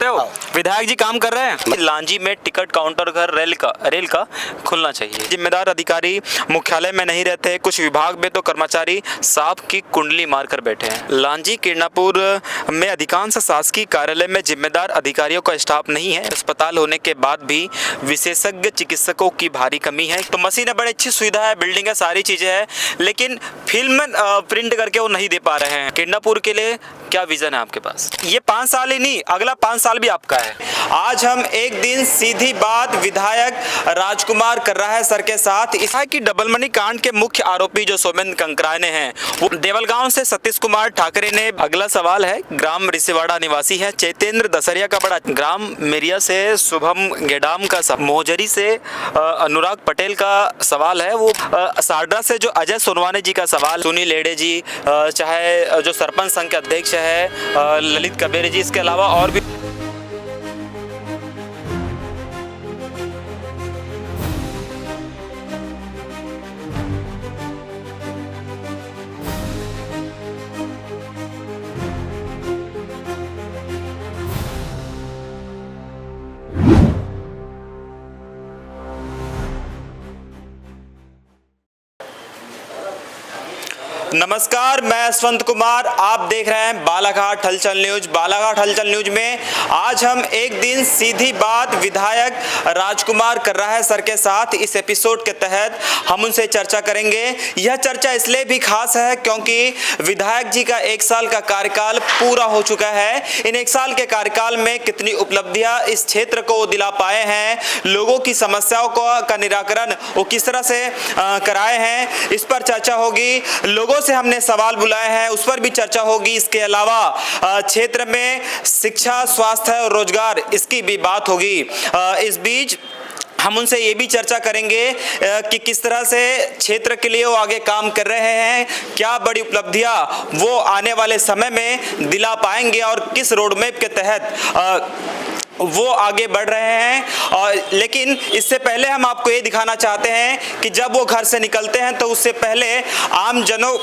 हो? हाँ। विधायक जी काम कर रहे हैं। लांजी में टिकट काउंटर घर रेल का खुलना चाहिए। जिम्मेदार अधिकारी मुख्यालय में नहीं रहते, कुछ विभाग में तो कर्मचारी सांप की कुंडली मारकर बैठे हैं। लांजी किरणापुर में अधिकांश शासकीय कार्यालय में जिम्मेदार अधिकारियों का स्टाफ नहीं है। अस्पताल होने के बाद भी विशेषज्ञ चिकित्सकों की भारी कमी है। तो मशीनें बड़ी अच्छी सुविधा है, बिल्डिंग है, सारी चीजें हैं, लेकिन फिल्म प्रिंट करके वो नहीं दे पा रहे हैं। किरणापुर के लिए क्या विजन है आपके पास? ये 5 साल ही नहीं, अगला 5 साल भी आपका है। आज हम एक दिन सीधी बात विधायक राजकुमार कर रहा है सर के साथ। इस की डबल मनी कांड के मुख्य आरोपी जो सौमेंद्र कंकराने हैं, वो देवलगांव से सतीश कुमार ठाकरे ने। अगला सवाल है, ग्राम रिसेवाड़ा निवासी है चैतेंद्र दसरिया का बड़ा। ग्राम मेरिया से शुभम गेडाम का, मोहजरी से अनुराग पटेल का सवाल है। वो सारडा से जो अजय सोनवाने जी का सवाल, सुनील लेडे जी, चाहे जो सरपंच संघ के अध्यक्ष है ललित कबेरे जी, इसके अलावा और भी। नमस्कार, मैं यशवंत कुमार, आप देख रहे हैं बालाघाट हलचल न्यूज। बालाघाट हलचल न्यूज में आज हम एक दिन सीधी बात विधायक राजकुमार कर रहा है सर के साथ। इस एपिसोड के तहत हम उनसे चर्चा करेंगे। यह चर्चा इसलिए भी खास है क्योंकि विधायक जी का 1 साल का कार्यकाल पूरा हो चुका है। इन 1 साल के कार्यकाल में कितनी उपलब्धियां इस क्षेत्र को दिला पाए हैं, लोगों की समस्याओं का निराकरण वो किस तरह से कराए हैं, इस पर चर्चा होगी। लोगों से हमने सवाल बुलाए हैं, उस पर भी चर्चा होगी। इसके अलावा क्षेत्र में शिक्षा, स्वास्थ्य और रोजगार, इसकी भी बात होगी। इस बीच हम उनसे ये भी चर्चा करेंगे कि किस तरह से क्षेत्र के लिए वो आगे काम कर रहे हैं, क्या बड़ी उपलब्धियां वो आने वाले समय में दिला पाएंगे और किस रोड मैप के तहत वो आगे बढ़ रहे हैं। और लेकिन इससे पहले हम आपको ये दिखाना चाहते हैं कि जब वो घर से निकलते हैं तो उससे पहले आम जनों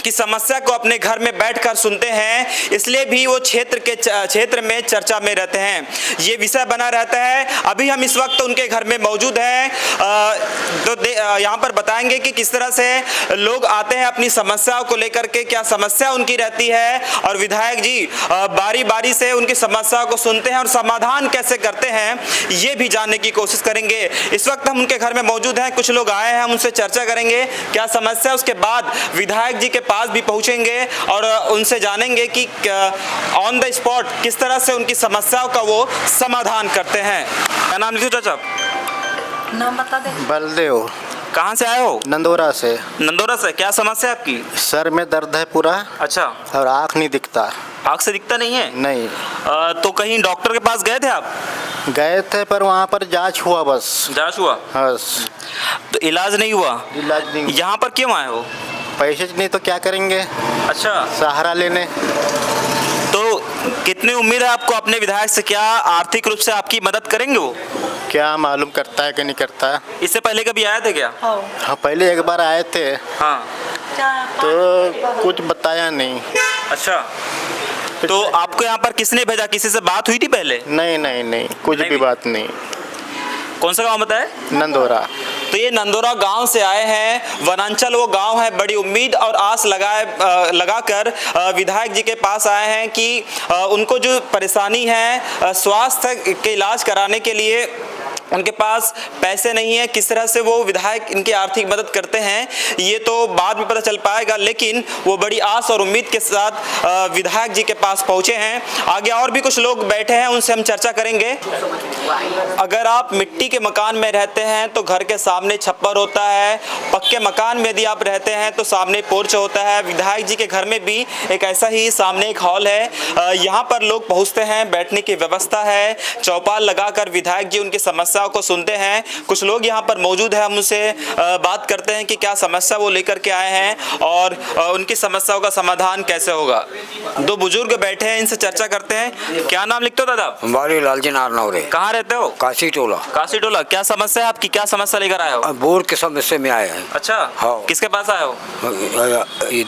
की समस्या को अपने घर में बैठकर सुनते हैं, इसलिए भी वो क्षेत्र में चर्चा में रहते हैं। ये विषय बना रहता है। अभी हम इस वक्त उनके घर में मौजूद हैं, तो यहाँ पर बताएंगे कि किस तरह से लोग आते हैं अपनी समस्याओं को लेकर के, क्या समस्या उनकी रहती है, और विधायक जी बारी बारी से उनकी समस्याओं को सुनते हैं और समाधान कैसे करते हैं, ये भी जानने की कोशिश करेंगे। इस वक्त हम उनके घर में मौजूद हैं, कुछ लोग आए हैं, हम उनसे चर्चा करेंगे क्या समस्या। उसके बाद विधायक जी के पास भी पहुंचेंगे और उनसे जानेंगे कि ऑन द स्पॉट किस तरह से उनकी समस्याओं का वो समाधान करते हैं। क्या नाम लिखो चाचा? नाम बता दे। बलदेव। कहाँ से आए हो? नंदोरा से। नंदोरा से। क्या समस्या है आपकी? सर में दर्द है पूरा। अच्छा। और आँख नहीं दिखता। आँख से दिखता नहीं है? नहीं। तो कहीं डॉक्टर के पास गए थे आप? गए थे पर वहाँ पर जांच हुआ बस। जांच हुआ? बस। तो इलाज नहीं हुआ? इलाज नहीं। यहाँ पर क्यों आए हो? पैसे नहीं तो क्या करेंगे। अच्छा। सहारा लेने। तो कितनी उम्मीद है आपको अपने विधायक से? क्या आर्थिक रूप से आपकी मदद करेंगे वो? क्या मालूम करता है कि नहीं करता है। इससे पहले कभी आए थे क्या? हाँ, पहले एक बार आए थे। हाँ। तो कुछ बताया नहीं। अच्छा। तो आपको यहाँ पर किसने भेजा? किसी से बात हुई थी पहले? नहीं नहीं नहीं, कुछ भी बात नहीं। कौन सा गांव बताए? नंदोरा। तो ये नंदोरा गांव से आए हैं। वनांचल वो गांव है। बड़ी उम्मीद और आस लगाकर विधायक जी के पास आए हैं कि उनको जो परेशानी है स्वास्थ्य के इलाज कराने के लिए उनके पास पैसे नहीं है। किस तरह से वो विधायक इनकी आर्थिक मदद करते हैं ये तो बाद में पता चल पाएगा, लेकिन वो बड़ी आस और उम्मीद के साथ विधायक जी के पास पहुंचे हैं। आगे और भी कुछ लोग बैठे हैं, उनसे हम चर्चा करेंगे। अगर आप मिट्टी के मकान में रहते हैं तो घर के सामने छप्पर होता है। पक्के मकान में यदि आप रहते हैं तो सामने पोर्च होता है। विधायक जी के घर में भी एक ऐसा ही सामने एक हॉल है। यहाँ पर लोग पहुँचते हैं, बैठने की व्यवस्था है। चौपाल लगाकर विधायक जी उनकी समस्या समस्याओं को सुनते हैं। कुछ लोग यहाँ पर मौजूद हैं, हम उनसे बात करते हैं कि क्या समस्या वो लेकर के आए हैं और उनकी समस्याओं का समाधान कैसे होगा। दो बुजुर्ग बैठे हैं, इनसे चर्चा करते हैं। क्या नाम लिखते हो दादा? हमारे लालजी नारनौरे। कहाँ रहते हो? काशी टोला। काशी टोला। क्या समस्या है आपकी? क्या समस्या लेकर आए हो? बोर के समस्या में आए हैं। अच्छा, हाँ। किसके पास आए हो?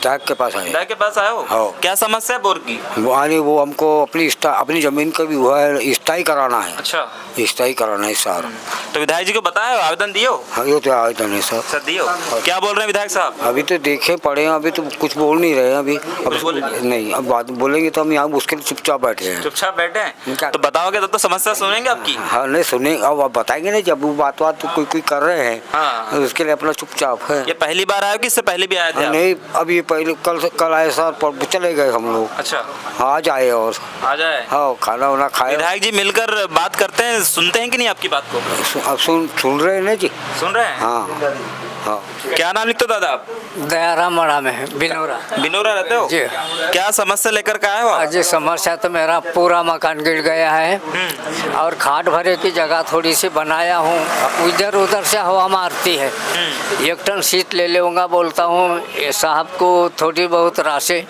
दाग के पास आए। दाग के पास आए हो? हाँ। क्या समस्या है बोर की? वो हमको अपनी जमीन का भी हुआ है, स्थायी कराना है। अच्छा, स्थायी कराना है सर। तो विधायक जी को बताया, आवेदन दियो? हाँ, ये तो आवेदन है सर। सर दियो। क्या बोल रहे हैं विधायक साहब? अभी तो देखे पड़े हैं, अभी तो कुछ बोल नहीं रहे हैं अभी। नहीं, अब बात बोलेंगे तो हम यहाँ मुश्किल चुपचाप बैठे हैं। चुपचाप बैठे हैं तो बताओगे तब तो समस्या सुनेंगे आपकी। हाँ, नहीं सुने, अब आप बताएंगे नहीं, जब वो बात तो कोई कर रहे हैं। हाँ। उसके लिए अपना चुपचाप है। ये पहली बार आए हो कि इससे पहले भी आए थे आप? नहीं, अभी पहले कल आए सर, पर चले गए हम लोग। अच्छा, आज आए और आ जाए। हाँ, खाना वाना खाए। विधायक जी मिलकर बात करते हैं, सुनते हैं कि नहीं आपकी बात को? अब सुन रहे हैं ना जी। सुन रहे हैं। हाँ हाँ। क्या नाम लिखते हो दादा आप? दयाराम मड़ा में बिनोरा। बिनोरा रहते हो? जी। क्या समस्या लेकर के आए हो आप? आज समस्या तो मेरा पूरा मकान गिर गया है और खाट भरे की जगह थोड़ी सी बनाया हूँ, इधर उधर से हवा मारती है। 1 टन शीट ले लूँगा बोलता हूँ, ये साहब को थोड़ी बहुत राशि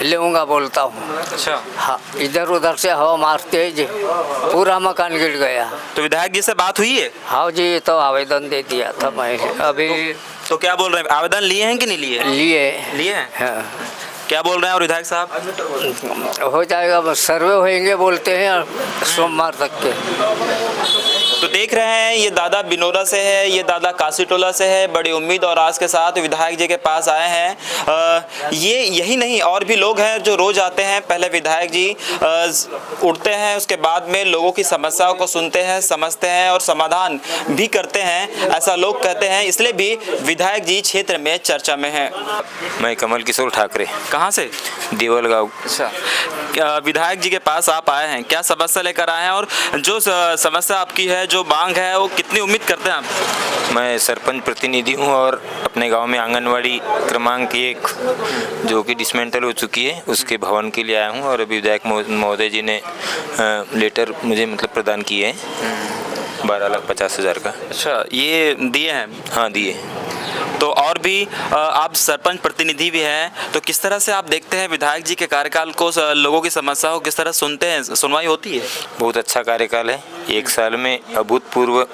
लूँगा बोलता हूँ। अच्छा, हाँ, इधर उधर से हवा मारती है जी, पूरा मकान गिर गया। तो विधायक जी से बात हुई है? हाँ जी, तो आवेदन दे दिया था मैं अभी। तो क्या बोल रहे हैं, आवेदन लिए हैं कि नहीं लिए? लिए हैं। हाँ। क्या बोल रहे हैं और विधायक साहब? हो जाएगा, बस सर्वे होंगे बोलते हैं सोमवार तक के। तो देख रहे हैं, ये दादा बिनोरा से है, ये दादा काशी टोला से है। बड़ी उम्मीद और आस के साथ विधायक जी के पास आए हैं। ये यही नहीं, और भी लोग हैं जो रोज आते हैं। पहले विधायक जी उठते हैं, उसके बाद में लोगों की समस्याओं को सुनते हैं, समझते हैं और समाधान भी करते हैं, ऐसा लोग कहते हैं। इसलिए भी विधायक जी क्षेत्र में चर्चा में हैं। मैं कमल किशोर ठाकरे। कहाँ से? देवल गाँव। अच्छा, विधायक जी के पास आप आए हैं, क्या समस्या लेकर आए हैं और जो समस्या आपकी है, जो मांग है, वो कितनी उम्मीद करते हैं आप? मैं सरपंच प्रतिनिधि हूँ और अपने गांव में आंगनवाड़ी क्रमांक 1 जो कि डिसमेंटल हो चुकी है, उसके भवन के लिए आया हूँ। और अभी विधायक महोदय जी ने लेटर मुझे मतलब प्रदान किए हैं 12,50,000 का। अच्छा, ये दिए हैं? हाँ, दिए। तो और भी आप सरपंच प्रतिनिधि भी हैं, तो किस तरह से आप देखते हैं विधायक जी के कार्यकाल को, लोगों की समस्याओं को किस तरह सुनते हैं, सुनवाई होती है? बहुत अच्छा कार्यकाल है। 1 साल में अभूतपूर्व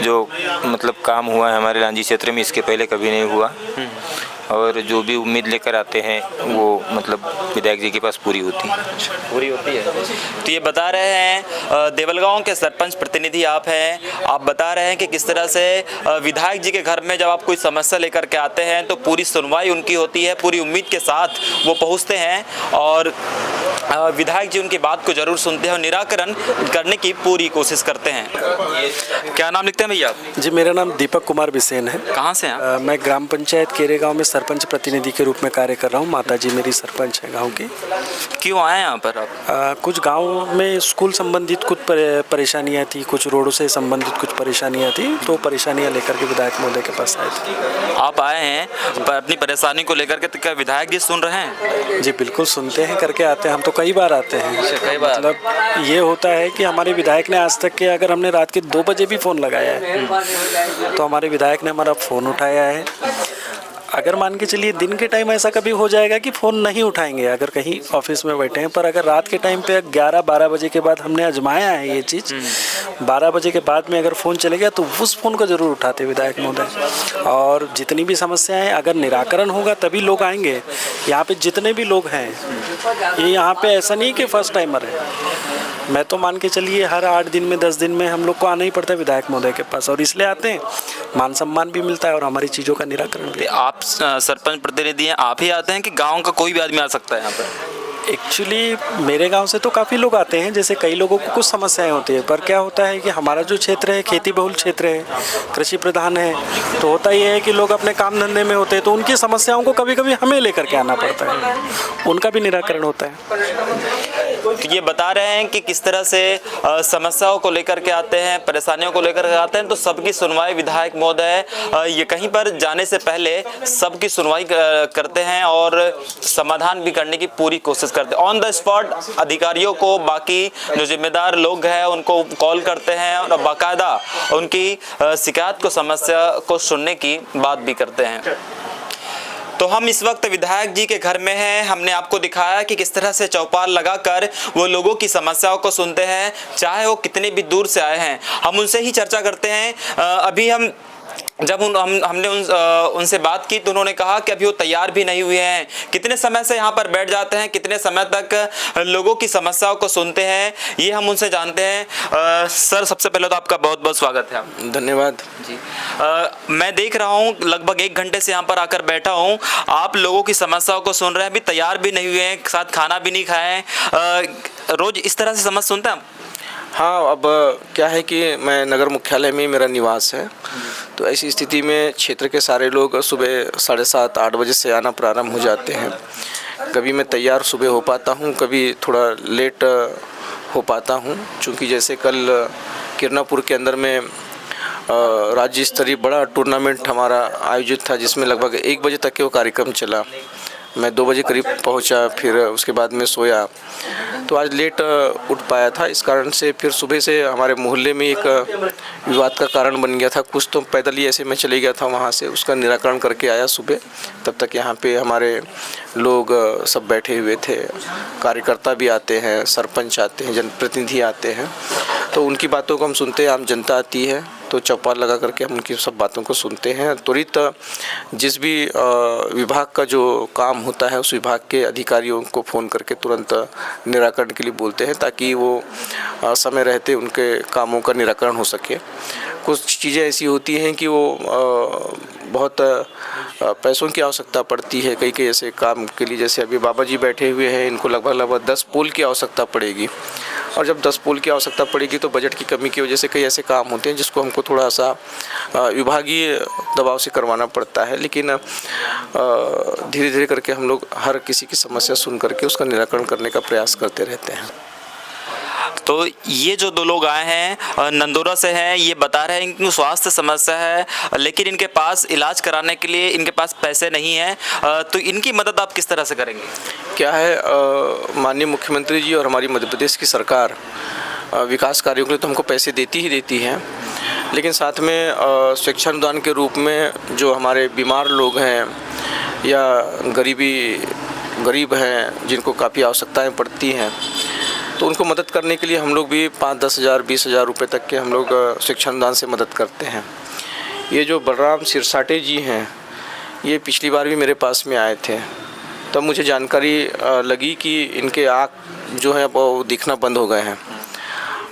जो मतलब काम हुआ है हमारे लांजी क्षेत्र में, इसके पहले कभी नहीं हुआ। और जो भी उम्मीद लेकर आते हैं वो मतलब विधायक जी के पास पूरी होती है। पूरी होती है। तो ये बता रहे हैं, देवलगांव के सरपंच प्रतिनिधि आप हैं, आप बता रहे हैं कि किस तरह से विधायक जी के घर में जब आप कोई समस्या लेकर के आते हैं तो पूरी सुनवाई उनकी होती है, पूरी उम्मीद के साथ वो पहुँचते हैं और विधायक जी उनकी बात को जरूर सुनते हैं और निराकरण करने की पूरी कोशिश करते हैं। क्या नाम लिखते हैं भैया? जी, मेरा नाम दीपक कुमार बिसेन है। कहाँ से हैं? मैं ग्राम पंचायत केरेगांव में सरपंच प्रतिनिधि के रूप में कार्य कर रहा हूँ। माता जी मेरी सरपंच है गांव की। क्यों आए यहाँ पर आप? कुछ गांव में स्कूल संबंधित कुछ परेशानियाँ थी, कुछ रोडों से संबंधित कुछ परेशानियाँ थी, तो परेशानियाँ लेकर के विधायक महोदय के पास आए थे। आप आए हैं पर अपनी परेशानी को लेकर के, तो क्या विधायक जी सुन रहे हैं? जी बिल्कुल सुनते हैं, करके आते हैं। हम तो कई बार आते हैं। कई बार? मतलब ये होता है कि हमारे विधायक ने आज तक के, अगर हमने रात के 2 बजे भी फ़ोन लगाया है तो हमारे विधायक ने हमारा फ़ोन उठाया है। अगर मान के चलिए दिन के टाइम ऐसा कभी हो जाएगा कि फ़ोन नहीं उठाएंगे, अगर कहीं ऑफिस में बैठे हैं, पर अगर रात के टाइम पे 11-12 बजे के बाद हमने आजमाया है ये चीज़, 12 बजे के बाद में अगर फ़ोन चले गया तो उस फ़ोन को ज़रूर उठाते विधायक महोदय। और जितनी भी समस्याएं अगर निराकरण होगा तभी लोग आएंगे। यहाँ पे जितने भी लोग हैं, ये यहाँ पे ऐसा नहीं कि फर्स्ट टाइमर है। मैं तो मान के चलिए हर 8 दिन में 10 दिन में हम लोग को आना ही पड़ता है विधायक महोदय के पास, और इसलिए आते हैं, मान सम्मान भी मिलता है और हमारी चीज़ों का निराकरण भी। आप सरपंच प्रतिनिधि हैं, आप ही आते हैं कि गांव का कोई भी आदमी आ सकता है यहाँ पर? एक्चुअली मेरे गांव से तो काफ़ी लोग आते हैं। जैसे कई लोगों को कुछ समस्याएं होती है, पर क्या होता है कि हमारा जो क्षेत्र है खेती बहुल क्षेत्र है, कृषि प्रधान है, तो होता ये है कि लोग अपने काम धंधे में होते हैं, तो उनकी समस्याओं को कभी कभी हमें लेकर के आना पड़ता है, उनका भी निराकरण होता है। तो ये बता रहे हैं कि किस तरह से समस्याओं को लेकर के आते हैं, परेशानियों को लेकर के आते हैं, तो सबकी सुनवाई विधायक महोदय ये कहीं पर जाने से पहले सबकी सुनवाई करते हैं और समाधान भी करने की पूरी कोशिश करते हैं। ऑन द स्पॉट अधिकारियों को, बाकी जो जिम्मेदार लोग हैं उनको कॉल करते हैं और बाकायदा उनकी शिकायत को, समस्या को सुनने की बात भी करते हैं। तो हम इस वक्त विधायक जी के घर में हैं। हमने आपको दिखाया कि किस तरह से चौपाल लगाकर वो लोगों की समस्याओं को सुनते हैं, चाहे वो कितने भी दूर से आए हैं। हम उनसे ही चर्चा करते हैं। अभी जब हमने उनसे बात की तो उन्होंने कहा कि अभी वो तैयार भी नहीं हुए हैं। कितने समय से यहाँ पर बैठ जाते हैं, कितने समय तक लोगों की समस्याओं को सुनते हैं, ये हम उनसे जानते हैं। सर, सबसे पहले तो आपका बहुत बहुत स्वागत है। धन्यवाद जी। मैं देख रहा हूँ लगभग 1 घंटे से यहाँ पर आकर बैठा हूँ, आप लोगों की समस्याओं को सुन रहे हैं, अभी तैयार भी नहीं हुए हैं, साथ खाना भी नहीं खाए हैं। रोज इस तरह से समस्या सुनते हैं हम? हाँ, अब क्या है कि मैं नगर मुख्यालय में मेरा निवास है, तो ऐसी स्थिति में क्षेत्र के सारे लोग सुबह 7:30-8 बजे से आना प्रारंभ हो जाते हैं। कभी मैं तैयार सुबह हो पाता हूँ, कभी थोड़ा लेट हो पाता हूँ, क्योंकि जैसे कल किरनापुर के अंदर में राज्य स्तरीय बड़ा टूर्नामेंट हमारा आयोजित था, जिसमें लगभग 1 बजे तक के वो कार्यक्रम चला। मैं 2 बजे करीब पहुंचा, फिर उसके बाद में सोया, तो आज लेट उठ पाया था। इस कारण से फिर सुबह से हमारे मोहल्ले में एक विवाद का कारण बन गया था। कुछ तो पैदल ही ऐसे मैं चले गया था वहाँ से, उसका निराकरण करके आया सुबह। तब तक यहाँ पे हमारे लोग सब बैठे हुए थे, कार्यकर्ता भी आते हैं, सरपंच आते हैं, जनप्रतिनिधि आते हैं, तो उनकी बातों को हम सुनते हैं। आम जनता आती है तो चौपाल लगा करके हम उनकी सब बातों को सुनते हैं। त्वरित जिस भी विभाग का जो काम होता है उस विभाग के अधिकारियों को फ़ोन करके तुरंत निराकरण के लिए बोलते हैं, ताकि वो समय रहते उनके कामों का निराकरण हो सके। कुछ चीज़ें ऐसी होती हैं कि वो बहुत पैसों की आवश्यकता पड़ती है कई ऐसे काम के लिए। जैसे अभी बाबा जी बैठे हुए हैं, इनको लगभग 10 पोल की आवश्यकता पड़ेगी, और जब 10 पोल की आवश्यकता पड़ेगी तो बजट की कमी की वजह से कई ऐसे काम होते हैं जिसको हमको थोड़ा सा विभागीय दबाव से करवाना पड़ता है। लेकिन धीरे धीरे करके हम लोग हर किसी की समस्या सुन करके उसका निराकरण करने का प्रयास करते रहते हैं। तो ये जो 2 लोग आए हैं नंदोरा से हैं, ये बता रहे हैं कि स्वास्थ्य समस्या है, लेकिन इनके पास इलाज कराने के लिए इनके पास पैसे नहीं हैं, तो इनकी मदद आप किस तरह से करेंगे? क्या है, माननीय मुख्यमंत्री जी और हमारी मध्य प्रदेश की सरकार विकास कार्यों के लिए तो हमको पैसे देती ही देती है, लेकिन साथ में शिक्षा अनुदान के रूप में जो हमारे बीमार लोग हैं या गरीब हैं जिनको काफ़ी आवश्यकताएं पड़ती हैं, तो उनको मदद करने के लिए हम लोग भी 5-10 हज़ार 20 हज़ार रुपये तक के हम लोग शिक्षा अनुदान से मदद करते हैं। ये जो बलराम सिरसाटे जी हैं, ये पिछली बार भी मेरे पास में आए थे, तब मुझे जानकारी लगी कि इनके आँख जो है वो दिखना बंद हो गए हैं।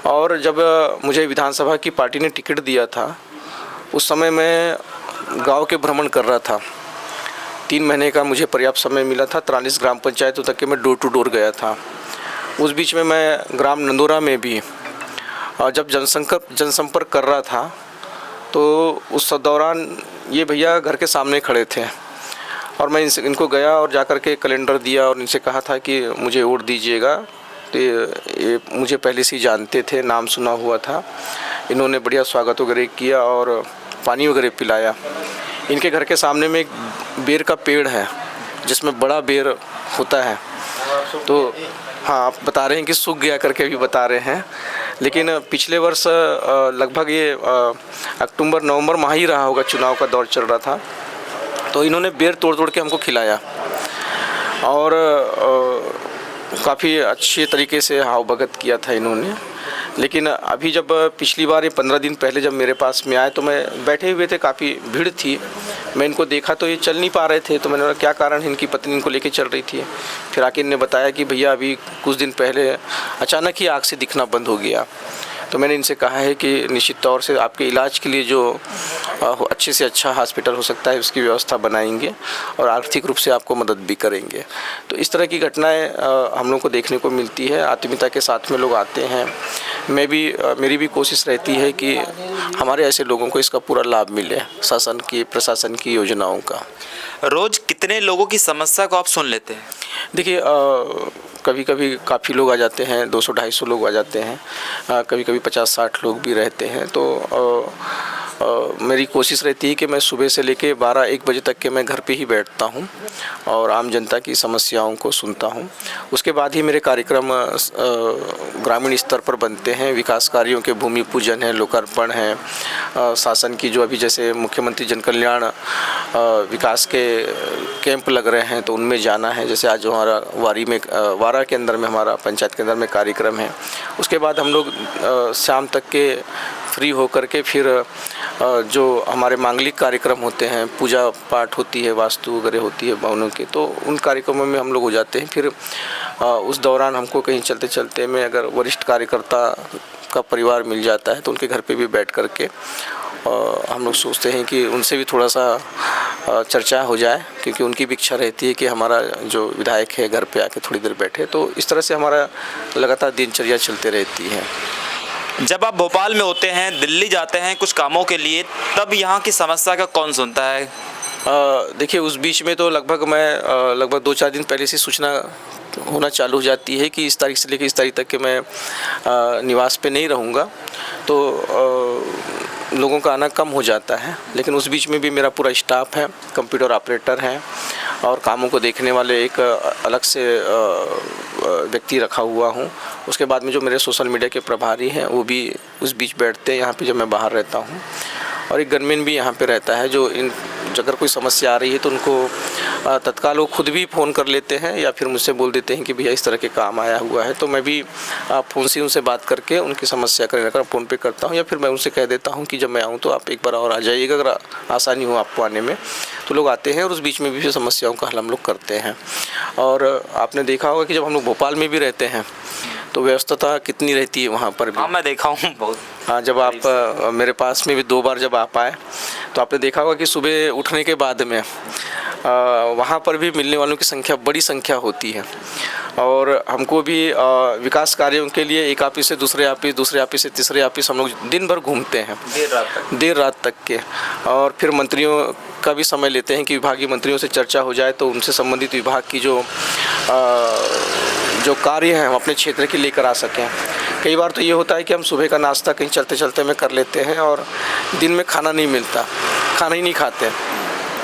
और जब मुझे विधानसभा की पार्टी ने टिकट दिया था, उस समय मैं गांव के भ्रमण कर रहा था। 3 महीने का मुझे पर्याप्त समय मिला था। 43 ग्राम पंचायतों तक के मैं डोर टू डोर गया था। उस बीच में मैं ग्राम नंदोरा में भी जब जनसंपर्क कर रहा था, तो उस दौरान ये भैया घर के सामने खड़े थे और मैं इनको गया और जाकर के कैलेंडर दिया और इनसे कहा था कि मुझे वोट दीजिएगा। तो ये मुझे पहले से ही जानते थे, नाम सुना हुआ था। इन्होंने बढ़िया स्वागत वगैरह किया और पानी वगैरह पिलाया। इनके घर के सामने में एक बेर का पेड़ है जिसमें बड़ा बेर होता है, तो हाँ, आप बता रहे हैं कि सूख गया करके भी बता रहे हैं, लेकिन पिछले वर्ष लगभग ये अक्टूबर-नवंबर माह ही रहा होगा, चुनाव का दौर चल रहा था, तो इन्होंने बेर तोड़ के हमको खिलाया और काफ़ी अच्छे तरीके से हाव भगत किया था इन्होंने। लेकिन अभी जब पिछली बार ये 15 दिन पहले जब मेरे पास में आए तो मैं बैठे हुए थे, काफ़ी भीड़ थी, मैं इनको देखा तो ये चल नहीं पा रहे थे, तो मैंने बोला क्या कारण है, इनकी पत्नी इनको लेके चल रही थी। फिर आके इन्होंने बताया कि भैया अभी कुछ दिन पहले अचानक ही आँख से दिखना बंद हो गया। तो मैंने इनसे कहा है कि निश्चित तौर से आपके इलाज के लिए जो अच्छे से अच्छा हॉस्पिटल हो सकता है उसकी व्यवस्था बनाएंगे और आर्थिक रूप से आपको मदद भी करेंगे। तो इस तरह की घटनाएं हम लोग को देखने को मिलती है। आत्मीयता के साथ में लोग आते हैं। मेरी भी कोशिश रहती है कि हमारे ऐसे लोगों को इसका पूरा लाभ मिले, शासन की, प्रशासन की योजनाओं का। रोज़ कितने लोगों की समस्या को आप सुन लेते हैं? देखिए, कभी कभी काफ़ी लोग आ जाते हैं, 200-250 लोग आ जाते हैं, कभी कभी 50-60 लोग भी रहते हैं। तो मेरी कोशिश रहती है कि मैं सुबह से लेके 12-1 बजे तक के मैं घर पे ही बैठता हूँ और आम जनता की समस्याओं को सुनता हूँ। उसके बाद ही मेरे कार्यक्रम ग्रामीण स्तर पर बनते हैं। विकास कार्यों के भूमि पूजन है, लोकार्पण है, शासन की जो अभी जैसे मुख्यमंत्री जन कल्याण विकास के कैंप लग रहे हैं तो उनमें जाना है। जैसे आज हमारा वारा के अंदर में, हमारा पंचायत के अंदर में कार्यक्रम है। उसके बाद हम लोग शाम तक के फ्री होकर के फिर जो हमारे मांगलिक कार्यक्रम होते हैं, पूजा पाठ होती है, वास्तु वगैरह होती है भवनों की, तो उन कार्यक्रमों में हम लोग हो जाते हैं। फिर उस दौरान हमको कहीं चलते चलते में अगर वरिष्ठ कार्यकर्ता का परिवार मिल जाता है तो उनके घर पे भी बैठ कर के हम लोग सोचते हैं कि उनसे भी थोड़ा सा चर्चा हो जाए, क्योंकि उनकी भी इच्छा रहती है कि हमारा जो विधायक है घर पे आके थोड़ी देर बैठे। तो इस तरह से हमारा लगातार दिनचर्या चलते रहती है। जब आप भोपाल में होते हैं, दिल्ली जाते हैं कुछ कामों के लिए, तब यहाँ की समस्या का कौन सुनता है? देखिए, उस बीच में तो लगभग 2-4 दिन पहले से सूचना होना चालू हो जाती है कि इस तारीख से लेकर इस तारीख तक के मैं निवास पे नहीं रहूँगा, तो लोगों का आना कम हो जाता है। लेकिन उस बीच में भी मेरा पूरा स्टाफ है, कंप्यूटर ऑपरेटर हैं और कामों को देखने वाले एक अलग से व्यक्ति रखा हुआ हूँ। उसके बाद में जो मेरे सोशल मीडिया के प्रभारी हैं वो भी उस बीच बैठते हैं यहाँ पे जब मैं बाहर रहता हूँ, और एक गनमैन भी यहाँ पे रहता है जो अगर कोई समस्या आ रही है तो उनको तत्काल वो खुद भी फ़ोन कर लेते हैं या फिर मुझसे बोल देते हैं कि भैया इस तरह के काम आया हुआ है, तो मैं भी फ़ोन से उनसे बात करके उनकी समस्या का निराकरण फ़ोन पे करता हूँ, या फिर मैं उनसे कह देता हूँ कि जब मैं आऊँ तो आप एक बार और आ जाइएगा, अगर आसानी हो आपको आने में। तो लोग आते हैं और उस बीच में भी समस्याओं का हल हम लोग करते हैं। और आपने देखा होगा कि जब हम लोग भोपाल में भी रहते हैं तो व्यस्तता कितनी रहती है वहाँ पर भी। हाँ, मैं देखा हूँ बहुत। हाँ, जब आप मेरे पास में भी 2 बार जब आप आए तो आपने देखा होगा कि सुबह उठने के बाद में वहाँ पर भी मिलने वालों की संख्या बड़ी संख्या होती है, और हमको भी विकास कार्यों के लिए एक ऑफिस से दूसरे ऑफिस से तीसरे ऑफिस हम लोग दिन भर घूमते हैं, देर रात तक के। और फिर मंत्रियों का भी समय लेते हैं कि विभागीय मंत्रियों से चर्चा हो जाए तो उनसे संबंधित विभाग की जो कार्य हैं हम अपने क्षेत्र के लेकर आ सकें। कई बार तो ये होता है कि हम सुबह का नाश्ता कहीं चलते चलते में कर लेते हैं और दिन में खाना नहीं मिलता, खाना ही नहीं खाते,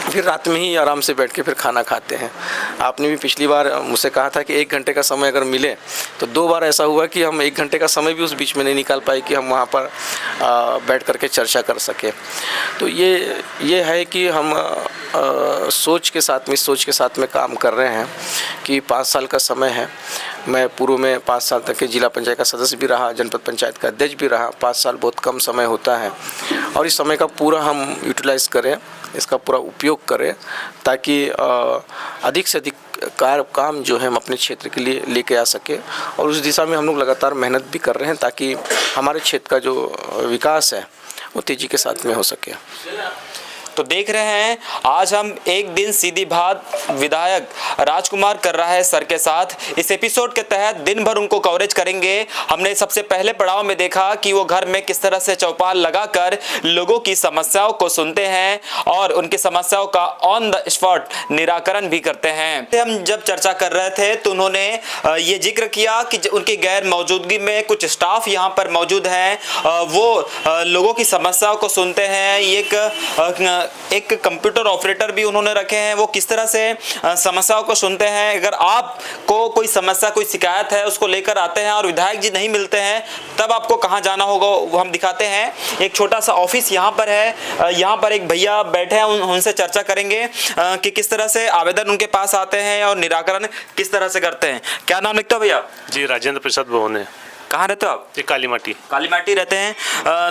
फिर रात में ही आराम से बैठ के फिर खाना खाते हैं। आपने भी पिछली बार मुझसे कहा था कि 1 घंटे का समय अगर मिले, तो 2 बार ऐसा हुआ कि हम 1 घंटे का समय भी उस बीच में नहीं निकाल पाए कि हम वहाँ पर बैठ करके चर्चा कर सकें। तो ये है कि हम सोच के साथ में काम कर रहे हैं कि 5 साल का समय है। मैं पूर्व में 5 साल तक के जिला पंचायत का सदस्य भी रहा, जनपद पंचायत का अध्यक्ष भी रहा। 5 साल बहुत कम समय होता है और इस समय का पूरा हम यूटिलाइज़ करें, इसका पूरा उपयोग करें, ताकि अधिक से अधिक काम जो है हम अपने क्षेत्र के लिए लेके आ सके। और उस दिशा में हम लोग लगातार मेहनत भी कर रहे हैं ताकि हमारे क्षेत्र का जो विकास है वो तेज़ी के साथ में हो सके। तो देख रहे हैं, आज हम एक दिन सीधी बात विधायक राजकुमार कर रहा है सर के साथ। इस एपिसोड के तहत दिन भर उनको कवरेज करेंगे। हमने सबसे पहले पड़ाव में देखा कि वो घर में किस तरह से चौपाल लगाकर लोगों की समस्याओं को सुनते हैं और उनकी समस्याओं का ऑन द स्पॉट निराकरण भी करते हैं। हम जब चर्चा कर रहे थे तो उन्होंने ये जिक्र किया कि उनकी गैर मौजूदगी में कुछ स्टाफ यहाँ पर मौजूद हैं, वो लोगों की समस्याओं को सुनते हैं। एक कंप्यूटर ऑपरेटर भी उन्होंने रखे हैं, वो किस तरह से समस्याओं को सुनते हैं। अगर आपको कोई समस्या, कोई शिकायत है, उसको लेकर आते हैं और विधायक जी नहीं मिलते हैं, तब आपको कहाँ जाना होगा वो हम दिखाते हैं। एक छोटा सा ऑफिस यहाँ पर है, यहाँ पर एक भैया बैठे हैं, उनसे चर्चा करेंगे कि किस तरह से आवेदन उनके पास आते हैं और निराकरण किस तरह से करते हैं। क्या नाम लिखता है भैया? जी, राजेंद्र प्रसाद भवन है। कहाँ रहते हो आप? ये काली माटी रहते हैं।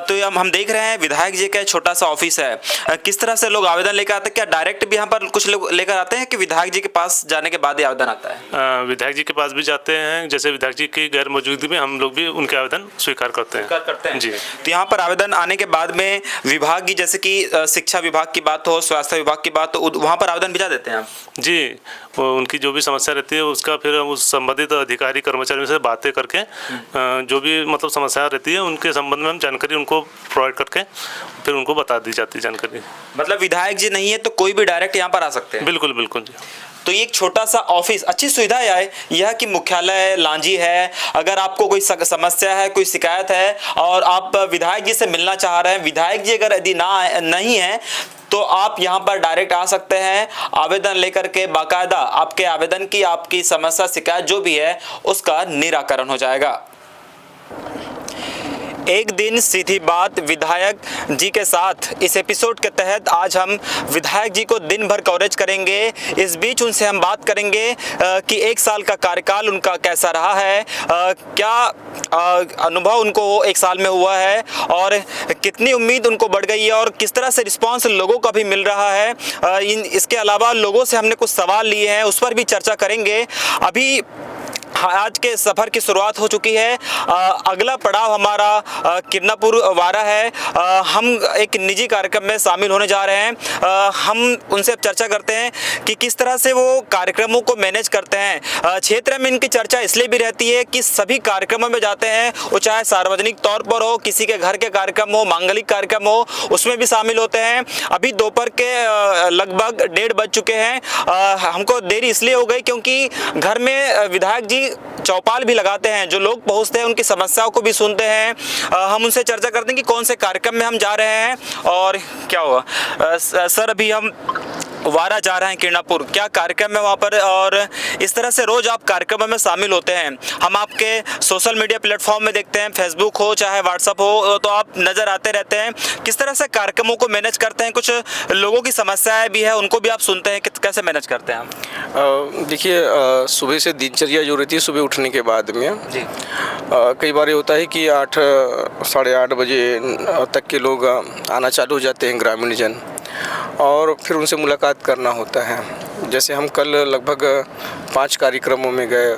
तो हम देख रहे हैं विधायक जी का छोटा सा ऑफिस है। किस तरह से लोग आवेदन लेकर आते हैं? क्या डायरेक्ट भी यहाँ पर कुछ लोग लेकर आते हैं कि विधायक जी के पास जाने के बाद ही आवेदन आता है? विधायक जी के पास भी जाते हैं, जैसे विधायक जी की गैर मौजूदगी में हम लोग भी उनके आवेदन स्वीकार करते हैं जी। तो यहाँ पर आवेदन आने के बाद में विभाग की, जैसे कि शिक्षा विभाग की बात हो, स्वास्थ्य विभाग की बात हो, वहाँ पर आवेदन भिजा देते हैं आप? जी, उनकी जो भी समस्या रहती है उसका फिर उस संबंधित अधिकारी कर्मचारियों से बातें करके जो भी मतलब समस्या रहती है उनके संबंध में हम जानकारी उनको प्रोवाइड करके फिर उनको बता दी जाती है जानकारी। मतलब विधायक जी नहीं है तो कोई भी डायरेक्ट यहाँ पर आ सकते हैं? बिल्कुल बिल्कुल जी। तो ये एक छोटा सा ऑफिस, अच्छी सुविधा है यह कि मुख्यालय लांजी है। अगर आपको कोई समस्या है, कोई शिकायत है और आप विधायक जी से मिलना चाह रहे हैं, विधायक जी अगर यदि नहीं है तो आप यहाँ पर डायरेक्ट आ सकते हैं, आवेदन लेकर के बाकायदा आपके आवेदन की, आपकी समस्या शिकायत जो भी है उसका निराकरण हो जाएगा। एक दिन सीधी बात विधायक जी के साथ इस एपिसोड के तहत आज हम विधायक जी को दिन भर कवरेज करेंगे। इस बीच उनसे हम बात करेंगे कि 1 साल का कार्यकाल उनका कैसा रहा है, क्या अनुभव उनको 1 साल में हुआ है और कितनी उम्मीद उनको बढ़ गई है और किस तरह से रिस्पांस लोगों का भी मिल रहा है। इसके अलावा लोगों से हमने कुछ सवाल लिए हैं, उस पर भी चर्चा करेंगे। अभी आज के सफ़र की शुरुआत हो चुकी है। अगला पड़ाव हमारा किरनापुर वारा है। हम एक निजी कार्यक्रम में शामिल होने जा रहे हैं। हम उनसे चर्चा करते हैं कि किस तरह से वो कार्यक्रमों को मैनेज करते हैं। क्षेत्र में इनकी चर्चा इसलिए भी रहती है कि सभी कार्यक्रमों में जाते हैं, वो चाहे सार्वजनिक तौर पर हो, किसी के घर के कार्यक्रम हो, मांगलिक कार्यक्रम हो, उसमें भी शामिल होते हैं। अभी दोपहर के लगभग 1:30 बज चुके हैं। हमको देरी इसलिए हो गई क्योंकि घर में विधायक जी चौपाल भी लगाते हैं, जो लोग पहुंचते हैं उनकी समस्याओं को भी सुनते हैं। हम उनसे चर्चा करते हैं कि कौन से कार्यक्रम में हम जा रहे हैं और क्या हुआ। सर, अभी हम वारा जा रहे हैं किरनापुर, क्या कार्यक्रम है वहाँ पर और इस तरह से रोज़ आप कार्यक्रमों में शामिल होते हैं। हम आपके सोशल मीडिया प्लेटफॉर्म में देखते हैं, फेसबुक हो चाहे व्हाट्सअप हो, तो आप नज़र आते रहते हैं। किस तरह से कार्यक्रमों को मैनेज करते हैं? कुछ लोगों की समस्याएं भी है, उनको भी आप सुनते हैं, कैसे मैनेज करते हैं आप? देखिए, सुबह से दिनचर्या जो रहती है सुबह उठने के बाद में जी, कई बार ये होता है कि 8 साढ़े 8 बजे तक के लोग आना चालू हो जाते हैं, ग्रामीण जन, और फिर उनसे मुलाकात करना होता है। जैसे हम कल लगभग 5 कार्यक्रमों में गए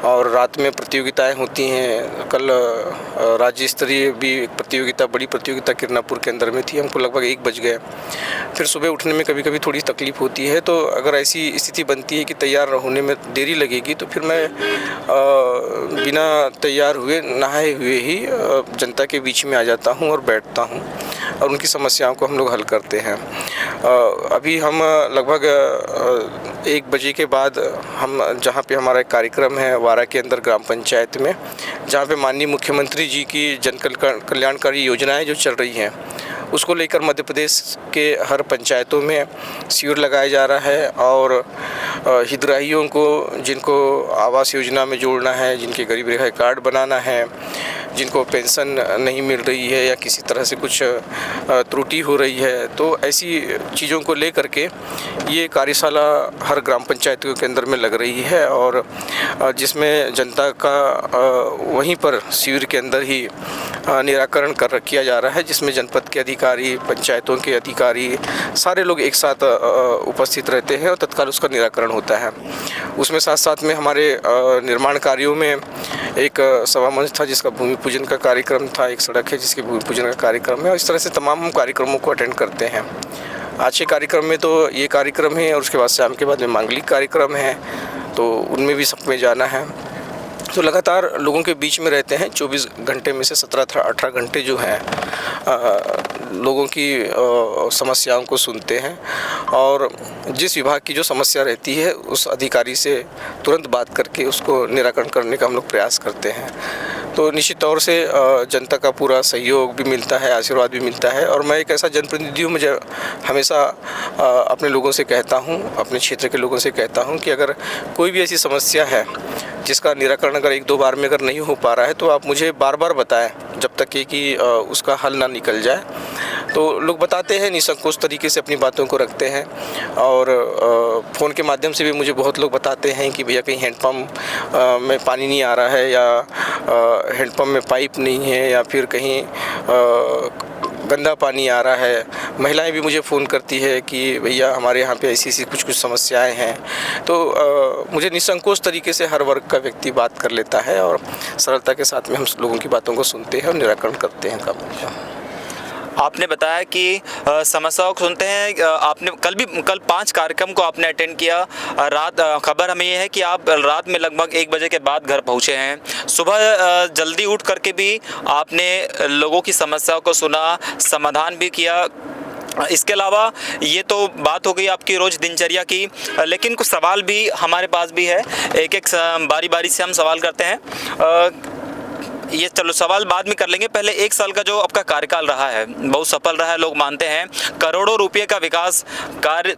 और रात में प्रतियोगिताएं होती हैं। कल राज्य स्तरीय भी एक प्रतियोगिता, बड़ी प्रतियोगिता किरनापुर के अंदर में थी। हमको लगभग 1 बज गए। फिर सुबह उठने में कभी कभी थोड़ी तकलीफ़ होती है, तो अगर ऐसी स्थिति बनती है कि तैयार होने में देरी लगेगी तो फिर मैं बिना तैयार हुए, नहाए हुए ही जनता के बीच में आ जाता हूं और बैठता हूं और उनकी समस्याओं को हम लोग हल करते हैं। अभी हम लगभग 1 बजे के बाद हम जहाँ पे हमारा एक कार्यक्रम है वारा के अंदर ग्राम पंचायत में, जहाँ पे माननीय मुख्यमंत्री जी की जन कल्याणकारी योजनाएं जो चल रही हैं उसको लेकर मध्य प्रदेश के हर पंचायतों में शिविर लगाया जा रहा है और हितग्राहियों को, जिनको आवास योजना में जोड़ना है, जिनके गरीब रेखा कार्ड बनाना है, जिनको पेंशन नहीं मिल रही है या किसी तरह से कुछ त्रुटि हो रही है, तो ऐसी चीज़ों को लेकर के ये कार्यशाला हर ग्राम पंचायतों के अंदर में लग रही है और जिसमें जनता का वहीं पर शिविर के अंदर ही निराकरण किया जा रहा है, जिसमें जनपद के अधिकारी, पंचायतों के अधिकारी, सारे लोग एक साथ उपस्थित रहते हैं और तत्काल उसका निराकरण होता है। उसमें साथ साथ में हमारे निर्माण कार्यों में एक सभा मंच था जिसका भूमि पूजन का कार्यक्रम था, एक सड़क है जिसके भूमि पूजन का कार्यक्रम है और इस तरह से तमाम हम कार्यक्रमों को अटेंड करते हैं। आज के कार्यक्रम में तो ये कार्यक्रम है और उसके बाद शाम के बाद में मांगलिक कार्यक्रम है, तो उनमें भी सब में जाना है। तो लगातार लोगों के बीच में रहते हैं। 24 घंटे में से 17-18 घंटे जो हैं लोगों की समस्याओं को सुनते हैं और जिस विभाग की जो समस्या रहती है उस अधिकारी से तुरंत बात करके उसको निराकरण करने का हम लोग प्रयास करते हैं। तो निश्चित तौर से जनता का पूरा सहयोग भी मिलता है, आशीर्वाद भी मिलता है और मैं एक ऐसा जनप्रतिनिधि हूँ, मुझे हमेशा अपने लोगों से कहता हूँ, अपने क्षेत्र के लोगों से कहता हूँ कि अगर कोई भी ऐसी समस्या है जिसका निराकरण अगर 1-2 बार में अगर नहीं हो पा रहा है तो आप मुझे बार-बार बताएं जब तक कि उसका हल ना निकल जाए। तो लोग बताते हैं, निसंकोच तरीके से अपनी बातों को रखते हैं और फ़ोन के माध्यम से भी मुझे बहुत लोग बताते हैं कि भैया कहीं हैंडपम्प में पानी नहीं आ रहा है या हैंडपम्प में पाइप नहीं है या फिर कहीं गंदा पानी आ रहा है। महिलाएं भी मुझे फ़ोन करती है कि भैया हमारे यहाँ पे ऐसी कुछ समस्याएं हैं। तो मुझे निसंकोच तरीके से हर वर्ग का व्यक्ति बात कर लेता है और सरलता के साथ में हम लोगों की बातों को सुनते हैं और निराकरण करते हैं काम। आपने बताया कि समस्याओं को सुनते हैं। आपने कल 5 कार्यक्रम को आपने अटेंड किया। रात खबर हमें ये है कि आप रात में लगभग 1 बजे के बाद घर पहुंचे हैं। सुबह जल्दी उठ करके भी आपने लोगों की समस्याओं को सुना, समाधान भी किया। इसके अलावा ये तो बात हो गई आपकी रोज़ दिनचर्या की, लेकिन कुछ सवाल भी हमारे पास भी है। एक बारी बारी से हम सवाल करते हैं। ये चलो सवाल बाद में कर लेंगे, पहले 1 साल का जो आपका कार्यकाल रहा है बहुत सफल रहा है, लोग मानते हैं। करोड़ों रुपये का विकास कार्य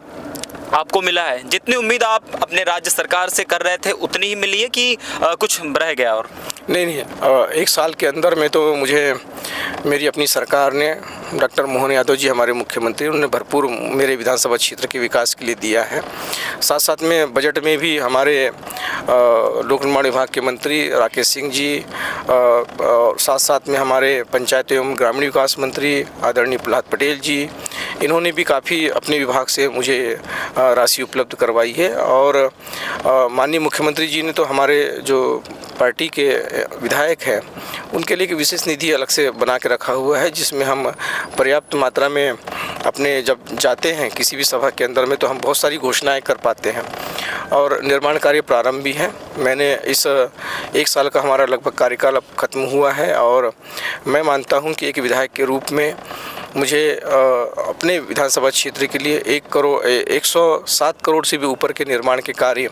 आपको मिला है। जितनी उम्मीद आप अपने राज्य सरकार से कर रहे थे उतनी ही मिली है कि कुछ रह गया? और नहीं, 1 साल के अंदर में तो मुझे मेरी अपनी सरकार ने, डॉक्टर मोहन यादव जी हमारे मुख्यमंत्री, उन्होंने भरपूर मेरे विधानसभा क्षेत्र के विकास के लिए दिया है। साथ साथ में बजट में भी हमारे लोक निर्माण विभाग के मंत्री राकेश सिंह जी और साथ साथ में हमारे पंचायत एवं ग्रामीण विकास मंत्री आदरणीय प्रहलाद पटेल जी, इन्होंने भी काफ़ी अपने विभाग से मुझे राशि उपलब्ध करवाई है। और माननीय मुख्यमंत्री जी ने तो हमारे जो पार्टी के विधायक हैं उनके लिए एक विशेष निधि अलग से बना के रखा हुआ है, जिसमें हम पर्याप्त मात्रा में अपने जब जाते हैं किसी भी सभा के अंदर में तो हम बहुत सारी घोषणाएं कर पाते हैं और निर्माण कार्य प्रारंभ भी है। मैंने इस 1 साल का हमारा लगभग कार्यकाल अब खत्म हुआ है और मैं मानता हूं कि एक विधायक के रूप में मुझे अपने विधानसभा क्षेत्र के लिए 107 करोड़ से भी ऊपर के निर्माण के कार्य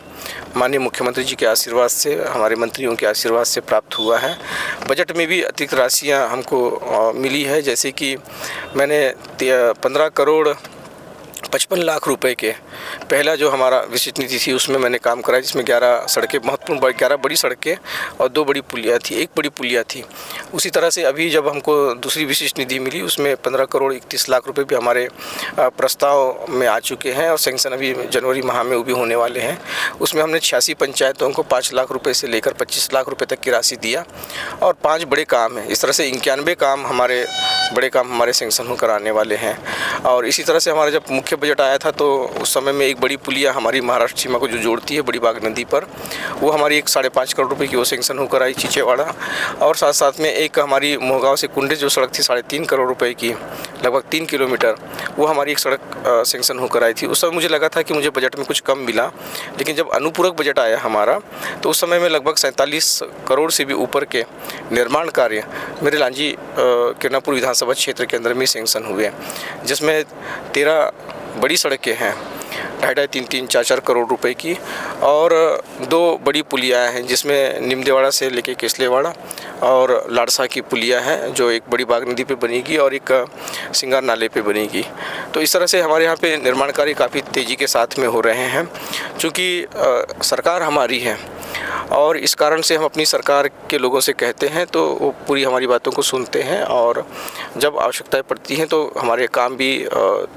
माननीय मुख्यमंत्री जी के आशीर्वाद से, हमारे मंत्रियों के आशीर्वाद से प्राप्त हुआ है। बजट में भी अतिरिक्त राशियां हमको मिली है, जैसे कि मैंने 15 करोड़ 55 लाख रुपए के पहला जो हमारा विशिष्ट नीति थी उसमें मैंने काम कराया, जिसमें 11 सड़कें महत्वपूर्ण 11 बड़ी सड़कें और 2 बड़ी पुलिया थी, 1 बड़ी पुलिया थी। उसी तरह से अभी जब हमको दूसरी विशिष्ट निधि मिली उसमें 15 करोड़ 31 लाख रुपए भी हमारे प्रस्ताव में आ चुके हैं और सैंक्शन अभी जनवरी माह में वो भी होने वाले हैं। उसमें हमने 86 पंचायतों को 5 लाख रुपये से लेकर 25 लाख रुपये तक की राशि दिया और 5 बड़े काम हैं। इस तरह से 91 काम बड़े काम हमारे सैंक्शन होकर आने वाले हैं। और इसी तरह से हमारा जब मुख्य बजट आया था तो उस समय में एक बड़ी पुलिया हमारी महाराष्ट्र सीमा को जो जोड़ती है बड़ी बाग नदी पर, वो हमारी 5.5 करोड़ रुपए की वो सैंक्शन होकर आई चीचेवाड़ा। और साथ साथ में एक हमारी मोहगांव से कुंडे जो सड़क थी 3.5 करोड़ रुपए की, लगभग 3 किलोमीटर, वो हमारी एक सड़क सैंक्शन होकर आई थी। उस समय मुझे लगा था कि मुझे बजट में कुछ कम मिला, लेकिन जब अनुपूरक बजट आया हमारा तो उस समय में लगभग 47 करोड़ से भी ऊपर के निर्माण कार्य मेरे लांजी किरनापुर विधानसभा क्षेत्र के अंदर में सैंक्शन हुए, जिसमें 13 बड़ी सड़कें हैं 2.5, 3, 4 करोड़ रुपए की और 2 बड़ी पुलियाँ हैं, जिसमें निमदेवाड़ा से लेके केसलेवाड़ा और लाड़सा की पुलिया है जो एक बड़ी बाग नदी पे बनेगी और एक सिंगार नाले पे बनेगी। तो इस तरह से हमारे यहाँ पे निर्माण कार्य काफ़ी तेज़ी के साथ में हो रहे हैं, चूँकि सरकार हमारी है और इस कारण से हम अपनी सरकार के लोगों से कहते हैं तो वो पूरी हमारी बातों को सुनते हैं और जब आवश्यकताएं पड़ती हैं तो हमारे काम भी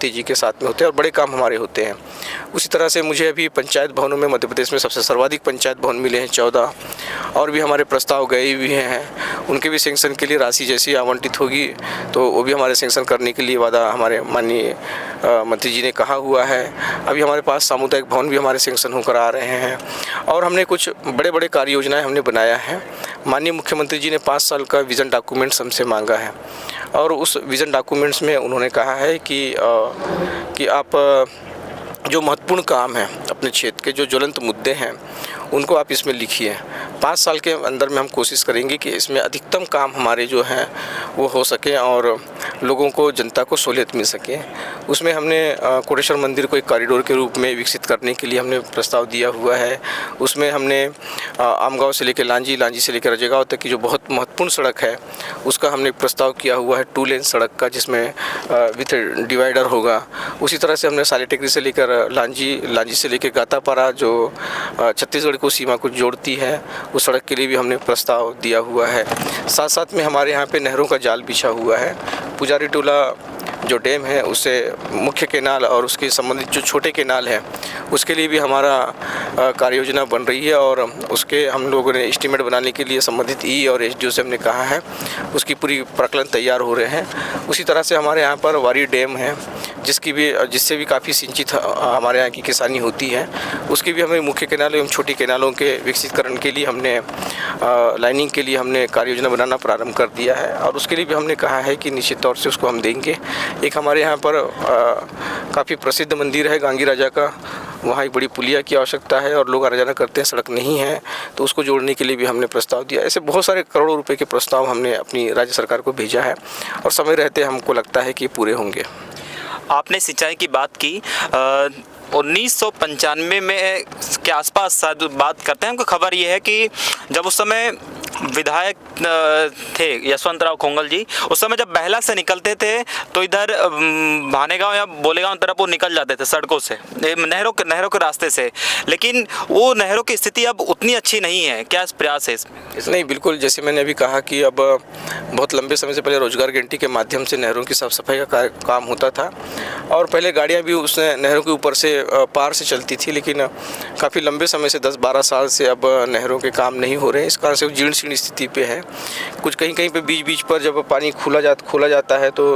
तेज़ी के साथ में होते हैं और बड़े काम हमारे होते हैं। उसी तरह से मुझे अभी पंचायत भवनों में मध्य प्रदेश में सबसे सर्वाधिक पंचायत भवन मिले हैं 14 और भी हमारे प्रस्ताव गए भी हैं। उनके भी सैंक्शन के लिए राशि जैसी आवंटित होगी तो वो भी हमारे सैंक्शन करने के लिए वादा हमारे माननीय मंत्री जी ने कहा हुआ है। अभी हमारे पास सामुदायिक भवन भी हमारे सैंक्शन होकर आ रहे हैं और हमने कुछ बड़े कार्य योजनाएं हमने बनाया है। माननीय मुख्यमंत्री जी ने 5 साल का विज़न डॉक्यूमेंट्स हमसे मांगा है और उस विज़न डॉक्यूमेंट्स में उन्होंने कहा है कि आप जो महत्वपूर्ण काम है अपने क्षेत्र के, जो ज्वलंत मुद्दे हैं, उनको आप इसमें लिखिए। 5 साल के अंदर में हम कोशिश करेंगे कि इसमें अधिकतम काम हमारे जो हैं वो हो सके और लोगों को, जनता को सहूलियत मिल सके। उसमें हमने कोटेश्वर मंदिर को एक कॉरिडोर के रूप में विकसित करने के लिए हमने प्रस्ताव दिया हुआ है। उसमें हमने आमगांव से लेकर लांजी से लेकर रजेगांव तक की जो बहुत महत्वपूर्ण सड़क है उसका हमने प्रस्ताव किया हुआ है 2 लेन सड़क का, जिसमें विथ डिवाइडर होगा। उसी तरह से हमने साले टेकरी से लेकर लांजी से लेकर गातापारा जो छत्तीसगढ़ को सीमा को जोड़ती है उस सड़क के लिए भी हमने प्रस्ताव दिया हुआ है। साथ साथ में हमारे यहाँ पे नहरों का जाल बिछा हुआ है। पुजारी टोला जो डैम है उससे मुख्य केनाल और उसके संबंधित जो छोटे केनाल है उसके लिए भी हमारा कार्य योजना बन रही है और उसके हम लोगों ने एस्टीमेट बनाने के लिए संबंधित ई और एसडीओ से हमने कहा है, उसकी पूरी प्रकलन तैयार हो रहे हैं। उसी तरह से हमारे यहाँ पर वारी डैम है जिससे भी काफ़ी सिंचित हमारे यहाँ की किसानी होती है, उसकी भी हमें मुख्य केनाल एवं छोटी केनालों के विकसितकरण के लिए हमने लाइनिंग के लिए हमने कार्य योजना बनाना प्रारंभ कर दिया है और उसके लिए भी हमने कहा है कि निश्चित तौर से उसको हम देंगे। एक हमारे यहाँ पर काफ़ी प्रसिद्ध मंदिर है गांगी राजा का, वहाँ एक बड़ी पुलिया की आवश्यकता है और लोग आना जाना करते हैं, सड़क नहीं है, तो उसको जोड़ने के लिए भी हमने प्रस्ताव दिया। ऐसे बहुत सारे करोड़ों रुपए के प्रस्ताव हमने अपनी राज्य सरकार को भेजा है और समय रहते हमको लगता है कि पूरे होंगे। आपने सिंचाई की बात की, 1995 में के आसपास शायद बात करते हैं। हमको खबर ये है कि जब उस समय विधायक थे यशवंत राव खोंगल जी, उस समय जब बहला से निकलते थे तो इधर भानेगांव या बोलेगांव तरफ वो निकल जाते थे सड़कों से, नहरों के रास्ते से, लेकिन वो नहरों की स्थिति अब उतनी अच्छी नहीं है। क्या प्रयास है इसमें? नहीं, बिल्कुल, जैसे मैंने अभी कहा कि अब बहुत लंबे समय से पहले रोजगार गारंटी के माध्यम से नहरों की साफ सफाई का काम होता था और पहले गाड़ियाँ भी उस नहरों के ऊपर से पार से चलती थी, लेकिन काफ़ी लंबे समय से 10-12 साल से अब नहरों के काम नहीं हो रहे हैं। इस कारण से वो जीर्ण शीर्ण स्थिति पे है। कुछ कहीं कहीं पे बीच पर जब पानी खोला जाता है तो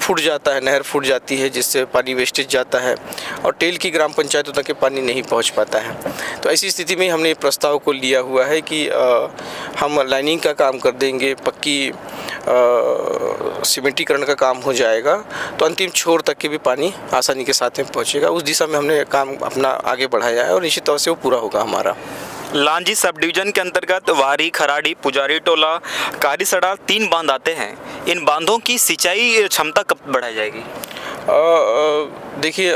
फूट जाता है, नहर फूट जाती है, जिससे पानी वेस्टेज जाता है और टेल की ग्राम पंचायतों तक के पानी नहीं पहुंच पाता है। तो ऐसी स्थिति में हमने प्रस्ताव को लिया हुआ है कि हम लाइनिंग का काम कर देंगे, पक्की सीमेंटीकरण का काम हो जाएगा तो अंतिम छोर तक के भी पानी आसानी के साथ में पहुंचेगा। उस दिशा में हमने काम अपना आगे बढ़ाया है और निश्चित तौर से वो पूरा होगा हमारा। लांजी सब डिवीजन के अंतर्गत वारी, खराड़ी, पुजारी टोला, कारीसड़ा 3 बांध आते हैं। इन बांधों की सिंचाई क्षमता कब बढ़ाई जाएगी? देखिए,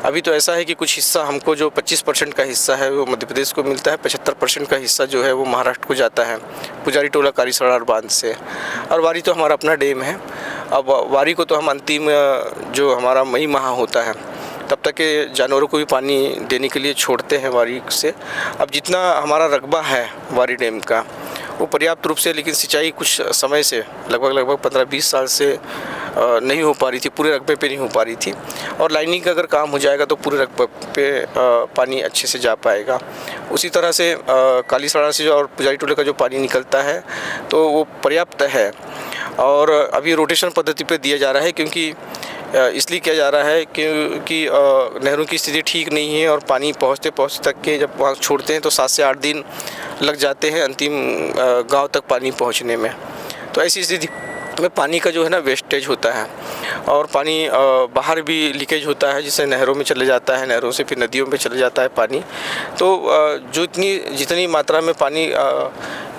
अभी तो ऐसा है कि कुछ हिस्सा हमको जो 25% का हिस्सा है वो मध्य प्रदेश को मिलता है, 75% का हिस्सा जो है वो महाराष्ट्र को जाता है पुजारी टोला कारीसड़ा और बांध से, और वारी तो हमारा अपना डैम है। अब वारी को तो हम अंतिम जो हमारा मई माह होता है तब तक के जानवरों को भी पानी देने के लिए छोड़ते हैं वारी से। अब जितना हमारा रकबा है वारी डैम का वो पर्याप्त रूप से, लेकिन सिंचाई कुछ समय से लगभग 15-20 साल से नहीं हो पा रही थी, पूरे रकबे पे नहीं हो पा रही थी और लाइनिंग का अगर काम हो जाएगा तो पूरे रकबे पे पानी अच्छे से जा पाएगा। उसी तरह से कालीसड़ा से और पुजारी टोले का जो पानी निकलता है तो वो पर्याप्त है और अभी रोटेशन पद्धति पे दिया जा रहा है, क्योंकि इसलिए किया जा रहा है क्योंकि नहरों की स्थिति ठीक नहीं है और पानी पहुँचते तक के जब वहाँ छोड़ते हैं तो 7 से 8 दिन लग जाते हैं अंतिम गांव तक पानी पहुँचने में। तो ऐसी स्थिति में पानी का जो है ना वेस्टेज होता है और पानी बाहर भी लीकेज होता है, जिससे नहरों में चले जाता है, नहरों से फिर नदियों में चले जाता है पानी। तो जितनी मात्रा में पानी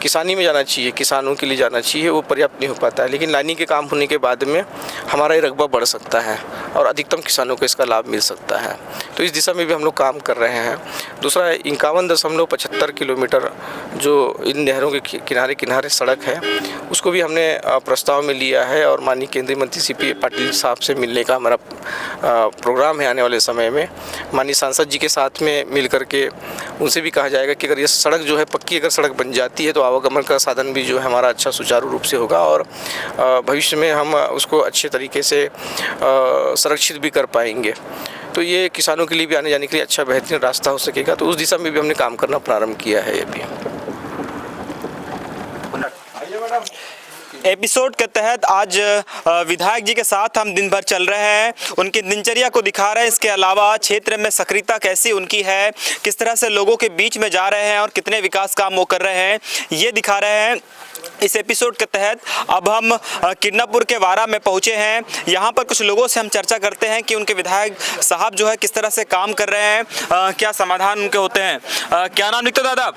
किसानी में जाना चाहिए, किसानों के लिए जाना चाहिए, वो पर्याप्त नहीं हो पाता है। लेकिन लाइनिंग के काम होने के बाद में हमारा ये रकबा बढ़ सकता है और अधिकतम किसानों को इसका लाभ मिल सकता है। तो इस दिशा में भी हम लोग काम कर रहे हैं। दूसरा 51.75 किलोमीटर जो इन नहरों के किनारे सड़क है उसको भी हमने प्रस्ताव में लिया है और माननीय केंद्रीय मंत्री CP पाटिल साहब से मिलने का हमारा प्रोग्राम है आने वाले समय में। माननीय सांसद जी के साथ में मिल करके उनसे भी कहा जाएगा कि अगर ये सड़क जो है पक्की अगर सड़क बन जाती है तो आवागमन का साधन भी जो है हमारा अच्छा सुचारू रूप से होगा और भविष्य में हम उसको अच्छे तरीके से संरक्षित भी कर पाएंगे। तो ये किसानों के लिए भी आने जाने के लिए अच्छा बेहतरीन रास्ता हो सकेगा। तो उस दिशा में भी हमने काम करना प्रारंभ किया है अभी। एपिसोड के तहत आज विधायक जी के साथ हम दिन भर चल रहे हैं, उनकी दिनचर्या को दिखा रहे हैं। इसके अलावा क्षेत्र में सक्रियता कैसी उनकी है, किस तरह से लोगों के बीच में जा रहे हैं और कितने विकास काम वो कर रहे हैं, ये दिखा रहे हैं इस एपिसोड के तहत। अब हम किरनापुर के वारा में पहुंचे हैं। यहाँ पर कुछ लोगों से हम चर्चा करते हैं कि उनके विधायक साहब जो है किस तरह से काम कर रहे हैं, क्या समाधान उनके होते हैं। क्या नाम लिखते हो दादा?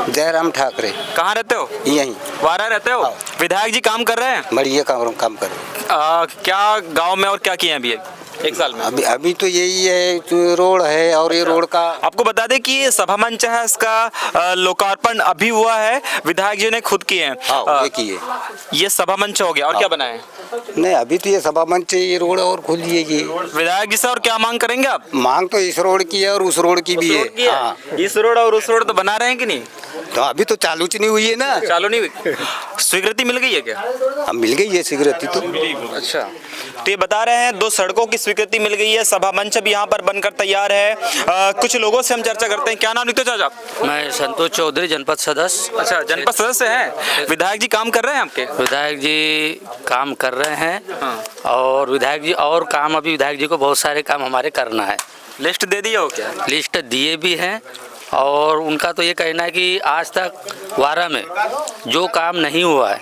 जयराम ठाकरे। कहाँ रहते हो? यहीं वारा रहते हो। विधायक जी काम कर रहे हैं? बढ़िया काम कर रहे हैं। क्या गाँव में और क्या किए हैं अभी 1 साल में? अभी तो यही है, जो रोड है और ये रोड का आपको बता दें कि ये सभा मंच है, इसका लोकार्पण अभी हुआ है, विधायक जी ने खुद किए हैं। ये सभा मंच हो गया और क्या बनाए? नहीं, अभी तो ये सभा मंच, ये रोड और खोलिए। ये विधायक जी से और क्या मांग करेंगे आप? मांग तो इस रोड की है और उस रोड की भी है। इस रोड और उस रोड तो बना रहे हैं कि नहीं? तो अभी तो चालू नहीं हुई है ना। चालू नहीं हुई। स्वीकृति मिल गई है क्या? अब मिल गई है स्वीकृति तो। अच्छा, तो ये बता रहे हैं 2 सड़कों की स्वीकृति मिल गई है, सभा मंच भी यहाँ पर बनकर तैयार है। कुछ लोगों से हम चर्चा करते हैं। क्या नाम लिखते हो चाचा? मैं संतोष चौधरी, जनपद सदस्य। अच्छा, जनपद सदस्य हैं। विधायक जी काम कर रहे हैं आपके? विधायक जी काम कर रहे हैं और विधायक जी और काम, अभी विधायक जी को बहुत सारे काम हमारे करना है। लिस्ट दे दिए हो क्या? लिस्ट दिए भी हैं और उनका तो ये कहना है कि आज तक वारा में जो काम नहीं हुआ है,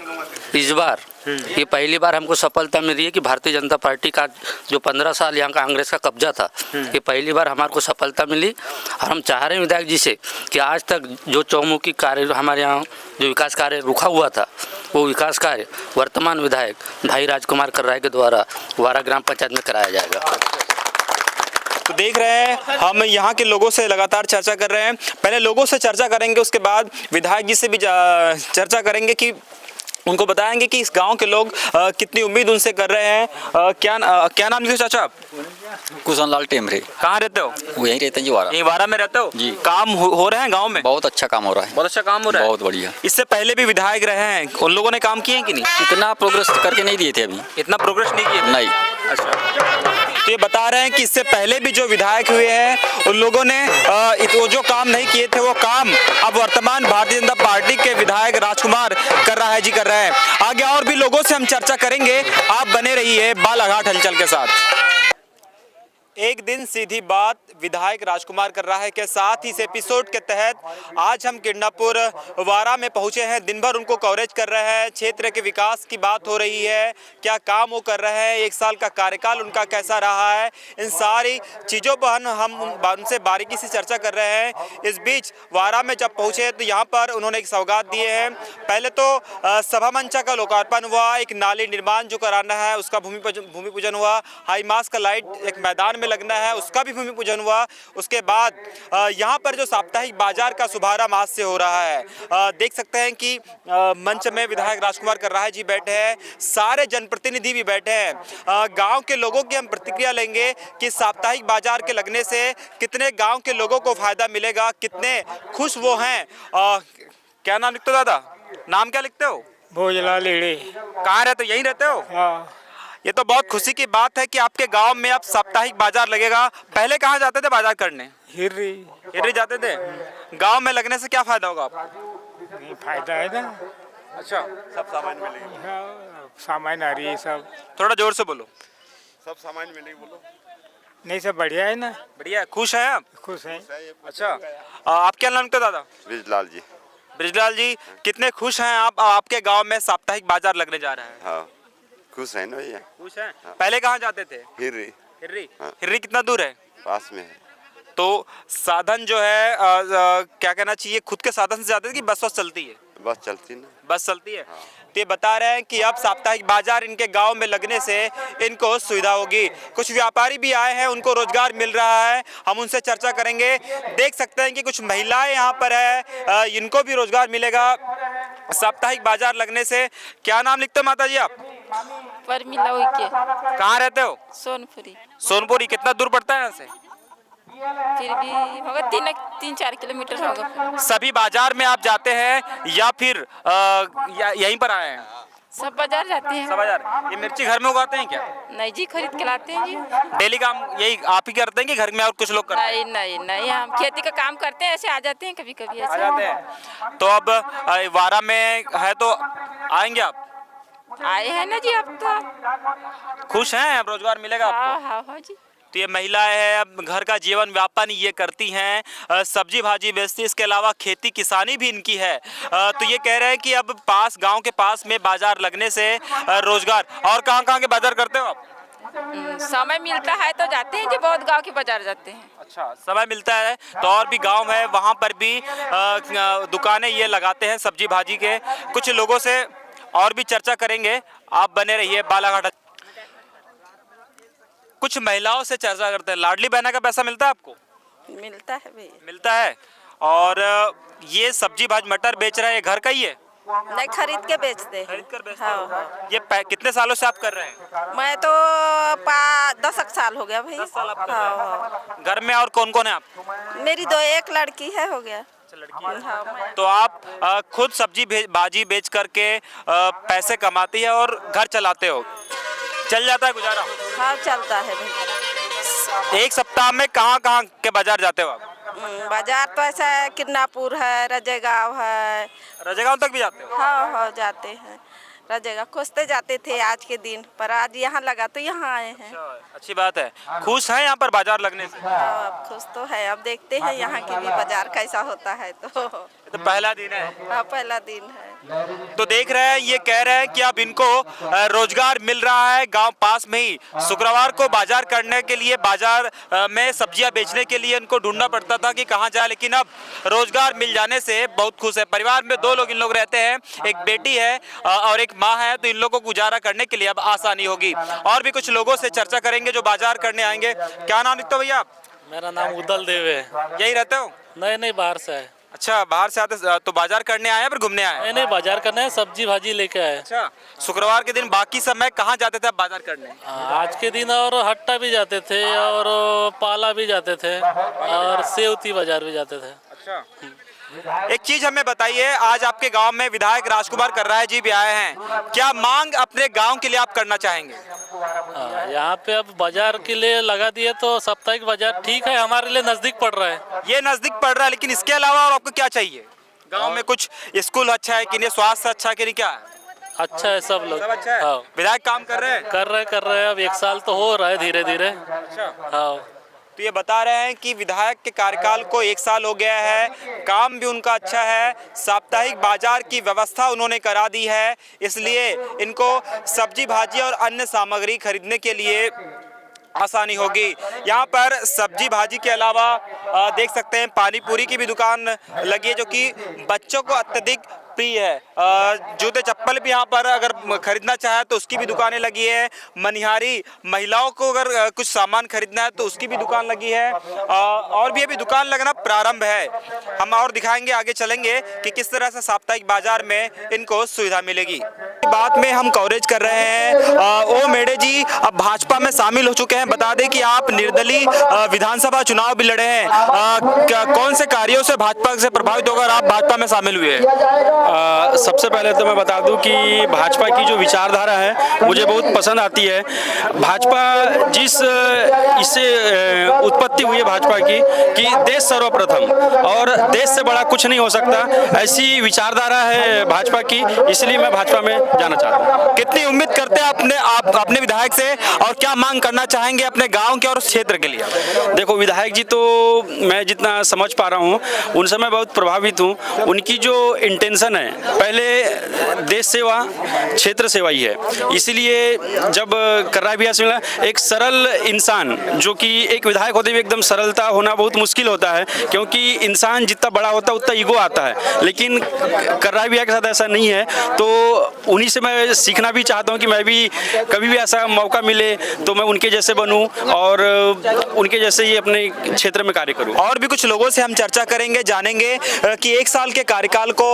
इस बार ये पहली बार हमको सफलता मिल रही है कि भारतीय जनता पार्टी का जो 15 साल यहाँ कांग्रेस का कब्जा था, ये पहली बार हमारे को सफलता मिली। और हम चाह रहे हैं विधायक जी से कि आज तक जो चौमुखी कार्य हमारे यहाँ जो विकास कार्य रुका हुआ था, वो विकास कार्य वर्तमान विधायक भाई राजकुमार कर्राय के द्वारा वारा ग्राम पंचायत में कराया जाएगा। तो देख रहे हैं हम यहाँ के लोगों से लगातार चर्चा कर रहे हैं। पहले लोगों से चर्चा करेंगे, उसके बाद विधायक जी से भी चर्चा करेंगे कि उनको बताएंगे कि इस गांव के लोग कितनी उम्मीद उनसे कर रहे हैं। क्या नाम लिखे चाचा आप? कुशन लाल टेमरे। कहाँ रहते हो? वो यहीं रहते हैं जी, वारा। यहीं वारा में रहते हो जी। काम हो रहे हैं गांव में? बहुत अच्छा काम हो रहा है। बहुत अच्छा काम हो रहा है, बहुत बढ़िया। इससे पहले भी विधायक रहे हैं, उन लोगों ने काम किए हैं कि नहीं? इतना प्रोग्रेस करके नहीं दिए थे अभी। इतना प्रोग्रेस नहीं किए? नहीं। अच्छा, तो ये बता रहे हैं कि इससे पहले भी जो विधायक हुए हैं उन लोगों ने वो जो काम नहीं किए थे वो काम अब वर्तमान भारतीय जनता पार्टी के विधायक राजकुमार कर्राय जी कर रहे हैं। आगे और भी लोगों से हम चर्चा करेंगे, आप बने रहिए बालाघाट हलचल के साथ। एक दिन सीधी बात विधायक राजकुमार कर्राय के साथ इस एपिसोड के तहत आज हम किरणापुर वारा में पहुंचे हैं। दिन भर उनको कवरेज कर रहे हैं, क्षेत्र के विकास की बात हो रही है, क्या काम वो कर रहे हैं, 1 साल का कार्यकाल उनका कैसा रहा है, इन सारी चीज़ों पर हम उनसे बारीकी से चर्चा कर रहे हैं। इस बीच वारा में जब पहुंचे तो यहाँ पर उन्होंने एक सौगात दिए हैं। पहले तो सभा मंचा का लोकार्पण हुआ, एक नाली निर्माण जो कराना है उसका भूमि पूजन हुआ, हाई मास का लाइट एक मैदान में लगना है उसका भी भूमि पूजन हुआ। उसके बाद यहाँ पर जो साप्ताहिक बाजार का शुभारंभ आज से हो रहा है। देख सकते हैं कि मंच में विधायक राजकुमार कर्राय जी बैठे हैं, सारे जनप्रतिनिधि भी बैठे हैं। गांव के लोगों की हम प्रतिक्रिया लेंगे कि साप्ताहिक बाजार के लगने से कितने गांव के लोगों को फायदा मिलेगा, कितने खुश वो हैं। क्या नाम लिखते हो दादा? नाम क्या लिखते हो? भोजलाल लेड़े। कहाँ रहते हो? यहीं रहते हो? हाँ। ये तो बहुत खुशी की बात है कि आपके गांव में अब साप्ताहिक बाजार लगेगा। पहले कहाँ जाते थे बाजार करने? हिर्री जाते थे। गांव में लगने से क्या फायदा होगा आपको? नहीं फायदा है ना। अच्छा, सब सामान मिलेगा? हाँ, सामान आ रही है सब। थोड़ा जोर से बोलो। सब सामान मिलेगी बोलो। नहीं सब बढ़िया है ना। बढ़िया, खुश हैं आप? खुश हैं। अच्छा, आप क्या नाम लिखते हो दादा? ब्रिजलाल जी। ब्रिजलाल जी, कितने खुश हैं आप? आपके गाँव में साप्ताहिक बाजार लगने जा रहा है। हाँ, खुश है ना भैया। खुश हैं? पहले कहाँ जाते थे? हिर्री। हाँ। हिर्री कितना दूर है? पास में है। तो साधन जो है क्या कहना चाहिए, खुद के साधन से जाते थे कि बस चलती है? बस चलती ना। बस चलती है। तो ये बता रहे हैं कि अब साप्ताहिक बाजार इनके गांव में लगने से इनको सुविधा होगी। कुछ व्यापारी भी आए हैं, उनको रोजगार मिल रहा है, हम उनसे चर्चा करेंगे। देख सकते हैं कि कुछ महिलाएं यहाँ पर है, इनको भी रोजगार मिलेगा साप्ताहिक बाजार लगने से। क्या नाम लिखते हो माता जी आप? परमिला उइके। कहाँ रहते हो? सोनपुरी। सोनपुरी। कितना दूर पड़ता है यहाँ से? फिर भी होगा 3-4 किलोमीटर होगा। सभी बाजार में आप जाते हैं या फिर यहीं पर आए हैं? सब बाजार जाते हैं। सब बाजार। ये मिर्ची घर में उगाते हैं क्या? नहीं जी, खरीद के लाते हैं जी। डेली काम यही आप ही करते हैं कि घर में और कुछ लोग करते हैं? नहीं, हम खेती का काम करते हैं, ऐसे आ जाते हैं कभी कभी ऐसे। आ जाते हैं। तो अब वारा में है तो आएंगे आप? आए हैं ना जी। अब तो खुश हैं? अब रोजगार मिलेगा आपको? हाँ जी। तो ये महिलाएं हैं, अब घर का जीवन व्यापन ये करती हैं, सब्जी भाजी बेचती, इसके अलावा खेती किसानी भी इनकी है। तो ये कह रहे हैं कि अब पास गांव के पास में बाजार लगने से रोजगार। और कहाँ के बाजार करते हो आप? समय मिलता है तो जाते हैं जी, बहुत गांव के बाजार जाते हैं। अच्छा, समय मिलता है तो और भी गांव है वहाँ पर भी दुकानें ये लगाते हैं सब्जी भाजी के। कुछ लोगों से और भी चर्चा करेंगे, आप बने रहिए बालाघाट। कुछ महिलाओं से चर्चा करते हैं। लाडली बहना का पैसा मिलता है आपको? मिलता है भैया। मिलता है। और ये सब्जी भाजी मटर बेच रहा है, ये घर का ही है? नहीं, खरीद के बेचते हैं। खरीद कर बेचते हाँ, हाँ। ये कितने सालों से आप कर रहे हैं? मैं तो 10 साल हो गया भैया। 10 साल आप कर रहे हैं। घर में और कौन कौन है आप? मेरी एक लड़की है, हो गया। लड़की है। हाँ, तो आप खुद सब्जी भाजी बेच करके पैसे कमाती है और घर चलाते हो? चल जाता है गुजारा? हाँ, चलता है भैया। एक सप्ताह में कहाँ के बाजार जाते हो आप? बाजार तो ऐसा है, किरणापुर है, रजेगांव है। रजेगांव तक भी जाते हो? हाँ, जाते हैं। जगह खोजते जाते थे आज के दिन, पर आज यहाँ लगा तो यहाँ आए हैं। अच्छी बात है। खुश हैं यहाँ पर बाजार लगने से? अब खुश तो है, अब देखते हैं यहाँ की भी बाजार कैसा होता है। तो पहला दिन है। हाँ, पहला दिन है। तो देख रहे हैं, ये कह रहे हैं कि अब इनको रोजगार मिल रहा है। गांव पास में ही शुक्रवार को बाजार करने के लिए, बाजार में सब्जियां बेचने के लिए इनको ढूंढना पड़ता था कि कहां जाए, लेकिन अब रोजगार मिल जाने से बहुत खुश है। परिवार में 2 लोग इन लोग रहते हैं, एक बेटी है और एक माँ है, तो इन लोगों को गुजारा करने के लिए अब आसानी होगी। और भी कुछ लोगों से चर्चा करेंगे जो बाजार करने आएंगे। क्या नाम लिखते हो भैया आप? मेरा नाम उदल देव है। यही रहते हो? नहीं, बाहर से है। अच्छा, बाहर से आते, तो बाजार करने आए फिर घूमने आए? नहीं, बाजार करना है, सब्जी भाजी लेके आए। अच्छा, शुक्रवार के दिन बाकी समय कहाँ जाते थे आप बाजार करने? आज के दिन और हट्टा भी जाते थे और पाला भी जाते थे और सेवती बाजार भी जाते थे। अच्छा, एक चीज हमें बताइए, आज आपके गांव में विधायक राजकुमार कर्राहे जी भी आए हैं, क्या मांग अपने गांव के लिए आप करना चाहेंगे? यहाँ पे अब बाजार के लिए लगा दिए तो साप्ताहिक बाजार ठीक है, हमारे लिए नजदीक पड़ रहा है। ये नजदीक पड़ रहा है, लेकिन इसके अलावा और आपको क्या चाहिए? गांव में कुछ स्कूल अच्छा है कि नहीं, स्वास्थ्य अच्छा है कि नहीं, क्या है? अच्छा है, सब लोग। सब अच्छा है? हाँ। विधायक काम कर रहे हैं? कर रहे हैं। अब 1 साल तो हो रहा है धीरे धीरे। अच्छा, हाँ। तो ये बता रहे हैं कि विधायक के कार्यकाल को 1 साल हो गया है, काम भी उनका अच्छा है, साप्ताहिक बाजार की व्यवस्था उन्होंने करा दी है, इसलिए इनको सब्जी भाजी और अन्य सामग्री खरीदने के लिए आसानी होगी। यहाँ पर सब्जी भाजी के अलावा देख सकते हैं पानी पूरी की भी दुकान लगी है, जो कि बच्चों को अत्यधिक प्रिय है। जूते चप्पल भी यहाँ पर अगर खरीदना चाहे तो उसकी भी दुकानें लगी है। मनिहारी महिलाओं को अगर कुछ सामान खरीदना है तो उसकी भी दुकान लगी है, और भी अभी दुकान लगना प्रारंभ है। हम और दिखाएंगे, आगे चलेंगे कि किस तरह से साप्ताहिक बाजार में इनको सुविधा मिलेगी। बात में हम कवरेज कर रहे हैं। ओ मेडे जी अब भाजपा में शामिल हो चुके हैं। बता दें कि आप निर्दलीय विधानसभा चुनाव भी लड़े हैं, कौन से कार्यों से भाजपा से प्रभावित होकर आप भाजपा में शामिल हुए? सबसे पहले तो मैं बता दूं कि भाजपा की जो विचारधारा है मुझे बहुत पसंद आती है। भाजपा जिस इससे उत्पत्ति हुई है भाजपा की कि देश सर्वप्रथम और देश से बड़ा कुछ नहीं हो सकता, ऐसी विचारधारा है भाजपा की, इसलिए मैं भाजपा में जाना चाहता हूँ। कितनी उम्मीद करते हैं अपने विधायक से, और क्या मांग करना चाहेंगे अपने गाँव के और क्षेत्र के लिए? देखो, विधायक जी तो मैं जितना समझ पा रहा हूँ उनसे मैं बहुत प्रभावित हूँ। उनकी जो इंटेंशन है, पहले देश सेवा क्षेत्र सेवा ही है, इसलिए जब कर्राहे भैया से मिला, एक सरल इंसान जो कि एक विधायक होते हुए एकदम सरलता होना बहुत मुश्किल होता है, क्योंकि इंसान जितना बड़ा होता है उतना ईगो आता है, लेकिन कर्राहे भैया के साथ ऐसा नहीं है। तो उन्हीं से मैं सीखना भी चाहता हूँ कि मैं भी कभी भी ऐसा मौका मिले तो मैं उनके जैसे बनूँ और उनके जैसे ही अपने क्षेत्र में कार्य करूँ। और भी कुछ लोगों से हम चर्चा करेंगे, जानेंगे कि 1 साल के कार्यकाल को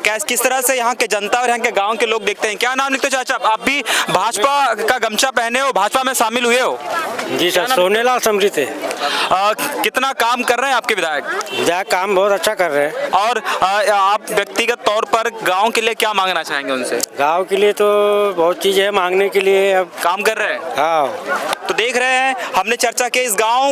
किस तरह से यहाँ के जनता और यहाँ के गांव के लोग देखते हैं। क्या नाम लिखते हो चाचा? आप भी भाजपा का गमछा पहने हो, भाजपा में शामिल हुए हो? जी सर, सोनेलाल समृत है। कितना काम कर रहे हैं आपके विधायक? काम बहुत अच्छा कर रहे हैं। और आप व्यक्तिगत तौर पर गांव के लिए क्या मांगना चाहेंगे उनसे? गांव के लिए तो बहुत चीज़ है मांगने के लिए। अब काम कर रहे हैं? हाँ। तो देख रहे हैं, हमने चर्चा की इस गांव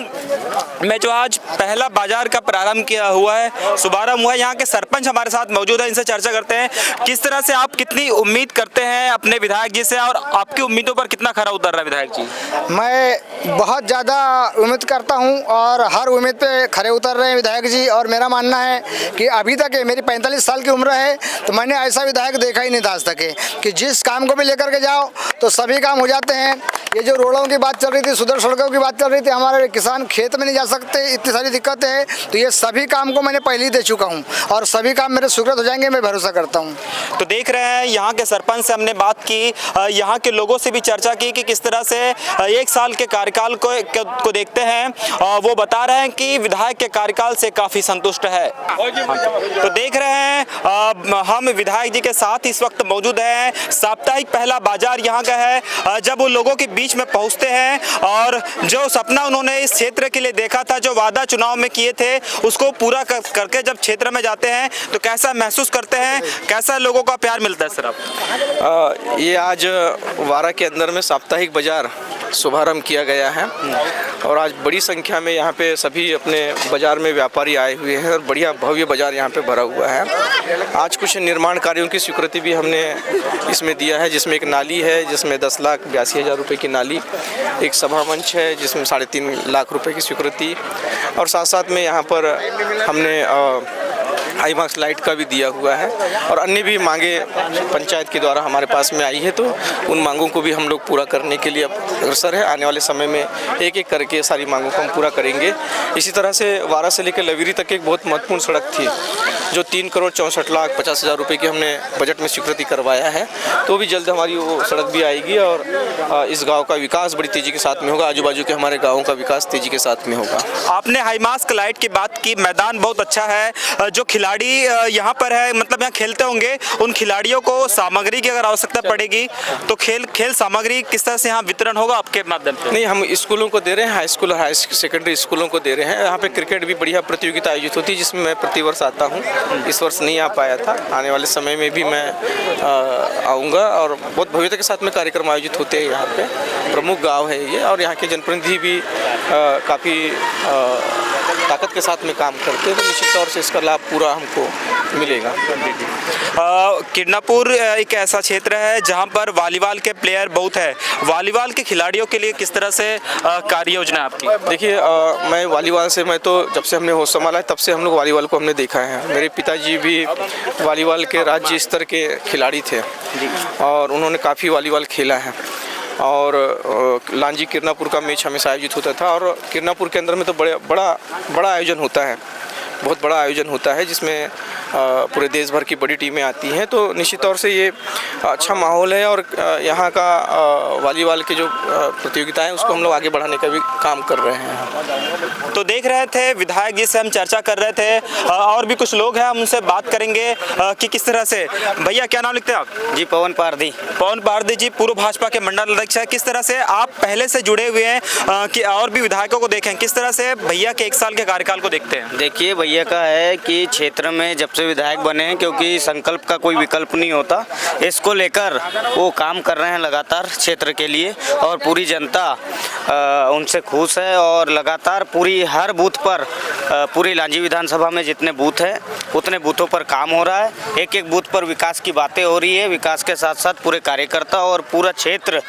में जो आज पहला बाजार का प्रारंभ किया हुआ है, शुभारंभ हुआ है। यहाँ के सरपंच हमारे साथ मौजूद है, इनसे चर्चा करते हैं किस तरह से आप कितनी उम्मीद करते हैं अपने विधायक जी से, और आपकी उम्मीदों पर कितना खरा उतर रहा है विधायक जी? मैं बहुत ज़्यादा उम्मीद करता हूं और हर उम्मीद पे खरे उतर रहे हैं विधायक जी। और मेरा मानना है कि अभी तक मेरी 45 साल की उम्र है तो मैंने ऐसा विधायक देखा ही नहीं था आज तक कि जिस काम को भी लेकर के जाओ तो सभी काम हो जाते हैं। ये जो रोडों की बात चल रही थी, सुधर सड़कों की बात चल रही थी, हमारे किसान खेत में नहीं जा सकते, इतनी सारी दिक्कतें हैं, तो ये सभी काम को मैंने पहले ही दे चुका हूँ और सभी काम मेरे स्वीकृत हो जाएंगे, मैं भरोसा करता हूँ। तो देख रहे हैं, यहाँ के सरपंच से हमने बात की, यहाँ के लोगों से भी चर्चा की कि किस तरह से 1 साल के कार्यकाल को देखते हैं। वो बता रहे हैं कि विधायक के कार्यकाल से काफ़ी संतुष्ट है। तो देख रहे हैं, हम विधायक जी के साथ इस वक्त मौजूद हैं। साप्ताहिक पहला बाजार यहाँ का है। जब वो लोगों के बीच में पहुँचते हैं और जो सपना उन्होंने इस क्षेत्र के लिए देखा था, जो वादा चुनाव में किए थे, उसको पूरा करके जब क्षेत्र में जाते हैं तो कैसा महसूस करते हैं, कैसा लोगों का प्यार मिलता है सर आप? ये आज वारा के अंदर में साप्ताहिक बाजार शुभारंभ किया गया है और आज बड़ी संख्या में यहाँ पे सभी अपने बाज़ार में व्यापारी आए हुए हैं और बढ़िया भव्य बाज़ार यहाँ पे भरा हुआ है। आज कुछ निर्माण कार्यों की स्वीकृति भी हमने इसमें दिया है, जिसमें एक नाली है जिसमें 10,82,000 रुपये की नाली, एक सभा मंच है जिसमें 3.5 लाख रुपए की स्वीकृति और साथ साथ में यहाँ पर हमने IMAX लाइट का भी दिया हुआ है और अन्य भी मांगे पंचायत के द्वारा हमारे पास में आई है, तो उन मांगों को भी हम लोग पूरा करने के लिए अग्रसर है। आने वाले समय में एक एक करके सारी मांगों को हम पूरा करेंगे। इसी तरह से वारा से लेकर लवेरी तक एक बहुत महत्वपूर्ण सड़क थी जो 3,64,50,000 रुपये की हमने बजट में स्वीकृति करवाया है, तो भी जल्द हमारी वो सड़क भी आएगी और इस गाँव का विकास बड़ी तेज़ी के साथ में होगा, आजू बाजू के हमारे गाँवों का विकास तेज़ी के साथ में होगा। आपने हाईमास्क लाइट की बात की, मैदान बहुत अच्छा है, जो खिलाड़ी यहाँ पर है मतलब यहाँ खेलते होंगे, उन खिलाड़ियों को सामग्री की अगर आवश्यकता पड़ेगी तो खेल सामग्री किस तरह से यहाँ वितरण होगा आपके माध्यम से? नहीं, हम स्कूलों को दे रहे हैं, हाई स्कूल और हाई सेकेंडरी स्कूलों को दे रहे हैं। यहाँ पे क्रिकेट भी बढ़िया प्रतियोगिता आयोजित होती है जिसमें मैं प्रतिवर्ष आता हूँ। इस वर्ष नहीं आ पाया था, आने वाले समय में भी मैं आऊँगा और बहुत भव्यता के साथ में कार्यक्रम आयोजित होते हैं। यहाँ पे प्रमुख गाँव है ये और यहाँ के जनप्रतिनिधि भी काफ़ी ताकत के साथ में काम करते हैं, तो निश्चित तौर से इसका लाभ पूरा हमको मिलेगा। किरनापुर एक ऐसा क्षेत्र है जहां पर वॉलीबॉल के प्लेयर बहुत है, वॉलीबॉल के खिलाड़ियों के लिए किस तरह से कार्य योजना है आपकी? देखिए, मैं वॉलीबॉल से मैं तो जब से हमने होश संभाला है तब से हम लोग वॉलीबॉल को हमने देखा है। मेरे पिताजी भी वॉलीबॉल के राज्य स्तर के खिलाड़ी थे और उन्होंने काफ़ी वॉलीबॉल खेला है और लांजी किरनापुर का मैच हमेशा आयोजित होता था और किरनापुर के अंदर में तो बड़ा आयोजन होता है, बहुत बड़ा आयोजन होता है जिसमें पूरे देश भर की बड़ी टीमें आती हैं, तो निश्चित तौर से ये अच्छा माहौल है और यहाँ का वॉलीबॉल की जो प्रतियोगिता है उसको हम लोग आगे बढ़ाने का भी काम कर रहे हैं। तो देख रहे थे विधायक जी से हम चर्चा कर रहे थे और भी कुछ लोग हैं, हम उनसे बात करेंगे कि किस तरह से। भैया क्या नाम लिखते हैं आप? जी पवन पारदी। पवन पारदी जी पूर्व भाजपा के मंडल अध्यक्ष है, किस तरह से आप पहले से जुड़े हुए हैं कि और भी विधायकों को देखें, किस तरह से भैया के 1 साल के कार्यकाल को देखते हैं? देखिए, भैया का है कि क्षेत्र में जब से विधायक बने हैं, क्योंकि संकल्प का कोई विकल्प नहीं होता, इसको लेकर वो काम कर रहे हैं लगातार क्षेत्र के लिए और पूरी जनता उनसे खुश है और लगातार पूरी हर बूथ पर पूरी लांजी विधानसभा में जितने बूथ हैं उतने बूथों पर काम हो रहा है। एक एक बूथ पर विकास की बातें हो रही है, विकास के साथ साथ पूरे कार्यकर्ता और पूरा क्षेत्र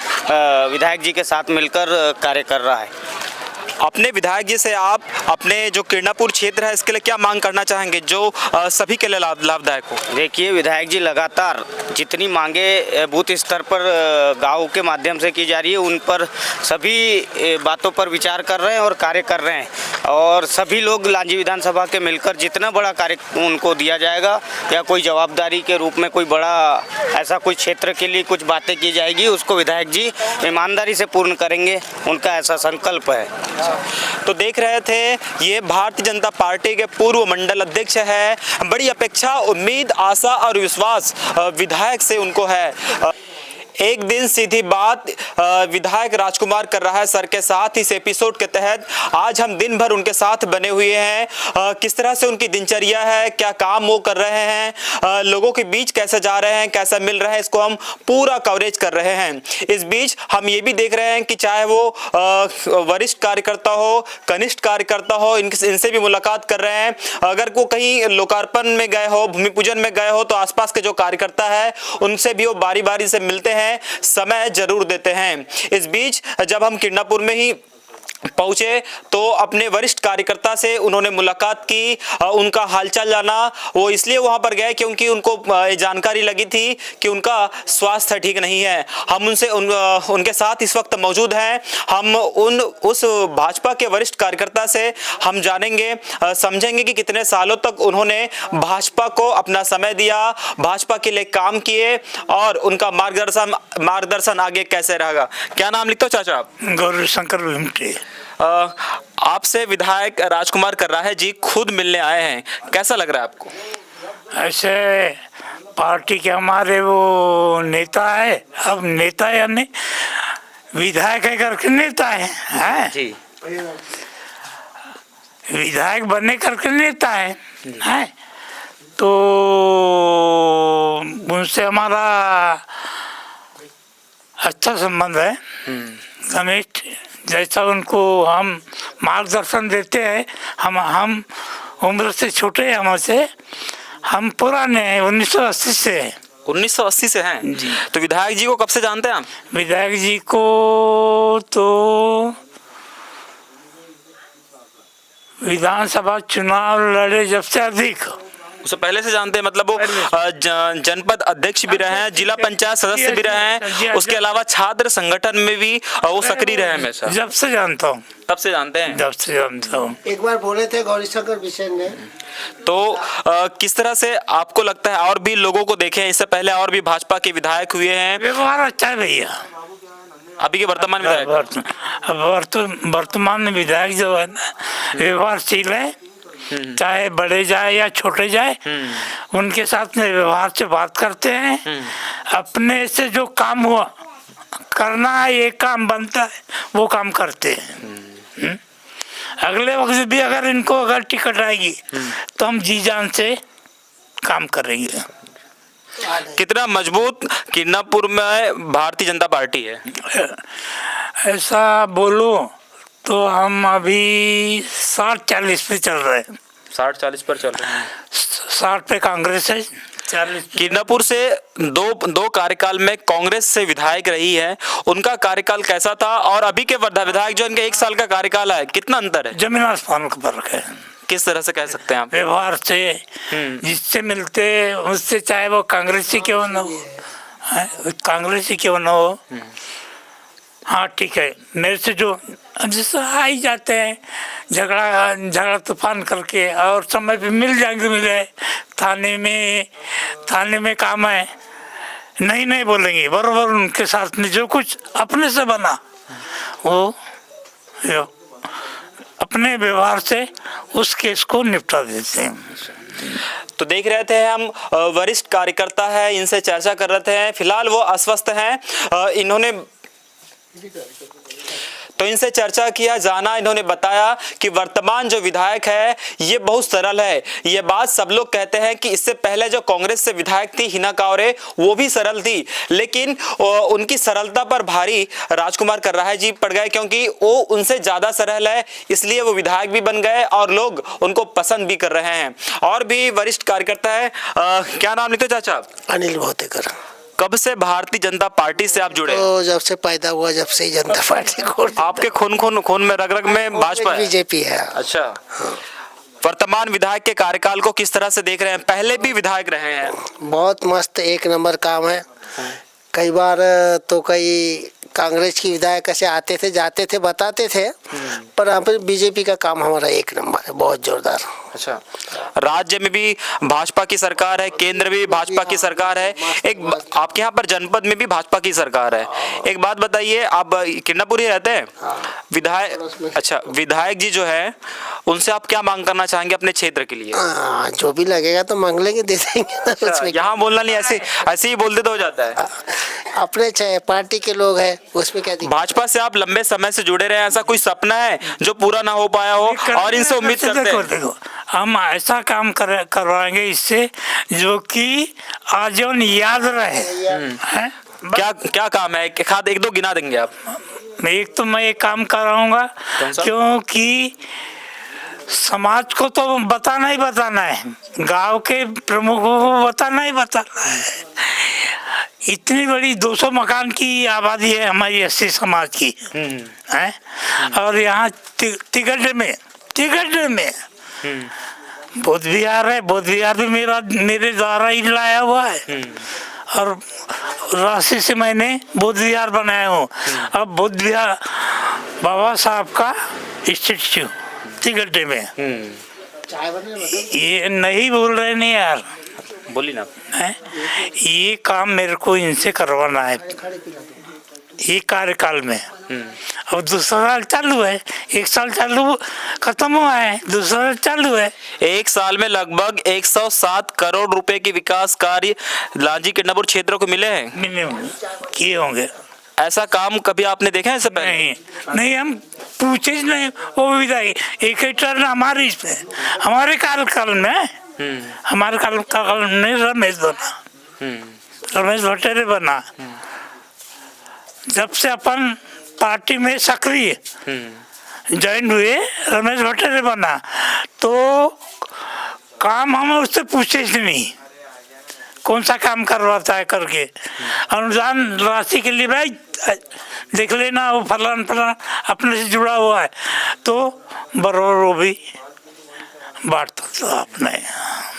विधायक जी के साथ मिलकर कार्य कर रहा है। अपने विधायक जी से आप अपने जो किरनापुर क्षेत्र है इसके लिए क्या मांग करना चाहेंगे जो सभी के लिए लाभदायक हो? देखिए, विधायक जी लगातार जितनी मांगे बूथ स्तर पर गाँव के माध्यम से की जा रही है उन पर सभी बातों पर विचार कर रहे हैं और कार्य कर रहे हैं और सभी लोग लांजी विधानसभा के मिलकर जितना बड़ा कार्य उनको दिया जाएगा या कोई जवाबदारी के रूप में कोई बड़ा ऐसा कोई क्षेत्र के लिए कुछ बातें की जाएगी उसको विधायक जी ईमानदारी से पूर्ण करेंगे, उनका ऐसा संकल्प है। तो देख रहे थे ये भारतीय जनता पार्टी के पूर्व मंडल अध्यक्ष है, बड़ी अपेक्षा, उम्मीद, आशा और विश्वास विधायक से उनको है। एक दिन सीधी बात विधायक राजकुमार कर रहा है सर के साथ इस एपिसोड के तहत आज हम दिन भर उनके साथ बने हुए हैं। किस तरह से उनकी दिनचर्या है, क्या काम वो कर रहे हैं, लोगों के बीच कैसे जा रहे हैं, कैसा मिल रहा है, इसको हम पूरा कवरेज कर रहे हैं। इस बीच हम ये भी देख रहे हैं कि चाहे वो वरिष्ठ कार्यकर्ता हो, कनिष्ठ कार्यकर्ता हो, इनसे भी मुलाकात कर रहे हैं। अगर वो कहीं लोकार्पण में गए हो, भूमि पूजन में गए हो तो आसपास के जो कार्यकर्ता है उनसे भी वो बारी बारी से मिलते हैं, समय जरूर देते हैं। इस बीच जब हम किरनापुर में ही पहुंचे तो अपने वरिष्ठ कार्यकर्ता से उन्होंने मुलाकात की, उनका हालचाल जाना। वो इसलिए वहां पर गए क्योंकि उनको जानकारी लगी थी कि उनका स्वास्थ्य ठीक नहीं है। हम उनके साथ इस वक्त मौजूद हैं। हम उस भाजपा के वरिष्ठ कार्यकर्ता से हम जानेंगे, समझेंगे कि कितने सालों तक उन्होंने भाजपा को अपना समय दिया, भाजपा के लिए काम किए और उनका मार्गदर्शन आगे कैसे रहेगा। क्या नाम लिखते हो चाचा आप? गौरी शंकर भीमटे। आपसे विधायक राजकुमार कर रहा है जी खुद मिलने आए हैं, कैसा लग रहा है आपको? ऐसे पार्टी के हमारे वो नेता है, अब नेता यानी विधायक है करके नेता है जी, विधायक बनने करके नेता है तो उनसे हमारा अच्छा संबंध है। घनिष्ठ जैसा उनको हम मार्गदर्शन देते हैं। हम उम्र से छोटे हैं हमसे, हम पुराने हैं, 1980 से हैं। 1980 से हैं जी। तो विधायक जी को कब से जानते हैं आप? विधायक जी को तो विधानसभा चुनाव लड़े जब से अधिक, उससे पहले से जानते हैं, मतलब वो जनपद अध्यक्ष भी रहे हैं, जिला पंचायत सदस्य भी रहे हैं, उसके अलावा छात्र संगठन में भी वो सक्रिय रहे हैं हमेशा। जब से जानता हूँ। तब से जानते हैं? जब से जानता हूँ। एक बार बोले थे गौरीशंकर विषय में। तो किस तरह से आपको लगता है, और भी लोगों को देखे इससे पहले और भी भाजपा के विधायक हुए हैं? व्यवहार अच्छा है भैया। अभी के वर्तमान विधायक? वर्तमान में विधायक जो है ना, व्यवहारशील है, चाहे बड़े जाए या छोटे जाए, उनके साथ में व्यवहार से बात करते हैं। अपने से जो काम हुआ करना है, ये काम बनता है, वो काम करते हैं। अगले वक्त भी अगर टिकट आएगी तो हम जी जान से काम करेंगे। कितना मजबूत किन्नापुर में भारतीय जनता पार्टी है? ऐसा बोलो तो हम अभी 60-40 पे चल रहे हैं। 60-40 पर चल रहे हैं। 60 पे कांग्रेस है, 40। किन्नापुर से दो कार्यकाल में कांग्रेस से विधायक रही है, उनका कार्यकाल कैसा था और अभी के विधायक जो इनका 1 साल का कार्यकाल है, कितना अंतर है? जमीन आसमान का फर्क है। किस तरह से कह सकते हैं आप? व्यवहार से, जिससे मिलते उससे, चाहे वो कांग्रेसी क्यों न हो, कांग्रेसी क्यों न हो। हाँ ठीक है, मेरे से जो जैसे आ ही जाते हैं झगड़ा तूफान करके, और समय पे मिल जाएंगे, मिले थाने में काम है, नहीं बोलेंगे, बरोबर उनके साथ में जो कुछ अपने से बना वो अपने व्यवहार से उस केस को निपटा देते हैं। तो देख रहे थे हम, वरिष्ठ कार्यकर्ता है, इनसे चर्चा कर रहे थे। फिलहाल वो अस्वस्थ हैं, तो इनसे चर्चा किया जाना, इन्होंने बताया कि वर्तमान जो विधायक है ये बहुत सरल है। ये बात सब लोग कहते हैं कि इससे पहले जो कांग्रेस से विधायक थी हिना कांवरे, वो भी सरल थी, लेकिन उनकी सरलता पर भारी राजकुमार कर्राहे जी पड़ गए, क्योंकि वो उनसे ज्यादा सरल है, इसलिए वो विधायक भी बन गए और लोग उनको पसंद भी कर रहे हैं। और भी वरिष्ठ कार्यकर्ता है, क्या नाम लेते चाचा? अनिल भौतेकर। कब से भारतीय जनता पार्टी से आप जुड़े? तो जब से पैदा हुआ, जब से ही जनता पार्टी को। आपके खून में रग में भाजपा है? बीजेपी है। अच्छा। वर्तमान विधायक के कार्यकाल को किस तरह से देख रहे हैं? पहले भी विधायक रहे हैं। बहुत मस्त, 1 नंबर काम है। कई बार तो कई कांग्रेस की विधायक ऐसे आते थे, जाते थे, बताते थे, पर यहाँ पे बीजेपी का काम हमारा 1 नंबर है, बहुत जोरदार। अच्छा, राज्य में भी भाजपा की सरकार है, केंद्र में भी भाजपा की सरकार है, एक आपके यहाँ पर जनपद में भी भाजपा की सरकार है। एक बात बताइए, आप किन्नापुरी रहते हैं? विधायक, अच्छा, विधायक जी जो है उनसे आप क्या मांग करना चाहेंगे अपने क्षेत्र के लिए? जो भी लगेगा तो मांग लेंगे, दे देंगे। यहाँ बोलना नहीं, ऐसे ही बोलते तो हो जाता है। अपने पार्टी के लोग हैं, उसमें क्या दिक्कत? भाजपा से आप लंबे समय से जुड़े रहे हैं, ऐसा कोई सपना है जो पूरा ना हो पाया हो और इनसे उम्मीद करते हैं? देखो, हम ऐसा काम करवाएंगे इससे जो कि आजीवन याद रहे। क्या काम है? एक दो गिना देंगे आप? एक तो मैं एक काम कराऊंगा, क्योंकि समाज को तो बताना ही बताना है, गांव के प्रमुखों को बताना ही बताना है। इतनी बड़ी 200 मकान की आबादी है हमारी 80 समाज की है, और यहाँ तिगड्डे में बौद्ध विहार है। बौद्ध विहार भी मेरे द्वारा ही लाया हुआ है, और राशि से मैंने बौद्ध विहार बनाया हूँ। अब बौद्ध विहार बाबा साहब का स्टेच्यू तिगड्डे में, ये नहीं बोल रहे नहीं यार, बोली ना है? ये काम मेरे को इनसे करवाना है ये कार्यकाल में। अब दूसरा साल चालू है, 1 साल चालू खत्म हुआ है, दूसरा साल चालू है। 1 साल में लगभग 107 करोड़ रुपए के विकास कार्य लांजी किन्नापुर क्षेत्र को मिले हैं। मिनिमम किए होंगे। ऐसा काम कभी आपने देखा है इससे पहले? नहीं, हम पूछे नहीं। वो विधायक एक ही टर्न हमारे इसमें, हमारे कार्यकाल में, हमारे कार्यकाल में रमेश बना, रमेश भट्टेरे बना। जब से अपन पार्टी में सक्रिय ज्वाइन हुए, रमेश भट्टाचार्य बना तो काम हम उससे पूछे ही नहीं कौन सा काम करवाता है करके। अनुदान राशि के लिए भाई देख लेना वो फलान फलान अपने से जुड़ा हुआ है तो बराबर वो भी बांटता था अपने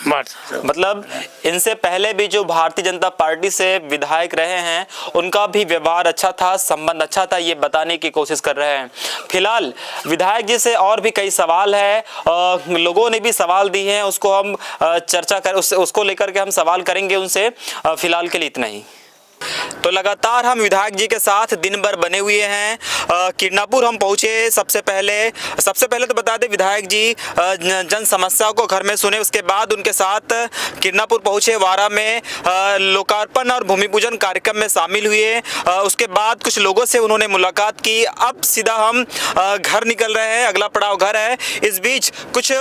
बांटता। मतलब इनसे पहले भी जो भारतीय जनता पार्टी से विधायक रहे हैं उनका भी व्यवहार अच्छा था, संबंध अच्छा था, ये बताने की कोशिश कर रहे हैं। फिलहाल विधायक जी से और भी कई सवाल है, लोगों ने भी सवाल दिए हैं, उसको हम चर्चा कर उसको लेकर के हम सवाल करेंगे उनसे। फिलहाल के लिए इतना ही। तो लगातार हम विधायक जी के साथ दिन भर बने हुए हैं। किरनापुर हम पहुंचे। सबसे पहले तो बता दें विधायक जी जन समस्याओं को घर में सुने, उसके बाद उनके साथ किरनापुर पहुंचे। वारा में लोकार्पण और भूमि पूजन कार्यक्रम में शामिल हुए। उसके बाद कुछ लोगों से उन्होंने मुलाकात की। अब सीधा हम घर निकल रहे हैं, अगला पड़ाव घर है। इस बीच कुछ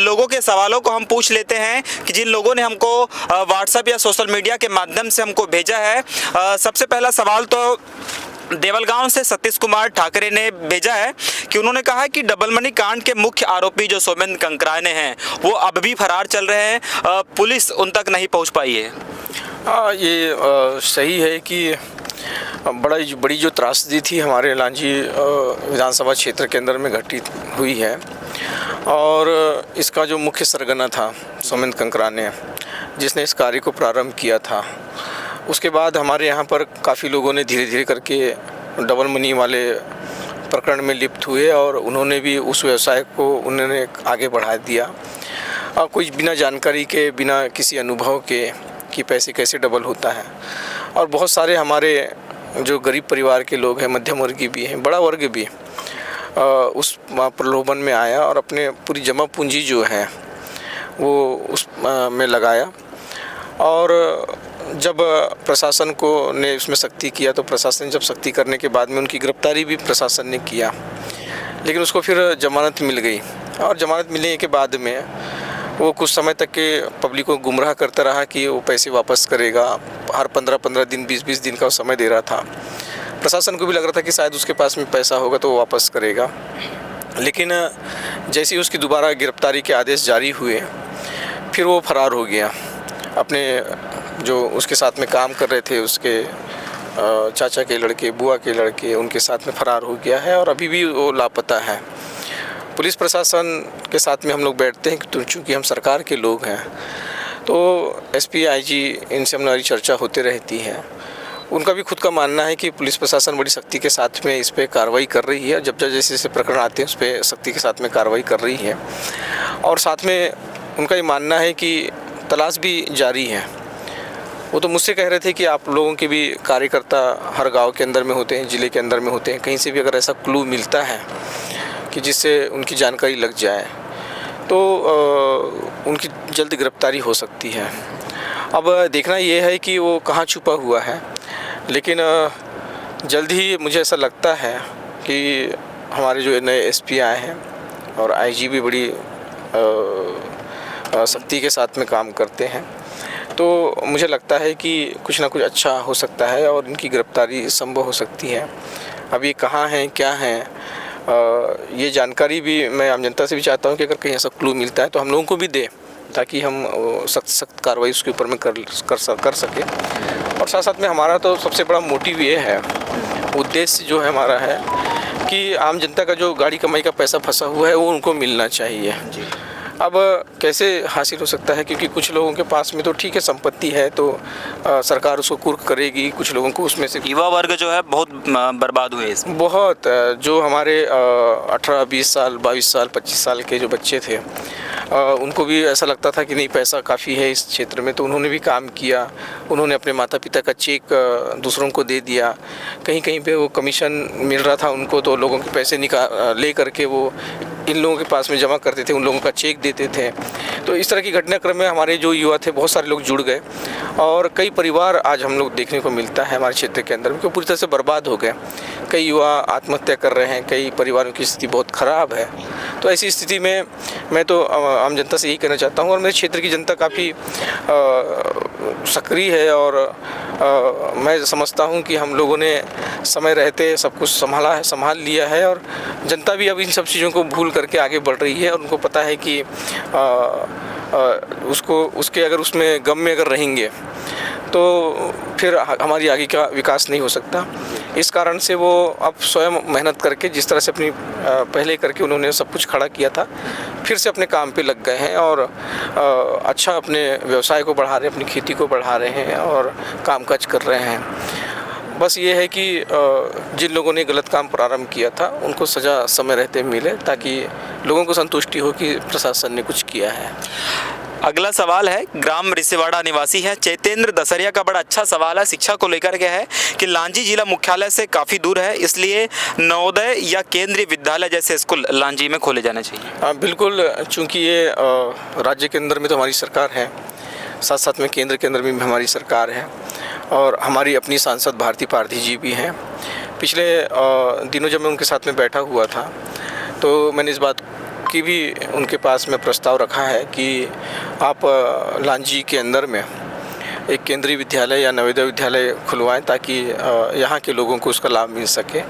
लोगों के सवालों को हम पूछ लेते हैं कि जिन लोगों ने हमको व्हाट्सएप या सोशल मीडिया के माध्यम से हमको भेजा है। सबसे पहला सवाल तो देवलगांव से सतीश कुमार ठाकरे ने भेजा है कि उन्होंने कहा है कि डबल मनी कांड के मुख्य आरोपी जो सौमेंद्र कंकराने हैं वो अब भी फरार चल रहे हैं, पुलिस उन तक नहीं पहुंच पाई है। ये सही है कि बड़ी जो त्रासदी थी हमारे लांजी विधानसभा क्षेत्र के अंदर में घटित हुई है और इसका जो मुख्य सरगना था सौमेंद्र कंकराने जिसने इस कार्य को प्रारंभ किया था, उसके बाद हमारे यहाँ पर काफ़ी लोगों ने धीरे धीरे करके डबल मनी वाले प्रकरण में लिप्त हुए और उन्होंने भी उस व्यवसाय को उन्होंने आगे बढ़ा दिया और कुछ बिना जानकारी के, बिना किसी अनुभव के कि पैसे कैसे डबल होता है। और बहुत सारे हमारे जो गरीब परिवार के लोग हैं, मध्यम वर्गीय भी हैं, बड़ा वर्ग भी उस प्रलोभन में आया और अपने पूरी जमा पूंजी जो है वो उस में लगाया। और जब प्रशासन को ने उसमें सख्ती किया तो प्रशासन ने जब सख्ती करने के बाद में उनकी गिरफ्तारी भी प्रशासन ने किया, लेकिन उसको फिर जमानत मिल गई और जमानत मिलने के बाद में वो कुछ समय तक के पब्लिक को गुमराह करता रहा कि वो पैसे वापस करेगा। हर 15-15 दिन 20-20 दिन का समय दे रहा था। प्रशासन को भी लग रहा था कि शायद उसके पास में पैसा होगा तो वो वापस करेगा, लेकिन जैसे ही उसकी दोबारा गिरफ्तारी के आदेश जारी हुए फिर वो फरार हो गया। अपने जो उसके साथ में काम कर रहे थे उसके चाचा के लड़के, बुआ के लड़के, उनके साथ में फरार हो गया है और अभी भी वो लापता है। पुलिस प्रशासन के साथ में हम लोग बैठते हैं कि चूँकि हम सरकार के लोग हैं तो एसपी, आईजी इनसे हमारी चर्चा होते रहती है। उनका भी खुद का मानना है कि पुलिस प्रशासन बड़ी सख्ती के साथ में इस पर कार्रवाई कर रही है। जब जैसे जैसे प्रकरण आते हैं उस पर सख्ती के साथ में कार्रवाई कर रही है और साथ में उनका ये मानना है कि तलाश भी जारी है। वो तो मुझसे कह रहे थे कि आप लोगों के भी कार्यकर्ता हर गांव के अंदर में होते हैं, ज़िले के अंदर में होते हैं, कहीं से भी अगर ऐसा क्लू मिलता है कि जिससे उनकी जानकारी लग जाए तो उनकी जल्द गिरफ्तारी हो सकती है। अब देखना ये है कि वो कहाँ छुपा हुआ है, लेकिन जल्द ही मुझे ऐसा लगता है कि हमारे जो नए एसपी आए हैं और आईजी भी बड़ी सख्ती के साथ में काम करते हैं, तो मुझे लगता है कि कुछ ना कुछ अच्छा हो सकता है और इनकी गिरफ्तारी संभव हो सकती है। अब ये कहाँ हैं, क्या हैं, ये जानकारी भी मैं आम जनता से भी चाहता हूँ कि अगर कहीं ऐसा क्लू मिलता है तो हम लोगों को भी दे, ताकि हम सख्त कार्रवाई उसके ऊपर में कर सकें। और साथ साथ में हमारा तो सबसे बड़ा मोटिव ये है, उद्देश्य जो है हमारा है कि आम जनता का जो गाड़ी कमाई का पैसा फंसा हुआ है वो उनको मिलना चाहिए। अब कैसे हासिल हो सकता है, क्योंकि कुछ लोगों के पास में तो ठीक है संपत्ति है तो सरकार उसको कुर्क करेगी, कुछ लोगों को उसमें से युवा वर्ग जो है बहुत बर्बाद हुए इसमें। बहुत जो हमारे 18, 20 साल, 22 साल, 25 साल के जो बच्चे थे उनको भी ऐसा लगता था कि नहीं पैसा काफ़ी है इस क्षेत्र में, तो उन्होंने भी काम किया। उन्होंने अपने माता पिता का चेक दूसरों को दे दिया, कहीं कहीं पे वो कमीशन मिल रहा था उनको, तो लोगों के पैसे ले करके वो इन लोगों के पास में जमा करते थे, उन लोगों का चेक देते थे। तो इस तरह की घटनाक्रम में हमारे जो युवा थे बहुत सारे लोग जुड़ गए और कई परिवार आज हम लोग देखने को मिलता है हमारे क्षेत्र के अंदर में कि पूरी तरह से बर्बाद हो गए। कई युवा आत्महत्या कर रहे हैं, कई परिवारों की स्थिति बहुत ख़राब है। तो ऐसी स्थिति में मैं तो आम जनता से यही कहना चाहता हूँ, और मेरे क्षेत्र की जनता काफ़ी सक्रिय है, और मैं समझता हूँ कि हम लोगों ने समय रहते सब कुछ संभाल लिया है, और जनता भी अब इन सब चीज़ों को भूल करके आगे बढ़ रही है, और उनको पता है कि उसके अगर उसमें गम में अगर रहेंगे तो फिर हमारी आगे का विकास नहीं हो सकता। इस कारण से वो अब स्वयं मेहनत करके जिस तरह से अपनी पहले करके उन्होंने सब कुछ खड़ा किया था, फिर से अपने काम पे लग गए हैं, और अच्छा अपने व्यवसाय को बढ़ा रहे हैं, अपनी खेती को बढ़ा रहे हैं, और कामकाज कर रहे हैं। बस ये है कि जिन लोगों ने गलत काम प्रारंभ किया था उनको सज़ा समय रहते मिले, ताकि लोगों को संतुष्टि हो कि प्रशासन ने कुछ किया है। अगला सवाल है, ग्राम रिसेवाड़ा निवासी है चैतेंद्र दसरिया का बड़ा अच्छा सवाल है, शिक्षा को लेकर के है कि लांजी जिला मुख्यालय से काफ़ी दूर है, इसलिए नवोदय या केंद्रीय विद्यालय जैसे स्कूल लांजी में खोले जाने चाहिए। बिल्कुल, चूँकि ये राज्य के अंदर में तो हमारी सरकार है, साथ साथ में केंद्र के अंदर में भी हमारी सरकार है, और हमारी अपनी सांसद भारती पारधी जी भी हैं। पिछले दिनों जब मैं उनके साथ में बैठा हुआ था तो मैंने इस बात की भी उनके पास में प्रस्ताव रखा है कि आप लांजी के अंदर में एक केंद्रीय विद्यालय या नवोदय विद्यालय खुलवाएं, ताकि यहाँ के लोगों को उसका लाभ मिल सके।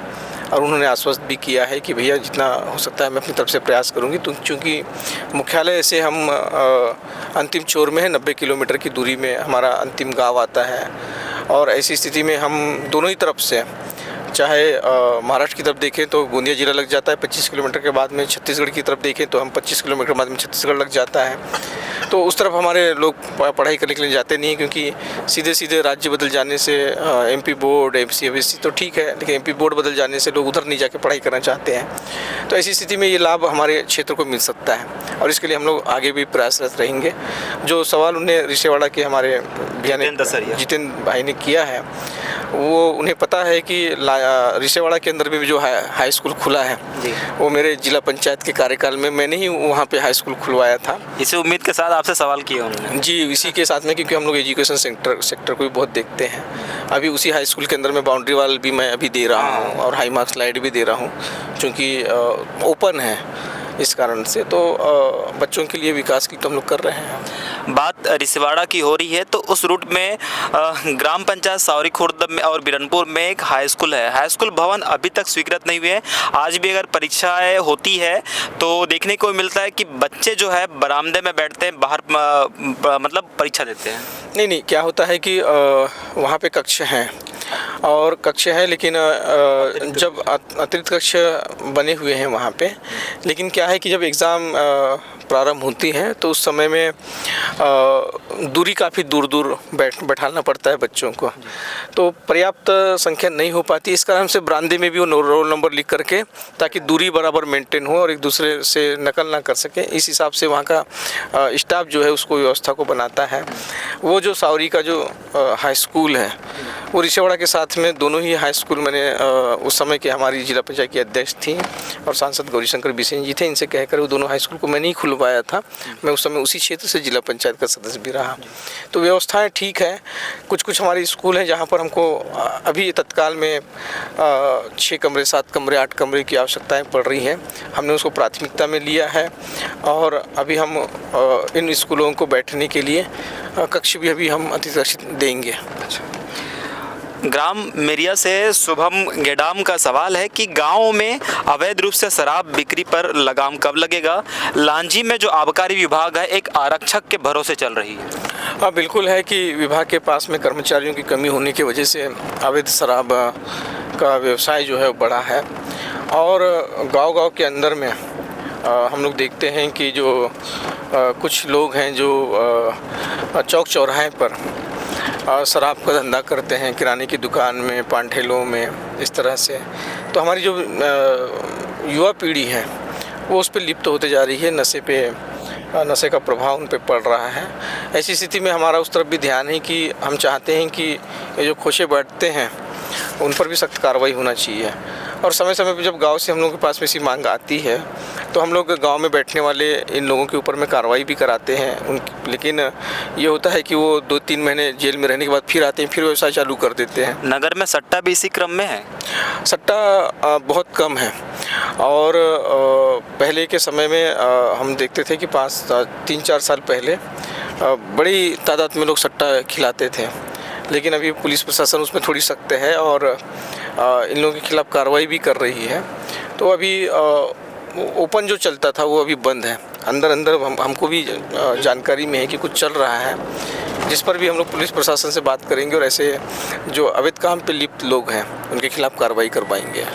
और उन्होंने आश्वस्त भी किया है कि भैया जितना हो सकता है मैं अपनी तरफ से प्रयास करूँगी। तो चूँकि मुख्यालय से हम अंतिम छोर में है, 90 किलोमीटर की दूरी में हमारा अंतिम गांव आता है, और ऐसी स्थिति में हम दोनों ही तरफ से, चाहे महाराष्ट्र की तरफ देखें तो गोंदिया जिला लग जाता है 25 किलोमीटर के बाद में, छत्तीसगढ़ की तरफ देखें तो हम 25 किलोमीटर बाद में छत्तीसगढ़ लग जाता है। तो उस तरफ हमारे लोग पढ़ाई करने के लिए जाते नहीं हैं, क्योंकि सीधे सीधे राज्य बदल जाने से एमपी बोर्ड, एमसी तो ठीक है, लेकिन एमपी बोर्ड बदल जाने से लोग उधर नहीं जाके पढ़ाई करना चाहते हैं। तो ऐसी स्थिति में ये लाभ हमारे क्षेत्र को मिल सकता है, और इसके लिए हम लोग आगे भी प्रयासरत रहेंगे। जो सवाल उन्हें रिसेवाड़ा के हमारे जितेंद्र भाई ने किया है, वो उन्हें पता है कि रिसेवाड़ा के अंदर भी जो हाई स्कूल खुला है, वो मेरे जिला पंचायत के कार्यकाल में मैंने ही वहाँ पे हाई स्कूल खुलवाया था। इसी उम्मीद के साथ आपसे सवाल किया उन्होंने। जी, इसी के साथ में, क्योंकि हम लोग एजुकेशन सेक्टर को भी बहुत देखते हैं। अभी उसी हाई स्कूल के अंदर में बाउंड्री वाल भी मैं अभी दे रहा हूँ, और हाई मार्क्स स्लाइड भी दे रहा हूँ, क्योंकि ओपन है इस कारण से। तो बच्चों के लिए विकास की तो हम लोग कर रहे हैं। बात रिसेवाड़ा की हो रही है तो उस रूट में ग्राम पंचायत सावरी खुर्द में और बिरनपुर में एक हाई स्कूल है। हाई स्कूल भवन अभी तक स्वीकृत नहीं हुए हैं। आज भी अगर परीक्षाएं होती है तो देखने को मिलता है कि बच्चे जो है बरामदे में बैठते हैं, बाहर मतलब परीक्षा देते हैं। नहीं, क्या होता है कि वहाँ पे कक्ष हैं, और कक्ष है, लेकिन जब अतिरिक्त कक्ष बने हुए हैं वहाँ पे, लेकिन क्या है कि जब एग्ज़ाम प्रारंभ होती हैं तो उस समय में दूरी काफ़ी दूर बैठाना पड़ता है बच्चों को, तो पर्याप्त संख्या नहीं हो पाती। इस कारण से बरामदे में भी वो रोल नंबर लिख करके, ताकि दूरी बराबर मेंटेन हो और एक दूसरे से नकल ना कर सके, इस हिसाब से वहाँ का स्टाफ जो है उसको व्यवस्था को बनाता है। वो जो सावरी का जो हाई स्कूल है, वो रिसेवाड़ा के साथ में दोनों ही हाई स्कूल मैंने उस समय के हमारी जिला पंचायत की अध्यक्ष थी और सांसद गौरीशंकर बिसेन जी थे, इनसे कहकर वो दोनों हाई स्कूल को मैंने ही खुलवाया था। मैं उस समय उसी क्षेत्र से जिला पंचायत का सदस्य भी रहा। तो व्यवस्थाएं ठीक है। कुछ हमारे स्कूल हैं जहाँ पर हमको अभी तत्काल में 6 कमरे, 7 कमरे, 8 कमरे की आवश्यकताएँ पड़ रही हैं। हमने उसको प्राथमिकता में लिया है, और अभी हम इन स्कूलों को बैठने के लिए कक्ष भी अभी हम अतिरिक्त देंगे। ग्राम मेरिया से शुभम गेडाम का सवाल है कि गाँव में अवैध रूप से शराब बिक्री पर लगाम कब लगेगा? लांजी में जो आबकारी विभाग है एक आरक्षक के भरोसे चल रही है। हाँ, बिल्कुल है कि विभाग के पास में कर्मचारियों की कमी होने की वजह से अवैध शराब का व्यवसाय जो है बढ़ा है, और गांव के अंदर में हम लोग देखते हैं कि जो कुछ लोग हैं जो चौक चौराहे पर शराब का धंधा करते हैं, किराने की दुकान में, पान ठेलों में, इस तरह से। तो हमारी जो युवा पीढ़ी है वो उस पर लिप्त होते जा रही है, नशे का प्रभाव उन पर पड़ रहा है। ऐसी स्थिति में हमारा उस तरफ भी ध्यान है कि हम चाहते हैं कि ये जो खोशे बैठते हैं उन पर भी सख्त कार्रवाई होना चाहिए, और समय समय पर जब गांव से हम लोगों के पास में ऐसी मांग आती है तो हम लोग गांव में बैठने वाले इन लोगों के ऊपर में कार्रवाई भी कराते हैं। लेकिन ये होता है कि वो 2-3 महीने जेल में रहने के बाद फिर आते हैं, फिर व्यवसाय चालू कर देते हैं। नगर में सट्टा भी इसी क्रम में है? सट्टा बहुत कम है, और पहले के समय में हम देखते थे कि 3-4 साल पहले बड़ी तादाद में लोग सट्टा खिलाते थे, लेकिन अभी पुलिस प्रशासन उसमें थोड़ी सख्त है और इन लोगों के खिलाफ़ कार्रवाई भी कर रही है। तो अभी ओपन जो चलता था वो अभी बंद है। अंदर हमको भी जानकारी में है कि कुछ चल रहा है, जिस पर भी हम लोग पुलिस प्रशासन से बात करेंगे और ऐसे जो अवैध काम पे लिप्त लोग हैं उनके खिलाफ़ कार्रवाई करवाएंगे।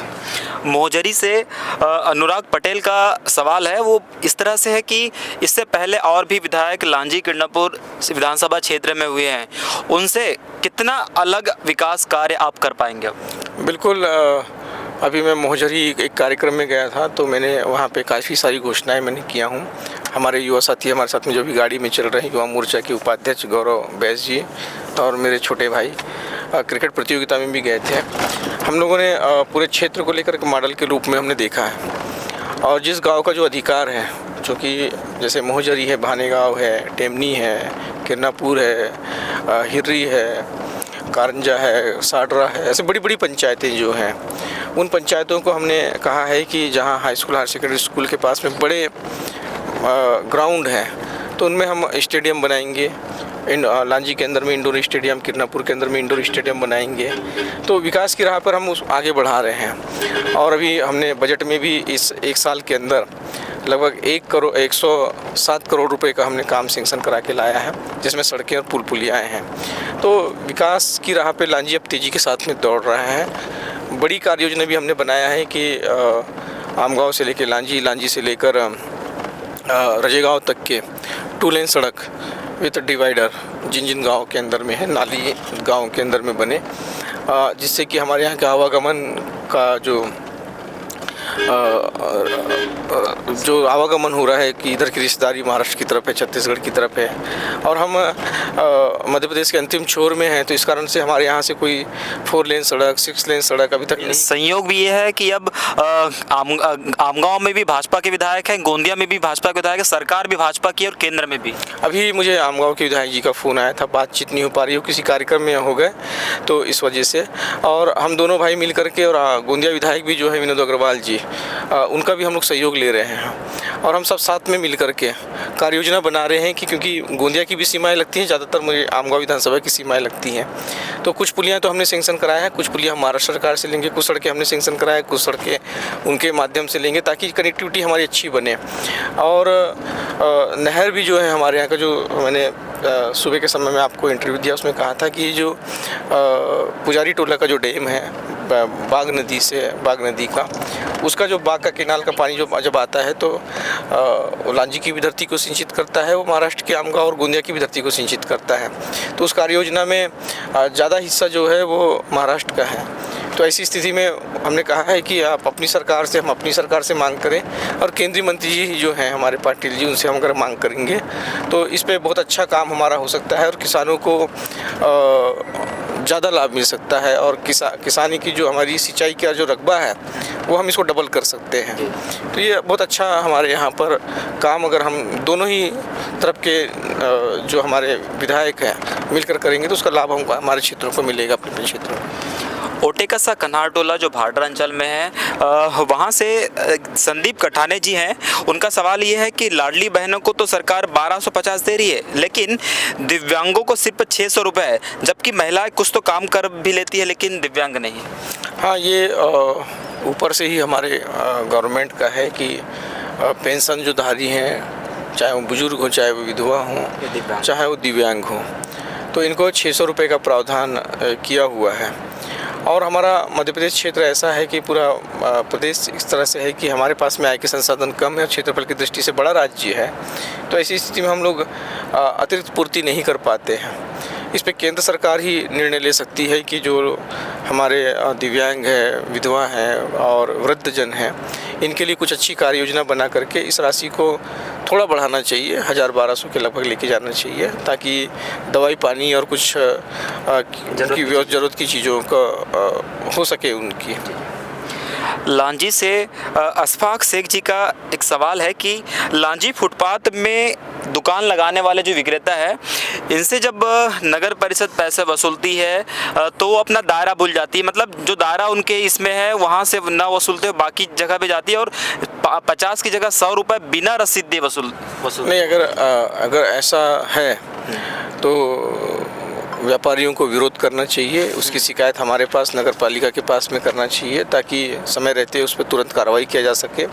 मोहजरी से अनुराग पटेल का सवाल है, वो इस तरह से है कि इससे पहले और भी विधायक लांजी किरणापुर विधानसभा क्षेत्र में हुए हैं, उनसे कितना अलग विकास कार्य आप कर पाएंगे? बिल्कुल, अभी मैं मोहजरी एक कार्यक्रम में गया था तो मैंने वहाँ पे काफ़ी सारी घोषणाएं मैंने किया हूँ। हमारे युवा साथी हमारे साथ में जो भी गाड़ी में चल रहे हैं, युवा मोर्चा के उपाध्यक्ष गौरव बैस जी और मेरे छोटे भाई क्रिकेट प्रतियोगिता में भी गए थे। हम लोगों ने पूरे क्षेत्र को लेकर एक मॉडल के रूप में हमने देखा है और जिस गांव का जो अधिकार है, जो कि जैसे मोहजरी है, भाने गाँव है, टेमनी है, किरणापुर है, हिर्री है, कारंजा है, साडरा है, ऐसे बड़ी बड़ी पंचायतें जो हैं, उन पंचायतों को हमने कहा है कि जहां high school higher secondary school के पास में बड़े ग्राउंड हैं तो उनमें हम स्टेडियम बनाएंगे। लांजी के अंदर में इंडोर स्टेडियम, किरणापुर के अंदर में इंडोर स्टेडियम बनाएंगे। तो विकास की राह पर हम उस आगे बढ़ा रहे हैं और अभी हमने बजट में भी इस एक साल के अंदर लगभग 107 करोड़ रुपए का हमने काम सैंक्शन करा के लाया है, जिसमें सड़कें और पुल पुलियाएँ हैं। तो विकास की राह पे लांजी अब तेज़ी के साथ में दौड़ रहा है। बड़ी कार्य योजना भी हमने बनाया है कि आमगांव से लेकर लांजी से लेकर रजेगांव तक के 2 लेन सड़क विद डिवाइडर जिन गांव के अंदर में है, नाली गांव के अंदर में बने, जिससे कि हमारे यहाँ के आवागमन का जो आवागमन हो रहा है कि इधर की रिश्तेदारी महाराष्ट्र की तरफ है, छत्तीसगढ़ की तरफ है और हम मध्य प्रदेश के अंतिम छोर में हैं, तो इस कारण से हमारे यहाँ से कोई 4 लेन सड़क, 6 लेन सड़क अभी तक नहीं। संयोग भी ये है कि अब आमगांव में भी भाजपा के विधायक हैं, गोंदिया में भी भाजपा के विधायक है, सरकार भी भाजपा की और केंद्र में भी। अभी मुझे आमगांव के विधायक जी का फ़ोन आया था, बातचीत नहीं हो पा रही हो, किसी कार्यक्रम में हो गए तो इस वजह से, और हम दोनों भाई मिल करके और गोंदिया विधायक भी जो है विनोद अग्रवाल जी, उनका भी हम लोग सहयोग ले रहे हैं और हम सब साथ में मिल करके कार्य योजना बना रहे हैं कि क्योंकि गोंदिया की भी सीमाएं लगती हैं, ज़्यादातर मुझे आमगांव विधानसभा की सीमाएं लगती हैं। तो कुछ पुलियां तो हमने सैंक्शन कराया है, कुछ पुलियां हम महाराष्ट्र सरकार से लेंगे, कुछ सड़कें हमने सैंक्शन कराया है, कुछ सड़कें उनके माध्यम से लेंगे ताकि कनेक्टिविटी हमारी अच्छी बने। और नहर भी जो है हमारे यहाँ का, जो मैंने सुबह के समय में आपको इंटरव्यू दिया उसमें कहा था कि जो पुजारी टोला का जो डैम है बाग नदी का, उसका जो बाग का केनाल का पानी जो जब आता है तो लांजी की भी धरती को सिंचित करता है, वो महाराष्ट्र के आमगांव और गोंदिया की भी धरती को सिंचित करता है। तो उस कार्य योजना में ज़्यादा हिस्सा जो है वो महाराष्ट्र का है। तो ऐसी स्थिति में हमने कहा है कि आप अपनी सरकार से, हम अपनी सरकार से मांग करें और केंद्रीय मंत्री जी जो हैं हमारे पाटिल जी, उनसे हम अगर मांग करेंगे तो इस पे बहुत अच्छा काम हमारा हो सकता है और किसानों को ज़्यादा लाभ मिल सकता है और किसानी की जो हमारी सिंचाई का जो रकबा है वो हम इसको डबल कर सकते हैं। तो ये बहुत अच्छा हमारे यहाँ पर काम अगर हम दोनों ही तरफ के जो हमारे विधायक हैं मिलकर करेंगे तो उसका लाभ हमको हमारे क्षेत्रों को मिलेगा, अपने क्षेत्रों में। ओटेकसा कन्हार टोला जो भाडर अंचल में है, वहाँ से संदीप कठाने जी हैं, उनका सवाल ये है कि लाडली बहनों को तो सरकार 1250 दे रही है, लेकिन दिव्यांगों को सिर्फ 600 रुपये है, जबकि महिलाएं कुछ तो काम कर भी लेती है लेकिन दिव्यांग नहीं। हाँ, ये ऊपर से ही हमारे गवर्नमेंट का है कि पेंशन जो धारी हैं, चाहे वो बुजुर्ग हो, चाहे वो विधवा हो, चाहे वो दिव्यांग हो, तो इनको 600 रुपये का प्रावधान किया हुआ है। और हमारा मध्य प्रदेश क्षेत्र ऐसा है कि पूरा प्रदेश इस तरह से है कि हमारे पास में आय के संसाधन कम है और क्षेत्रफल की दृष्टि से बड़ा राज्य है, तो ऐसी स्थिति में हम लोग अतिरिक्त पूर्ति नहीं कर पाते हैं। इस पे केंद्र सरकार ही निर्णय ले सकती है कि जो हमारे दिव्यांग हैं, विधवा हैं और वृद्धजन हैं, इनके लिए कुछ अच्छी कार्य योजना बना करके इस राशि को थोड़ा बढ़ाना चाहिए, 1000-1200 के लगभग लेके जाना चाहिए, ताकि दवाई पानी और कुछ ज़रूरत की चीज़ों का हो सके उनकी। लांजी से अशफाक शेख जी का एक सवाल है कि लांजी फुटपाथ में दुकान लगाने वाले जो विक्रेता है, इनसे जब नगर परिषद पैसे वसूलती है तो वो अपना दायरा भूल जाती है। मतलब जो दायरा उनके इसमें है वहाँ से ना वसूलते हुए बाकी जगह पे जाती है और 50 की जगह 100 रुपये बिना रसीद दिए वसूल नहीं, अगर ऐसा है तो व्यापारियों को विरोध करना चाहिए। उसकी शिकायत हमारे पास नगर पालिका के पास में करना चाहिए ताकि समय रहते उस पर तुरंत कार्रवाई किया जा सके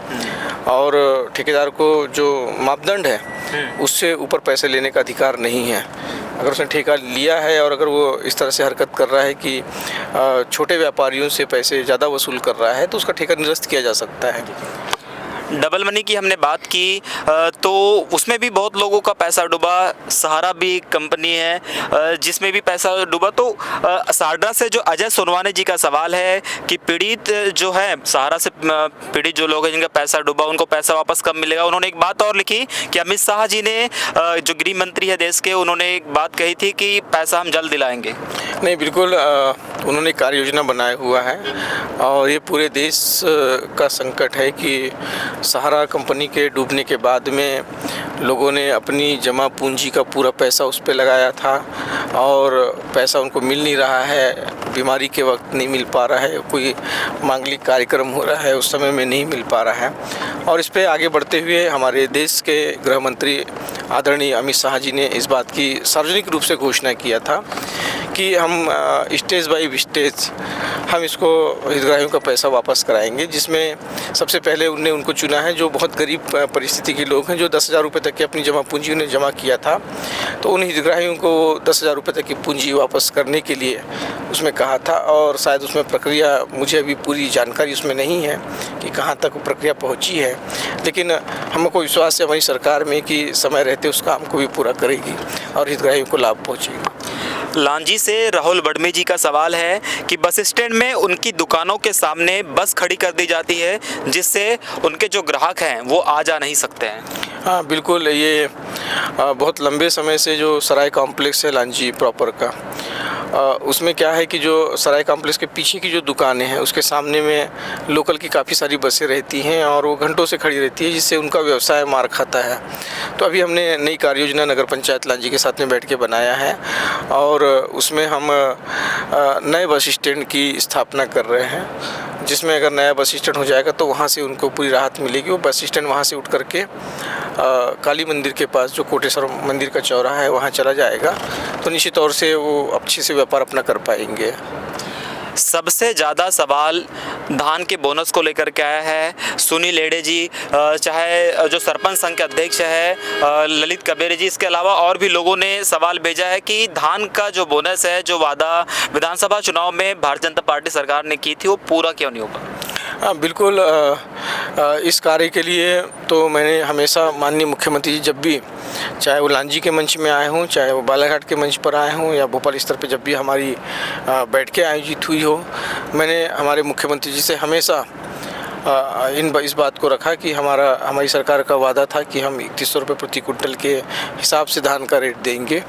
और ठेकेदार को जो मापदंड है उससे ऊपर पैसे लेने का अधिकार नहीं है। अगर उसने ठेका लिया है और अगर वो इस तरह से हरकत कर रहा है कि छोटे व्यापारियों से पैसे ज़्यादा वसूल कर रहा है तो उसका ठेका निरस्त किया जा सकता है। डबल मनी की हमने बात की तो उसमें भी बहुत लोगों का पैसा डूबा। सहारा भी कंपनी है जिसमें भी पैसा डूबा। तो सारडा से जो अजय सोनवाने जी का सवाल है कि पीड़ित जो है, सहारा से पीड़ित जो लोग हैं जिनका पैसा डूबा, उनको पैसा वापस कब मिलेगा। उन्होंने एक बात और लिखी कि अमित शाह जी ने, जो गृह मंत्री है देश के, उन्होंने एक बात कही थी कि पैसा हम जल्द दिलाएंगे। नहीं, बिल्कुल उन्होंने कार्य योजना बनाया हुआ है और ये पूरे देश का संकट है कि सहारा कंपनी के डूबने के बाद में लोगों ने अपनी जमा पूंजी का पूरा पैसा उस पर लगाया था और पैसा उनको मिल नहीं रहा है। बीमारी के वक्त नहीं मिल पा रहा है, कोई मांगलिक कार्यक्रम हो रहा है उस समय में नहीं मिल पा रहा है। और इस पे आगे बढ़ते हुए हमारे देश के गृह मंत्री आदरणीय अमित शाह जी ने इस बात की सार्वजनिक रूप से घोषणा किया था कि हम स्टेज बाय स्टेज हम इसको हितग्राहियों का पैसा वापस कराएंगे, जिसमें सबसे पहले उन्होंने उनको चुना है जो बहुत गरीब परिस्थिति के लोग हैं, जो 10,000 रुपये तक की अपनी जमा पूंजी उन्हें जमा किया था। तो उन हितग्राहियों को 10,000 रुपये तक की पूंजी वापस करने के लिए उसमें कहा था और शायद उसमें प्रक्रिया, मुझे अभी पूरी जानकारी उसमें नहीं है कि कहाँ तक वो प्रक्रिया पहुँची है, लेकिन हमको विश्वास है हमारी सरकार में कि समय रहते उस काम को भी पूरा करेगी और हितग्राहियों को लाभ पहुँचेगा। लांजी से राहुल बड़मे जी का सवाल है कि बस स्टैंड में उनकी दुकानों के सामने बस खड़ी कर दी जाती है जिससे उनके जो ग्राहक हैं वो आ जा नहीं सकते हैं। हाँ बिल्कुल, ये बहुत लंबे समय से जो सराय कॉम्प्लेक्स है लांजी प्रॉपर का, उसमें क्या है कि जो सराय कॉम्प्लेक्स के पीछे की जो दुकानें हैं उसके सामने में लोकल की काफ़ी सारी बसें रहती हैं और वो घंटों से खड़ी रहती है, जिससे उनका व्यवसाय मार खाता है। तो अभी हमने नई कार्य योजना नगर पंचायत लांजी के साथ में बैठ के बनाया है और उसमें हम नए बस स्टैंड की स्थापना कर रहे हैं, जिसमें अगर नया बस स्टैंड हो जाएगा तो वहाँ से उनको पूरी राहत मिलेगी। वो बस स्टैंड वहाँ से उठ करके काली मंदिर के पास जो कोटेश्वर मंदिर का चौराहा है वहाँ चला जाएगा, तो निश्चित तौर से वो अच्छे से व्यापार अपना कर पाएंगे। सबसे ज़्यादा सवाल धान के बोनस को लेकर के आया है। सुनील लेडे जी, चाहे जो सरपंच संघ के अध्यक्ष है ललित कबेरे जी, इसके अलावा और भी लोगों ने सवाल भेजा है कि धान का जो बोनस है, जो वादा विधानसभा चुनाव में भारतीय जनता पार्टी सरकार ने की थी, वो पूरा क्यों नहीं होगा। हाँ बिल्कुल, इस कार्य के लिए तो मैंने हमेशा माननीय मुख्यमंत्री जी जब भी, चाहे वो लांजी के मंच में आए हों, चाहे वो बालाघाट के मंच पर आए हों या भोपाल स्तर पे जब भी हमारी बैठकें आयोजित हुई हो, मैंने हमारे मुख्यमंत्री जी से हमेशा इस बात को रखा कि हमारी सरकार का वादा था कि हम 3100 रुपये प्रति कुंटल के हिसाब से धान का रेट देंगे।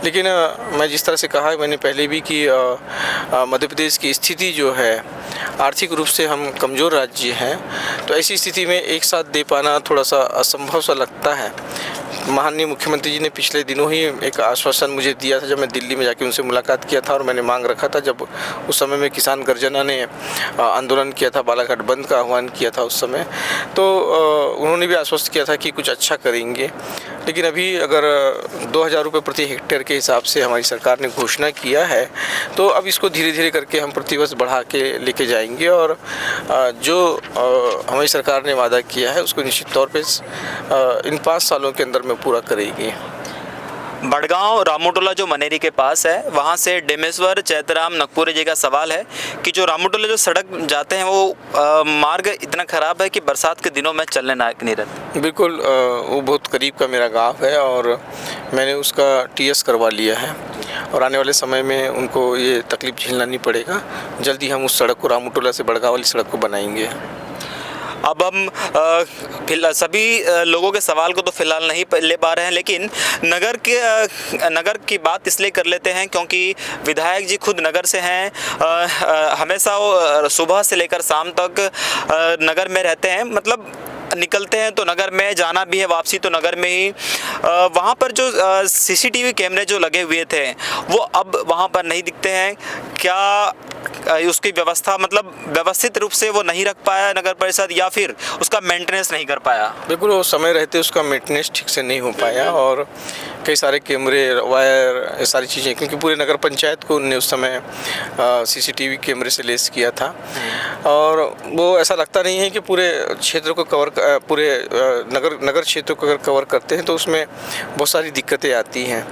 लेकिन मैं जिस तरह से कहा मैंने पहले भी कि मध्य प्रदेश की स्थिति जो है, आर्थिक रूप से हम कमज़ोर राज्य हैं, तो ऐसी स्थिति में एक साथ दे पाना थोड़ा सा असंभव सा लगता है। माननीय मुख्यमंत्री जी ने पिछले दिनों ही एक आश्वासन मुझे दिया था जब मैं दिल्ली में जाके उनसे मुलाकात किया था और मैंने मांग रखा था, जब उस समय में किसान गर्जना ने आंदोलन किया था, बालाघाट बंद का आह्वान किया था उस समय, तो उन्होंने भी आश्वस्त किया था कि कुछ अच्छा करेंगे। लेकिन अभी अगर 2,000 रुपये प्रति हेक्टेयर के हिसाब से हमारी सरकार ने घोषणा किया है, तो अब इसको धीरे धीरे करके हम प्रतिवर्ष बढ़ा के लेके जाएंगे और जो हमारी सरकार ने वादा किया है उसको निश्चित तौर पे इन 5 सालों के अंदर में पूरा करेगी। बड़गांव रामोटोला जो मनेरी के पास है, वहाँ से डेमेश्वर चैतराम नगपुरे जी का सवाल है कि जो रामोटोला जो सड़क जाते हैं वो मार्ग इतना ख़राब है कि बरसात के दिनों में चलने लायक नहीं रहता। बिल्कुल, वो बहुत करीब का मेरा गांव है और मैंने उसका TS करवा लिया है और आने वाले समय में उनको ये तकलीफ़ झेलना नहीं पड़ेगा। जल्दी हम उस सड़क को, रामोटोला से बड़गांव वाली सड़क को बनाएंगे। अब हम फिलहाल सभी लोगों के सवाल को तो फिलहाल नहीं ले पा रहे हैं, लेकिन नगर की बात इसलिए कर लेते हैं क्योंकि विधायक जी खुद नगर से हैं। हमेशा वो सुबह से लेकर शाम तक नगर में रहते हैं। मतलब निकलते हैं तो नगर में, जाना भी है वापसी तो नगर में ही। वहाँ पर जो CCTV कैमरे जो लगे हुए थे वो अब वहाँ पर नहीं दिखते हैं। क्या उसकी व्यवस्था मतलब व्यवस्थित रूप से वो नहीं रख पाया नगर परिषद, या फिर उसका मेंटेनेंस नहीं कर पाया? बिल्कुल, वो समय रहते उसका मेंटेनेंस ठीक से नहीं हो पाया और कई सारे कैमरे, वायर, ये सारी चीज़ें, क्योंकि पूरे नगर पंचायत को उन्होंने उस समय CCTV कैमरे से लेस किया था और वो ऐसा लगता नहीं है कि पूरे क्षेत्र को कवर, पूरे नगर क्षेत्र को अगर कवर करते हैं तो उसमें बहुत सारी दिक्कतें आती हैं।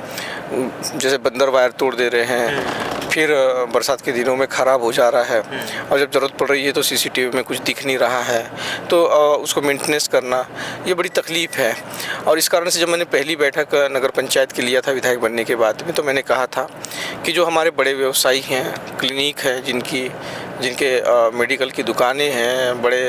जैसे बंदर वायर तोड़ दे रहे हैं, फिर बरसात के दिनों में ख़राब हो जा रहा है और जब ज़रूरत पड़ रही है तो CCTV में कुछ दिख नहीं रहा है, तो उसको मेंटेनेंस करना ये बड़ी तकलीफ़ है। और इस कारण से जब मैंने पहली बैठक नगर पंचायत के लिया था विधायक बनने के बाद में, तो मैंने कहा था कि जो हमारे बड़े व्यवसायी हैं, क्लिनिक हैं, जिनके मेडिकल की दुकानें हैं, बड़े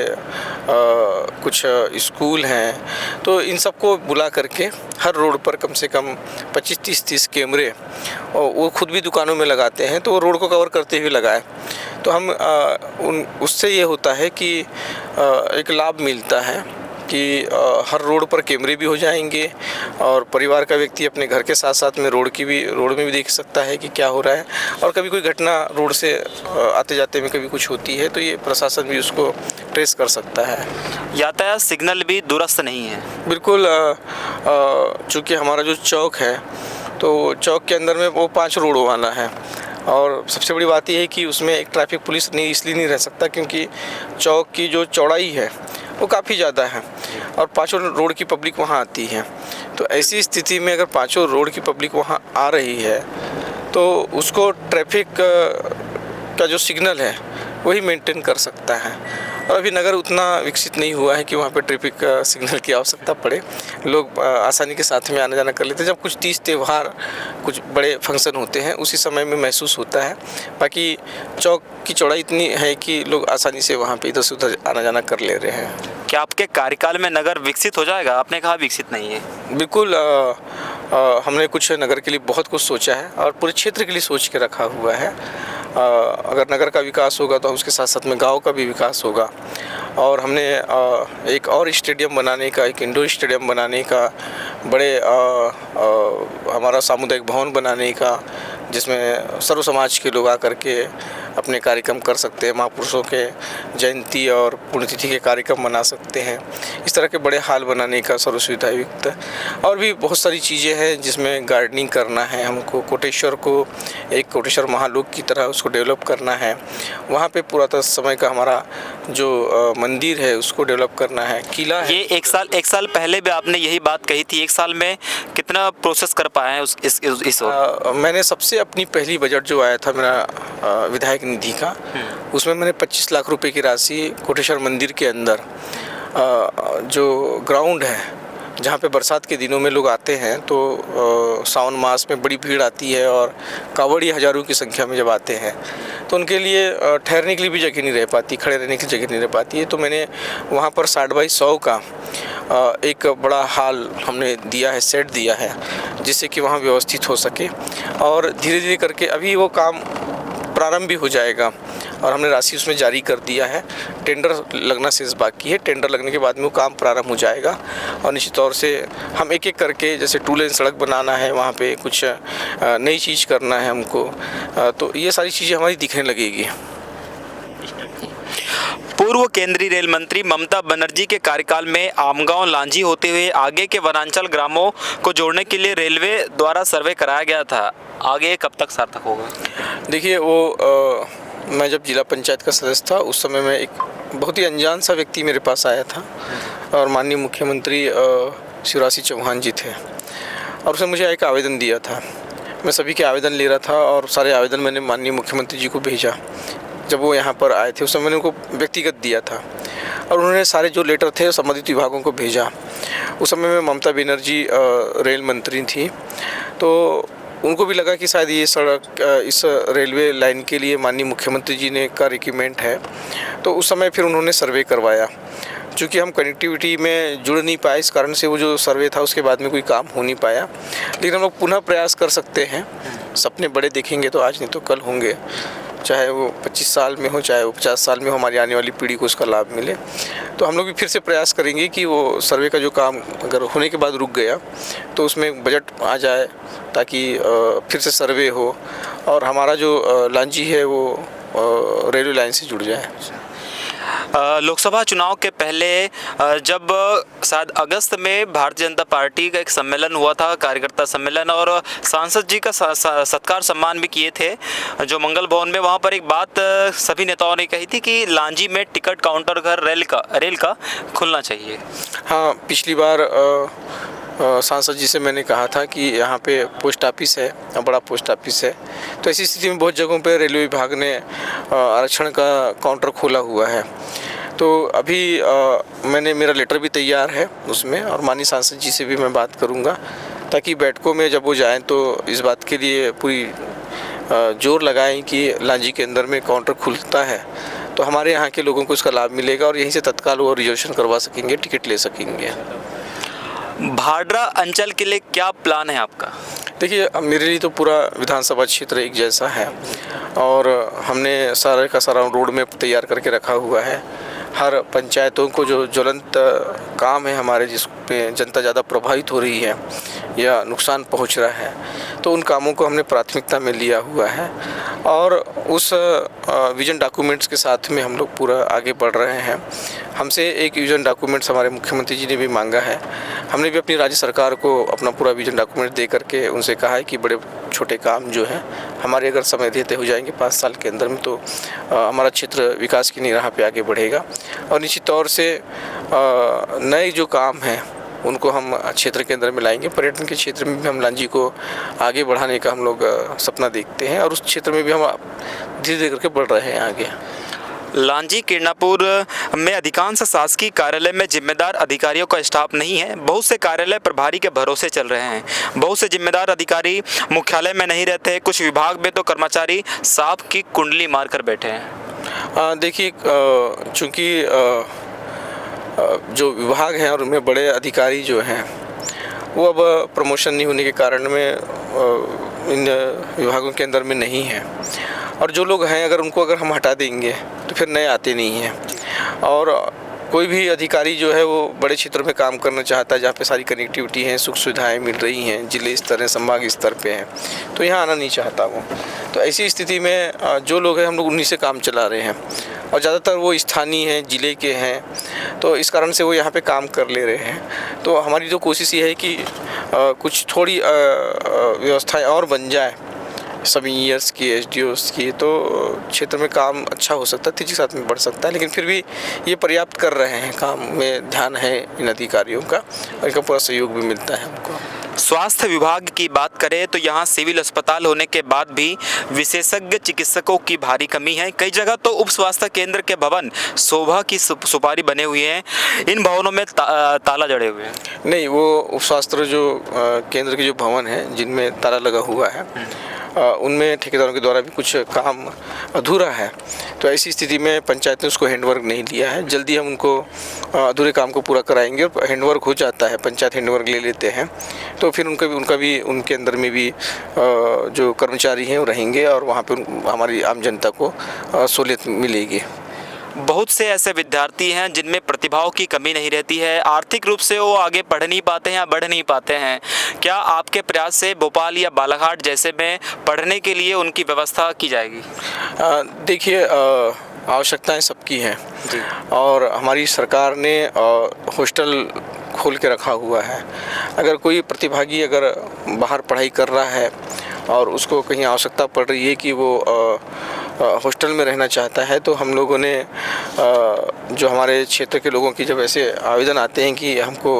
कुछ स्कूल हैं, तो इन सबको बुला करके हर रोड पर कम से कम 25-30 कैमरे, और वो खुद भी दुकानों में लगाते हैं तो वो रोड को कवर करते हुए लगाए, तो हम उससे ये होता है कि एक लाभ मिलता है कि हर रोड पर कैमरे भी हो जाएंगे और परिवार का व्यक्ति अपने घर के साथ साथ में रोड में भी देख सकता है कि क्या हो रहा है। और कभी कोई घटना रोड से आते जाते में कभी कुछ होती है तो ये प्रशासन भी उसको ट्रेस कर सकता है। यातायात सिग्नल भी दुरुस्त नहीं है। बिल्कुल, चूँकि हमारा जो चौक है तो चौक के अंदर में वो 5 रोड वाला है और सबसे बड़ी बात यह है कि उसमें एक ट्रैफिक पुलिस इसलिए नहीं रह सकता क्योंकि चौक की जो चौड़ाई है वो काफ़ी ज़्यादा है और 5 रोड की पब्लिक वहाँ आती है। तो ऐसी स्थिति में अगर 5 रोड की पब्लिक वहाँ आ रही है तो उसको ट्रैफिक का जो सिग्नल है वही मेंटेन कर सकता है। और अभी नगर उतना विकसित नहीं हुआ है कि वहाँ पे ट्रैफिक सिग्नल की आवश्यकता पड़े, लोग आसानी के साथ में आना जाना कर लेते हैं। जब कुछ तीज त्यौहार, कुछ बड़े फंक्शन होते हैं उसी समय में महसूस होता है, बाकी चौक की चौड़ाई इतनी है कि लोग आसानी से वहाँ पे इधर से उधर आना जाना कर ले रहे हैं। क्या आपके कार्यकाल में नगर विकसित हो जाएगा? आपने कहा विकसित नहीं है। बिल्कुल, हमने कुछ नगर के लिए बहुत कुछ सोचा है और पूरे क्षेत्र के लिए सोच के रखा हुआ है। अगर नगर का विकास होगा तो उसके साथ साथ में गांव का भी विकास होगा। और हमने एक और स्टेडियम बनाने का, एक इंडोर स्टेडियम बनाने का, बड़े हमारा सामुदायिक भवन बनाने का, जिसमें सर्व समाज के लोग आकर के अपने कार्यक्रम कर सकते हैं, महापुरुषों के जयंती और पुण्यतिथि के कार्यक्रम मना सकते हैं। इस तरह के बड़े हाल बनाने का, सर्व सुविधा युक्त, और भी बहुत सारी चीज़ें हैं जिसमें गार्डनिंग करना है हमको। कोटेश्वर को एक कोटेश्वर महालोक की तरह उसको डेवलप करना है। वहाँ पे पुरातन समय का हमारा जो मंदिर है उसको डेवलप करना है। किला है। ये एक साल पहले भी आपने यही बात कही थी। 1 साल में कितना प्रोसेस कर पाए हैं इस ओर? मैंने सबसे अपनी पहली बजट जो आया था मेरा विधायक निधि का, उसमें मैंने 25 लाख रुपए की राशि कोटेश्वर मंदिर के अंदर जो ग्राउंड है जहाँ पे बरसात के दिनों में लोग आते हैं तो सावन मास में बड़ी भीड़ आती है और कावड़ी हज़ारों की संख्या में जब आते हैं तो उनके लिए ठहरने के लिए भी जगह नहीं रह पाती, खड़े रहने की जगह नहीं रह पाती है। तो मैंने वहाँ पर 60x100 का एक बड़ा हॉल हमने दिया है, सेट दिया है, जिससे कि वहाँ व्यवस्थित हो सके। और धीरे धीरे करके अभी वो काम प्रारंभ भी हो जाएगा और हमने राशि उसमें जारी कर दिया है। टेंडर लगना शेष बाकी है। टेंडर लगने के बाद में वो काम प्रारंभ हो जाएगा और निश्चित तौर से हम एक एक करके, जैसे 2 लेन सड़क बनाना है, वहाँ पे कुछ नई चीज़ करना है हमको, तो ये सारी चीज़ें हमारी दिखने लगेगी। पूर्व केंद्रीय रेल मंत्री ममता बनर्जी के कार्यकाल में आमगांव लांजी होते हुए आगे के वनांचल ग्रामों को जोड़ने के लिए रेलवे द्वारा सर्वे कराया गया था। आगे कब तक सार्थक होगा? देखिए, वो मैं जब जिला पंचायत का सदस्य था उस समय में एक बहुत ही अनजान सा व्यक्ति मेरे पास आया था और माननीय मुख्यमंत्री शिवराज सिंह चौहान जी थे और उसने मुझे एक आवेदन दिया था। मैं सभी के आवेदन ले रहा था और सारे आवेदन मैंने माननीय मुख्यमंत्री जी को भेजा। जब वो यहाँ पर आए थे उस समय मैंने उनको व्यक्तिगत दिया था और उन्होंने सारे जो लेटर थे संबंधित विभागों को भेजा। उस समय में ममता बनर्जी रेल मंत्री थी, तो उनको भी लगा कि शायद ये सड़क इस रेलवे लाइन के लिए माननीय मुख्यमंत्री जी ने का रिक्वायरमेंट है, तो उस समय फिर उन्होंने सर्वे करवाया। चूँकि हम कनेक्टिविटी में जुड़ नहीं पाए, इस कारण से वो जो सर्वे था उसके बाद में कोई काम हो नहीं पाया, लेकिन हम लोग पुनः प्रयास कर सकते हैं। सपने बड़े देखेंगे तो आज नहीं तो कल होंगे। चाहे वो 25 साल में हो, चाहे वो 50 साल में हो, हमारी आने वाली पीढ़ी को उसका लाभ मिले। तो हम लोग भी फिर से प्रयास करेंगे कि वो सर्वे का जो काम अगर होने के बाद रुक गया तो उसमें बजट आ जाए, ताकि फिर से सर्वे हो और हमारा जो लांजी है वो रेलवे लाइन से जुड़ जाए। लोकसभा चुनाव के पहले जब शायद अगस्त में भारतीय जनता पार्टी का एक सम्मेलन हुआ था, कार्यकर्ता सम्मेलन, और सांसद जी का सत्कार सम्मान भी किए थे जो मंगल भवन में, वहाँ पर एक बात सभी नेताओं ने कही थी कि लांजी में टिकट काउंटर घर रेल का खुलना चाहिए। हाँ, पिछली बार सांसद जी से मैंने कहा था कि यहाँ पे पोस्ट ऑफिस है, बड़ा पोस्ट ऑफिस है, तो ऐसी स्थिति में बहुत जगहों पे रेलवे विभाग ने आरक्षण का काउंटर खोला हुआ है। तो अभी मेरा लेटर भी तैयार है उसमें, और माननीय सांसद जी से भी मैं बात करूँगा ताकि बैठकों में जब वो जाएँ तो इस बात के लिए पूरी जोर लगाएं कि लांजी के अंदर में काउंटर खुलता है तो हमारे यहाँ के लोगों को उसका लाभ मिलेगा और यहीं से तत्काल वो रिजर्वेशन करवा सकेंगे, टिकट ले सकेंगे। भाडरा अंचल के लिए क्या प्लान है आपका? देखिए, मेरे लिए तो पूरा विधानसभा क्षेत्र एक जैसा है और हमने सारे का सारा रोड मैप तैयार करके रखा हुआ है। हर पंचायतों को जो ज्वलंत काम है हमारे, जिस पे जनता ज़्यादा प्रभावित हो रही है या नुकसान पहुंच रहा है, तो उन कामों को हमने प्राथमिकता में लिया हुआ है और उस विजन डॉक्यूमेंट्स के साथ में हम लोग पूरा आगे बढ़ रहे हैं। हमसे एक विजन डॉक्यूमेंट्स हमारे मुख्यमंत्री जी ने भी मांगा है। हमने भी अपनी राज्य सरकार को अपना पूरा विजन डॉक्यूमेंट दे करके उनसे कहा है कि बड़े छोटे काम जो हैं हमारे अगर समय देते हो जाएंगे 5 साल के अंदर में, तो हमारा क्षेत्र विकास की राह पे आगे बढ़ेगा और निश्चित तौर से नए जो काम हैं उनको हम क्षेत्र के अंदर में लाएंगे। पर्यटन के क्षेत्र में भी हम लांजी को आगे बढ़ाने का हम लोग सपना देखते हैं और उस क्षेत्र में भी हम धीरे धीरे करके बढ़ रहे हैं आगे। लांजी किरणापुर में अधिकांश शासकीय कार्यालय में जिम्मेदार अधिकारियों का स्टाफ नहीं है। बहुत से कार्यालय प्रभारी के भरोसे चल रहे हैं। बहुत से जिम्मेदार अधिकारी मुख्यालय में नहीं रहते। कुछ विभाग में तो कर्मचारी सांप की कुंडली मारकर बैठे हैं। देखिए, चूँकि जो विभाग हैं और उनमें बड़े अधिकारी जो हैं वो अब प्रमोशन नहीं होने के कारण में इन विभागों के अंदर में नहीं है और जो लोग हैं अगर हम हटा देंगे तो फिर नए आते नहीं हैं और कोई भी अधिकारी जो है वो बड़े क्षेत्रों में काम करना चाहता है जहाँ पे सारी कनेक्टिविटी है, सुख सुविधाएं मिल रही हैं, जिले स्तर है, संभाग स्तर पे हैं, तो यहाँ आना नहीं चाहता वो। तो ऐसी स्थिति में जो लोग हैं हम लोग उन्हीं से काम चला रहे हैं और ज़्यादातर वो स्थानीय हैं, जिले के हैं, तो इस कारण से वो यहाँ पे काम कर ले रहे हैं। तो हमारी जो कोशिश ये है कि कुछ थोड़ी व्यवस्थाएँ और बन जाए सब इंजीनियर्स की, एसडीओस की, तो क्षेत्र में काम अच्छा हो सकता है, तेजी के साथ में बढ़ सकता है। लेकिन फिर भी ये पर्याप्त कर रहे हैं, काम में ध्यान है इन अधिकारियों का और इनका पूरा सहयोग भी मिलता है हमको। स्वास्थ्य विभाग की बात करें तो यहाँ सिविल अस्पताल होने के बाद भी विशेषज्ञ चिकित्सकों की भारी कमी है। कई जगह तो उप स्वास्थ्य केंद्र के भवन शोभा की सुपारी बने हुए हैं, इन भवनों में ताला जड़े हुए हैं। नहीं, वो उप स्वास्थ्य जो केंद्र के जो भवन हैं जिनमें ताला लगा हुआ है उनमें ठेकेदारों के द्वारा भी कुछ काम अधूरा है। तो ऐसी स्थिति में पंचायत ने उसको हैंडवर्क नहीं लिया है। जल्दी हम उनको अधूरे काम को पूरा कराएंगे और हैंडवर्क हो जाता है, पंचायत हैंडवर्क ले लेते हैं, तो फिर उनका भी उनके अंदर में भी जो कर्मचारी हैं वो रहेंगे और वहाँ पे हमारी आम जनता को सहूलियत मिलेगी। बहुत से ऐसे विद्यार्थी हैं जिनमें प्रतिभाओं की कमी नहीं रहती है, आर्थिक रूप से वो आगे पढ़ नहीं पाते हैं या बढ़ नहीं पाते हैं। क्या आपके प्रयास से भोपाल या बालाघाट जैसे में पढ़ने के लिए उनकी व्यवस्था की जाएगी? देखिए, आवश्यकताएं सबकी हैं और हमारी सरकार ने हॉस्टल खोल के रखा हुआ है। अगर कोई प्रतिभागी अगर बाहर पढ़ाई कर रहा है और उसको कहीं आवश्यकता पड़ रही है कि वो हॉस्टल में रहना चाहता है, तो हम लोगों ने जो हमारे क्षेत्र के लोगों की जब ऐसे आवेदन आते हैं कि हमको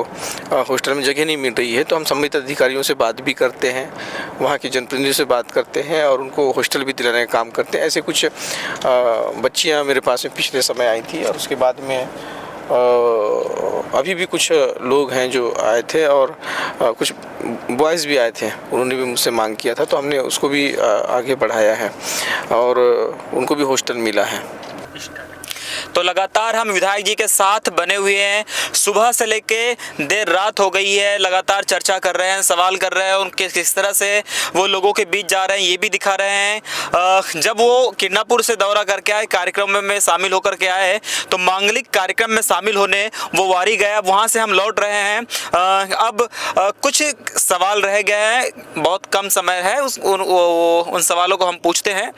हॉस्टल में जगह नहीं मिल रही है, तो हम संबंधित अधिकारियों से बात भी करते हैं, वहाँ के जनप्रतिनिधियों से बात करते हैं और उनको हॉस्टल भी दिलाने का काम करते हैं। ऐसे कुछ बच्चियाँ मेरे पास में पिछले समय आई थी और उसके बाद में अभी भी कुछ लोग हैं जो आए थे और कुछ बॉयज़ भी आए थे, उन्होंने भी मुझसे मांग किया था, तो हमने उसको भी आगे बढ़ाया है और उनको भी हॉस्टल मिला है। तो लगातार हम विधायक जी के साथ बने हुए हैं। सुबह से लेके देर रात हो गई है, लगातार चर्चा कर रहे हैं, सवाल कर रहे हैं, उनके किस तरह से वो लोगों के बीच जा रहे हैं ये भी दिखा रहे हैं। जब वो किरणापुर से दौरा करके आए, कार्यक्रम में शामिल होकर के आए, तो मांगलिक कार्यक्रम में शामिल होने वो वारी गया। वहाँ से हम लौट रहे हैं। अब कुछ सवाल रह गए हैं, बहुत कम समय है, उन सवालों को हम पूछते हैं।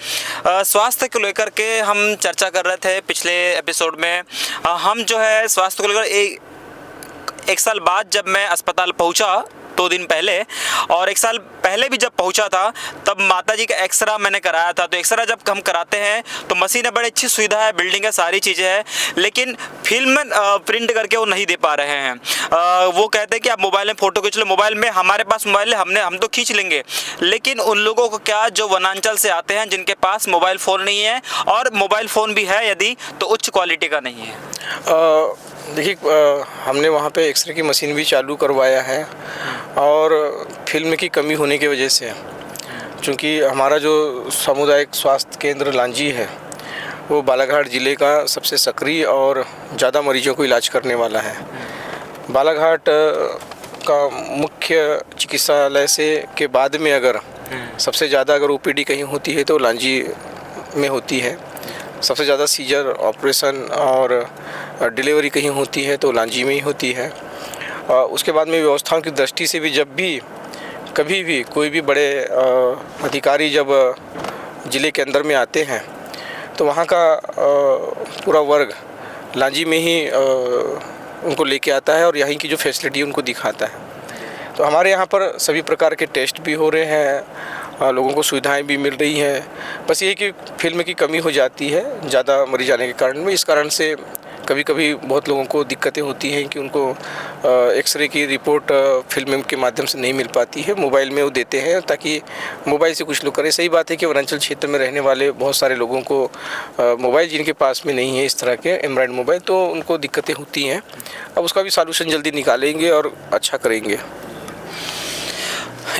स्वास्थ्य को लेकर के हम चर्चा कर रहे थे पिछले एपिसोड में। हम जो है स्वास्थ्य को लेकर एक साल बाद जब मैं अस्पताल पहुंचा 2 दिन पहले, और 1 साल पहले भी जब पहुंचा था तब माता जी का एक्सरा मैंने कराया था। तो एक्सरा जब हम कराते हैं तो मशीन है, बड़ी अच्छी सुविधा है, बिल्डिंग है, सारी चीज़ें हैं, लेकिन फिल्म प्रिंट करके वो नहीं दे पा रहे हैं। वो कहते हैं कि आप मोबाइल में फ़ोटो खींच लो। मोबाइल में हमारे पास मोबाइल है, हम तो खींच लेंगे, लेकिन उन लोगों को क्या जो वनांचल से आते हैं जिनके पास मोबाइल फ़ोन नहीं है, और मोबाइल फ़ोन भी है यदि तो उच्च क्वालिटी का नहीं है। देखिए, हमने वहाँ पे एक्सरे की मशीन भी चालू करवाया है, और फिल्म की कमी होने की वजह से, चूँकि हमारा जो सामुदायिक स्वास्थ्य केंद्र लांजी है वो बालाघाट ज़िले का सबसे सक्रिय और ज़्यादा मरीजों को इलाज करने वाला है। बालाघाट का मुख्य चिकित्सालय से के बाद में अगर सबसे ज़्यादा अगर ओपीडी कहीं होती है तो लांजी में होती है। सबसे ज़्यादा सीजर ऑपरेशन और डिलीवरी कहीं होती है तो लांजी में ही होती है। उसके बाद में व्यवस्थाओं की दृष्टि से भी जब भी कभी भी कोई भी बड़े अधिकारी जब ज़िले के अंदर में आते हैं तो वहाँ का पूरा वर्ग लांजी में ही उनको लेके आता है और यहीं की जो फैसिलिटी उनको दिखाता है। तो हमारे यहाँ पर सभी प्रकार के टेस्ट भी हो रहे हैं, लोगों को सुविधाएं भी मिल रही हैं। बस ये कि फिल्म की कमी हो जाती है ज़्यादा मरीज आने के कारण में। इस कारण से कभी कभी बहुत लोगों को दिक्कतें होती हैं कि उनको एक्सरे की रिपोर्ट फिल्म के माध्यम से नहीं मिल पाती है, मोबाइल में वो देते हैं ताकि मोबाइल से कुछ लोग करें। सही बात है कि वनांचल क्षेत्र में रहने वाले बहुत सारे लोगों को मोबाइल जिनके पास में नहीं है इस तरह के एंड्रॉयड मोबाइल, तो उनको दिक्कतें होती हैं। अब उसका भी सॉल्यूशन जल्दी निकालेंगे और अच्छा करेंगे।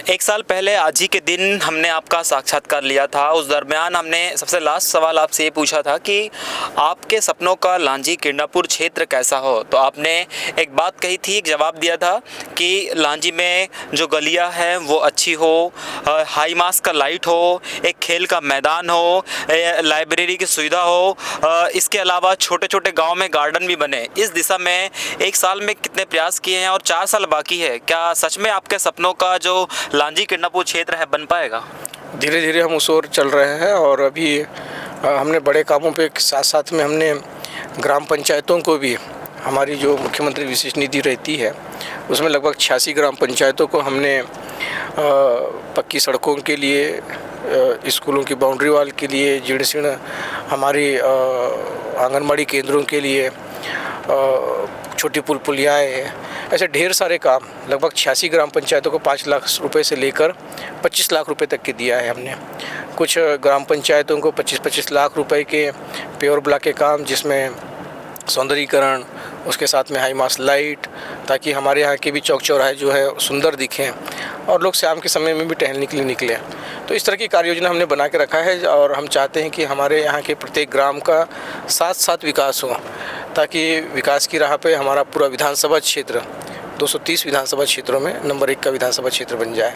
1 साल पहले आज ही के दिन हमने आपका साक्षात्कार लिया था। उस दरमियान हमने सबसे लास्ट सवाल आपसे ये पूछा था कि आपके सपनों का लांजी किरणापुर क्षेत्र कैसा हो। तो आपने एक बात कही थी, एक जवाब दिया था कि लांजी में जो गलियां हैं वो अच्छी हो, हाई मास का लाइट हो, एक खेल का मैदान हो, लाइब्रेरी की सुविधा हो, इसके अलावा छोटे छोटे गाँव में गार्डन भी बने। इस दिशा में 1 साल में कितने प्रयास किए हैं और 4 साल बाकी है, क्या सच में आपके सपनों का जो लांजी किरणापुर क्षेत्र है बन पाएगा? धीरे धीरे हम उस ओर चल रहे हैं और अभी हमने बड़े कामों पे साथ साथ में हमने ग्राम पंचायतों को भी, हमारी जो मुख्यमंत्री विशेष निधि रहती है उसमें लगभग 86 ग्राम पंचायतों को हमने पक्की सड़कों के लिए, स्कूलों की बाउंड्री वाल के लिए, जीर्ण शीर्ण हमारी आंगनबाड़ी केंद्रों के लिए, छोटी पुल पुलियाएँ, ऐसे ढेर सारे काम लगभग 86 ग्राम पंचायतों को 5 लाख रुपए से लेकर 25 लाख रुपए तक के दिया है हमने। कुछ ग्राम पंचायतों को 25-25 लाख रुपए के पेवर ब्लॉक के काम, जिसमें सौंदर्यीकरण, उसके साथ में हाई मास लाइट, ताकि हमारे यहाँ के भी चौक चौराहे जो है सुंदर दिखें और लोग शाम के समय में भी टहलने के लिए निकलें। तो इस तरह की कार्य योजना हमने बना के रखा है और हम चाहते हैं कि हमारे यहाँ के प्रत्येक ग्राम का साथ साथ विकास हो, ताकि विकास की राह पे हमारा पूरा विधानसभा क्षेत्र 230 विधानसभा क्षेत्रों में नंबर 1 का विधानसभा क्षेत्र बन जाए।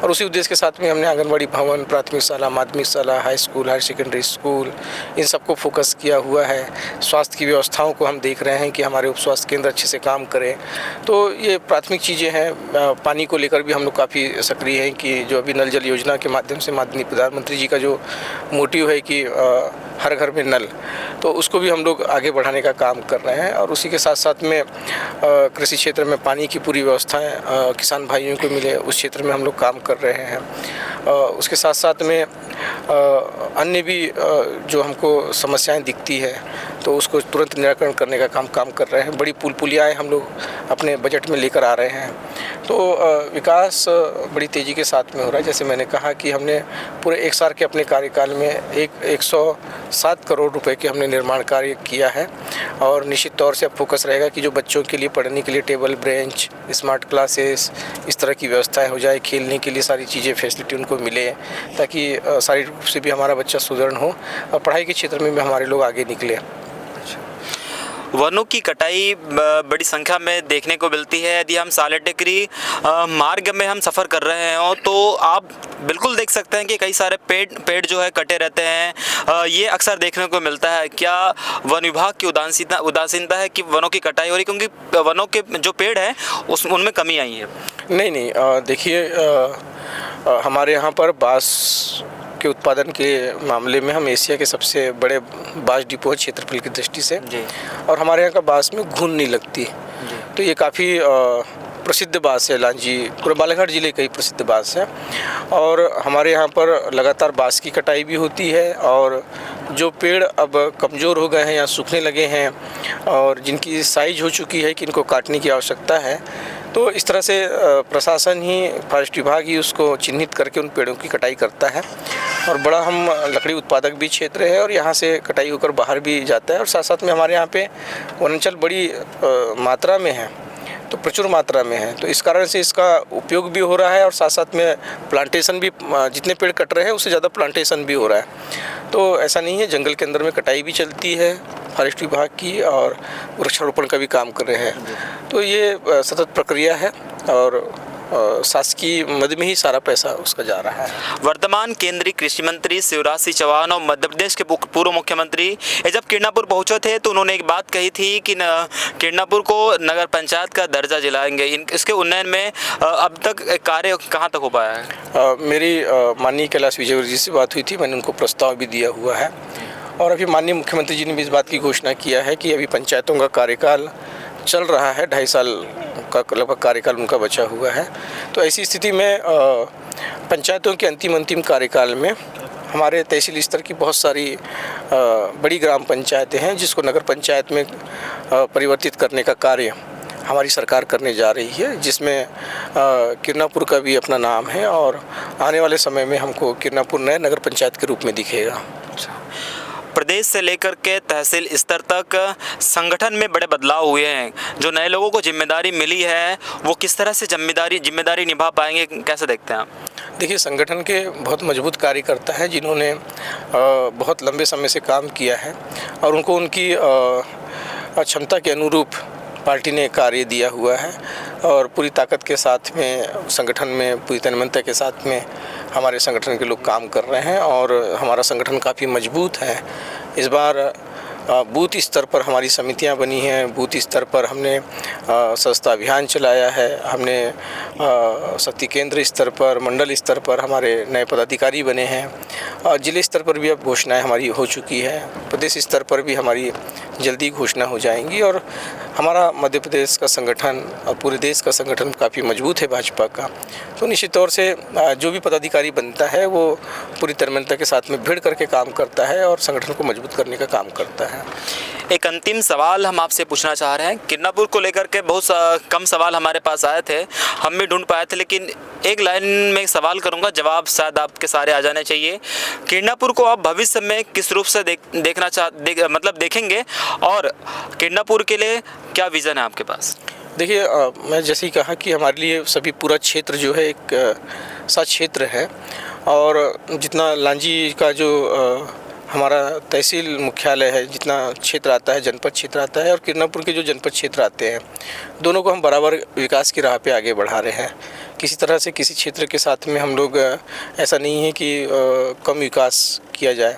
और उसी उद्देश्य के साथ में हमने आंगनबाड़ी भवन, प्राथमिक शाला, माध्यमिक शाला, high school, higher secondary school, इन सबको फोकस किया हुआ है। स्वास्थ्य की व्यवस्थाओं को हम देख रहे हैं कि हमारे उप स्वास्थ्य केंद्र अच्छे से काम करें। तो ये प्राथमिक चीज़ें हैं। पानी को लेकर भी हम लोग काफ़ी सक्रिय हैं कि जो अभी नल जल योजना के माध्यम से माननीय प्रधानमंत्री जी का जो मोटिव है कि हर घर में नल, तो उसको भी हम लोग आगे बढ़ाने का काम कर रहे हैं। और उसी के साथ साथ में कृषि क्षेत्र में पानी की पूरी व्यवस्थाएं किसान भाइयों को मिले, उस क्षेत्र में हम लोग काम कर रहे हैं। उसके साथ साथ में अन्य भी जो हमको समस्याएं दिखती है तो उसको तुरंत निराकरण करने का काम कर रहे हैं। बड़ी पुल पुलियाएँ हम लोग अपने बजट में लेकर आ रहे हैं। तो विकास बड़ी तेज़ी के साथ में हो रहा है। जैसे मैंने कहा कि हमने पूरे 1 साल के अपने कार्यकाल में 107 करोड़ रुपए के हमने निर्माण कार्य किया है। और निश्चित तौर से अब फोकस रहेगा कि जो बच्चों के लिए पढ़ने के लिए टेबल बेंच, स्मार्ट क्लासेस, इस तरह की व्यवस्थाएं हो जाए, खेलने के लिए सारी चीज़ें फैसिलिटी उनको मिले, ताकि शारीरिक रूप से भी हमारा बच्चा सुदृढ़ हो और पढ़ाई के क्षेत्र में भी हमारे लोग आगे निकले। वनों की कटाई बड़ी संख्या में देखने को मिलती है। यदि हम साले टेकरी मार्ग में हम सफ़र कर रहे हो तो आप बिल्कुल देख सकते हैं कि कई सारे पेड़ जो है कटे रहते हैं। ये अक्सर देखने को मिलता है। क्या वन विभाग की उदासीनता है कि वनों की कटाई हो रही, क्योंकि वनों के जो पेड़ हैं उनमें कमी आई है? नहीं, देखिए हमारे यहाँ पर बांस के उत्पादन के मामले में हम एशिया के सबसे बड़े बांस डिपो है क्षेत्रफल की दृष्टि से, और हमारे यहाँ का बांस में घुन नहीं लगती। तो ये काफ़ी प्रसिद्ध बांस है। लांजी पूरे बालाघाट ज़िले का ही प्रसिद्ध बांस है, और हमारे यहाँ पर लगातार बांस की कटाई भी होती है। और जो पेड़ अब कमज़ोर हो गए हैं या सूखने लगे हैं और जिनकी साइज हो चुकी है कि इनको काटने की आवश्यकता है, तो इस तरह से प्रशासन ही, फॉरेस्ट विभाग ही उसको चिन्हित करके उन पेड़ों की कटाई करता है। और बड़ा हम लकड़ी उत्पादक भी क्षेत्र है और यहाँ से कटाई होकर बाहर भी जाता है। और साथ साथ में हमारे यहाँ पे वनांचल बड़ी मात्रा में है, तो प्रचुर मात्रा में है, तो इस कारण से इसका उपयोग भी हो रहा है। और साथ साथ में प्लांटेशन भी, जितने पेड़ कट रहे हैं उससे ज़्यादा प्लांटेशन भी हो रहा है। तो ऐसा नहीं है, जंगल के अंदर में कटाई भी चलती है फॉरेस्ट विभाग की, और वृक्षारोपण का भी काम कर रहे हैं। तो ये सतत प्रक्रिया है और शासकीय मद में ही सारा पैसा उसका जा रहा है। वर्तमान केंद्रीय कृषि मंत्री शिवराज सिंह चौहान और मध्य प्रदेश के पूर्व मुख्यमंत्री ये जब किरनापुर पहुंचे थे तो उन्होंने एक बात कही थी कि किरनापुर को नगर पंचायत का दर्जा दिलाएंगे। इसके उन्नयन में अब तक कार्य कहां तक हो पाया है? मेरी माननीय कैलाश विजयवर्गीय जी से बात हुई थी, मैंने उनको प्रस्ताव भी दिया हुआ है। और अभी माननीय मुख्यमंत्री जी ने भी इस बात की घोषणा किया है कि अभी पंचायतों का कार्यकाल चल रहा है, 2.5 साल का लगभग कार्यकाल उनका बचा हुआ है। तो ऐसी स्थिति में पंचायतों के अंतिम कार्यकाल में हमारे तहसील स्तर की बहुत सारी बड़ी ग्राम पंचायतें हैं जिसको नगर पंचायत में परिवर्तित करने का कार्य हमारी सरकार करने जा रही है, जिसमें किरनापुर का भी अपना नाम है। और आने वाले समय में हमको किरनापुर नए नगर पंचायत के रूप में दिखेगा। प्रदेश से लेकर के तहसील स्तर तक संगठन में बड़े बदलाव हुए हैं। जो नए लोगों को जिम्मेदारी मिली है वो किस तरह से जिम्मेदारी निभा पाएंगे, कैसे देखते हैं आप? देखिए, संगठन के बहुत मजबूत कार्यकर्ता हैं जिन्होंने बहुत लंबे समय से काम किया है और उनको उनकी क्षमता के अनुरूप पार्टी ने कार्य दिया हुआ है। और पूरी ताकत के साथ में संगठन में, पूरी तन्मयता के साथ में हमारे संगठन के लोग काम कर रहे हैं और हमारा संगठन काफ़ी मजबूत है। इस बार बूथ स्तर पर हमारी समितियां बनी हैं, बूथ स्तर पर हमने सस्ता अभियान चलाया है, हमने शक्ति केंद्र स्तर पर, मंडल स्तर पर हमारे नए पदाधिकारी बने हैं और जिले स्तर पर भी अब घोषणाएं हमारी हो चुकी है। प्रदेश स्तर पर भी हमारी जल्दी घोषणा हो जाएंगी और हमारा मध्य प्रदेश का संगठन और पूरे देश का संगठन काफ़ी मजबूत है भाजपा का। तो निश्चित तौर से जो भी पदाधिकारी बनता है वो पूरी तन्मयता के साथ में भिड़ करके काम करता है और संगठन को मजबूत करने का काम करता है। एक अंतिम सवाल हम आपसे पूछना चाह रहे हैं। किरनापुर को लेकर के बहुत कम सवाल हमारे पास आए थे, हम भी ढूंढ पाए थे, लेकिन एक लाइन में एक सवाल करूंगा, जवाब शायद आपके सारे आ जाने चाहिए। किरनापुर को आप भविष्य में किस रूप से मतलब देखेंगे और किरनापुर के लिए क्या विज़न है आपके पास? देखिए, मैं जैसे ही कहा कि हमारे लिए सभी पूरा क्षेत्र जो है एक साथ क्षेत्र है और जितना लांजी का जो हमारा तहसील मुख्यालय है, जितना क्षेत्र आता है, जनपद क्षेत्र आता है और किरनापुर के जो जनपद क्षेत्र आते हैं, दोनों को हम बराबर विकास की राह पे आगे बढ़ा रहे हैं। किसी तरह से किसी क्षेत्र के साथ में हम लोग ऐसा नहीं है कि कम विकास किया जाए,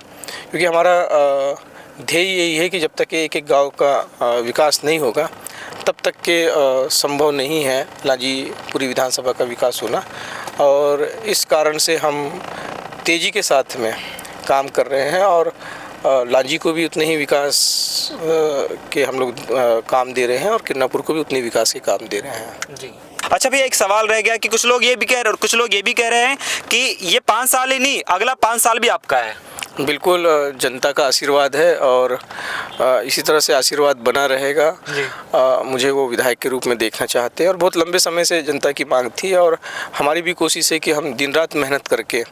क्योंकि हमारा ध्येय यही है कि जब तक एक एक गांव का विकास नहीं होगा तब तक के संभव नहीं है लांजी पूरी विधानसभा का विकास होना। और इस कारण से हम तेज़ी के साथ में काम कर रहे हैं और लांजी को भी उतने ही विकास के हम लोग काम दे रहे हैं और किरनापुर को भी उतने विकास के काम दे रहे हैं। जी, अच्छा भैया, एक सवाल रह गया कि कुछ लोग ये भी कह रहे हैं और कुछ लोग ये भी कह रहे हैं कि ये 5 साल ही नहीं, अगला 5 साल भी आपका है। बिल्कुल, जनता का आशीर्वाद है और इसी तरह से आशीर्वाद बना रहेगा। मुझे वो विधायक के रूप में देखना चाहते हैं और बहुत लंबे समय से जनता की मांग थी और हमारी भी कोशिश है कि हम दिन रात मेहनत करके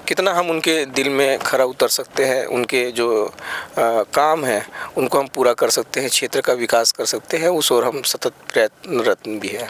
कितना हम उनके दिल में खरा उतर सकते हैं, उनके जो काम हैं उनको हम पूरा कर सकते हैं, क्षेत्र का विकास कर सकते हैं, उस ओर हम सतत प्रयत्नरत भी हैं।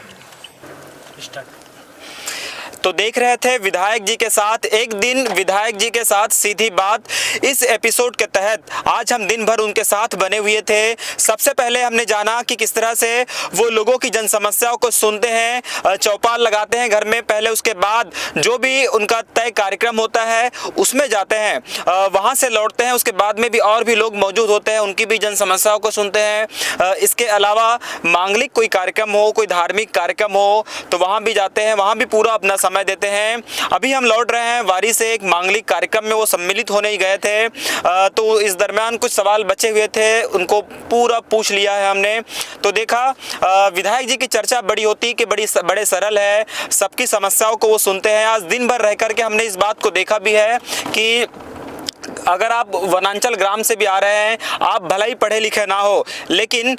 तो देख रहे थे विधायक जी के साथ एक दिन विधायक जी के साथ सीधी बात। इस एपिसोड के तहत आज हम दिन भर उनके साथ बने हुए थे। सबसे पहले हमने जाना कि किस तरह से वो लोगों की जन समस्याओं को सुनते हैं, चौपाल लगाते हैं घर में, पहले उसके बाद जो भी उनका तय कार्यक्रम होता है उसमें जाते हैं, वहां से लौटते हैं। उसके बाद में भी और भी लोग मौजूद होते हैं, उनकी भी जन समस्याओं को सुनते हैं। इसके अलावा मांगलिक कोई कार्यक्रम हो, कोई धार्मिक कार्यक्रम हो तो वहां भी जाते हैं, वहां भी पूरा अपना समय देते हैं। अभी हम लौट रहे हैं वारी से, एक मांगलिक कार्यक्रम में वो सम्मिलित होने ही गए थे, तो इस दरमियान कुछ सवाल बचे हुए थे, उनको पूरा पूछ लिया है हमने। तो देखा विधायक जी की चर्चा बड़ी होती कि बड़े सरल है, सबकी समस्याओं को वो सुनते हैं। आज दिन भर रह करके हमने इस बात को देखा भी है कि अगर आप वनांचल ग्राम से भी आ रहे हैं, आप भले ही पढ़े लिखे ना हो, लेकिन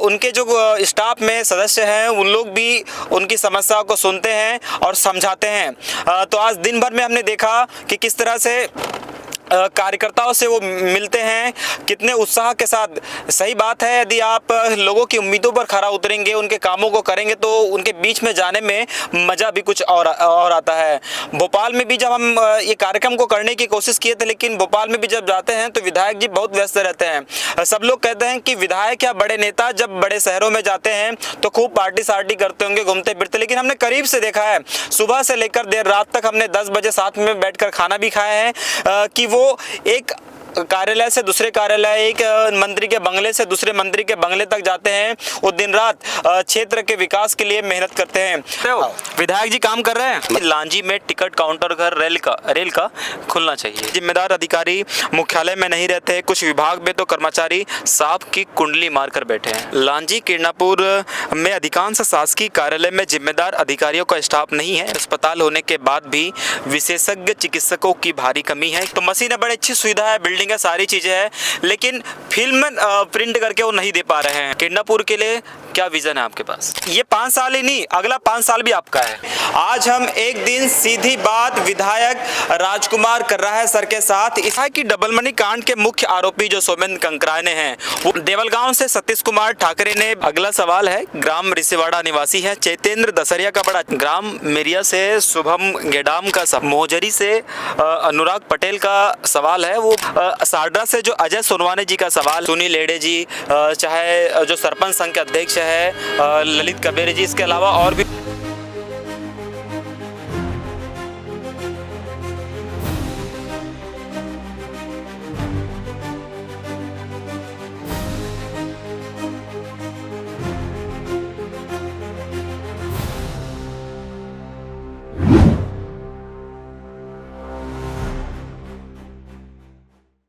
उनके जो स्टाफ में सदस्य हैं उन लोग भी उनकी समस्याओं को सुनते हैं और समझाते हैं। तो आज दिन भर में हमने देखा कि किस तरह से कार्यकर्ताओं से वो मिलते हैं, कितने उत्साह के साथ। सही बात है, यदि आप लोगों की उम्मीदों पर खरा उतरेंगे, उनके कामों को करेंगे तो उनके बीच में जाने में मज़ा भी कुछ और आता है। भोपाल में भी जब हम ये कार्यक्रम को करने की कोशिश किए थे, लेकिन भोपाल में भी जब जाते हैं तो विधायक जी बहुत व्यस्त रहते हैं। सब लोग कहते हैं कि विधायक या बड़े नेता जब बड़े शहरों में जाते हैं तो खूब पार्टी सार्टी करते होंगे, घूमते फिरते, लेकिन हमने करीब से देखा है, सुबह से लेकर देर रात तक हमने 10 बजे साथ में बैठकर खाना भी खाए हैं कि वो एक कार्यालय से दूसरे कार्यालय, एक मंत्री के बंगले से दूसरे मंत्री के बंगले तक जाते हैं। वो दिन रात क्षेत्र के विकास के लिए मेहनत करते हैं। तो विधायक जी काम कर रहे हैं। लांजी में टिकट काउंटर घर रेल का खुलना चाहिए। जिम्मेदार अधिकारी मुख्यालय में नहीं रहते, कुछ विभाग में तो कर्मचारी सांप की कुंडली मारकर बैठे हैं। लांजी किरणापुर में अधिकांश शासकीय कार्यालय में जिम्मेदार अधिकारियों का स्टाफ नहीं है। अस्पताल होने के बाद भी विशेषज्ञ चिकित्सकों की भारी कमी है। तो मशीन बड़ी अच्छी सुविधा है, बिल्डिंग है, सारी चीजें हैं, लेकिन फिल्म प्रिंट करके वो नहीं दे पा रहे हैं। किरणापुर के लिए क्या विजन है आपके पास? ये 5 साल ही नहीं, अगला 5 साल भी आपका है। आज हम एक दिन सीधी बात विधायक राजकुमार कर रहा है सर के साथ। इस की डबल मनी कांड के मुख्य आरोपी जो सोमेंद्र कंकराने हैं, वो देवलगांव से सतीश कुमार ठाकरे ने। अगला सवाल है, ग्राम रिसेवाड़ा निवासी है चैतेंद्र दसरिया का बड़ा। ग्राम मेरिया से शुभम गेडाम का, मोहजरी से अनुराग पटेल का सवाल है। वो सारडा से जो अजय सोनवाने जी का सवाल, सुनील लेडे जी, चाहे जो सरपंच संघ के अध्यक्ष है ललित कबेरे जी, इसके अलावा और भी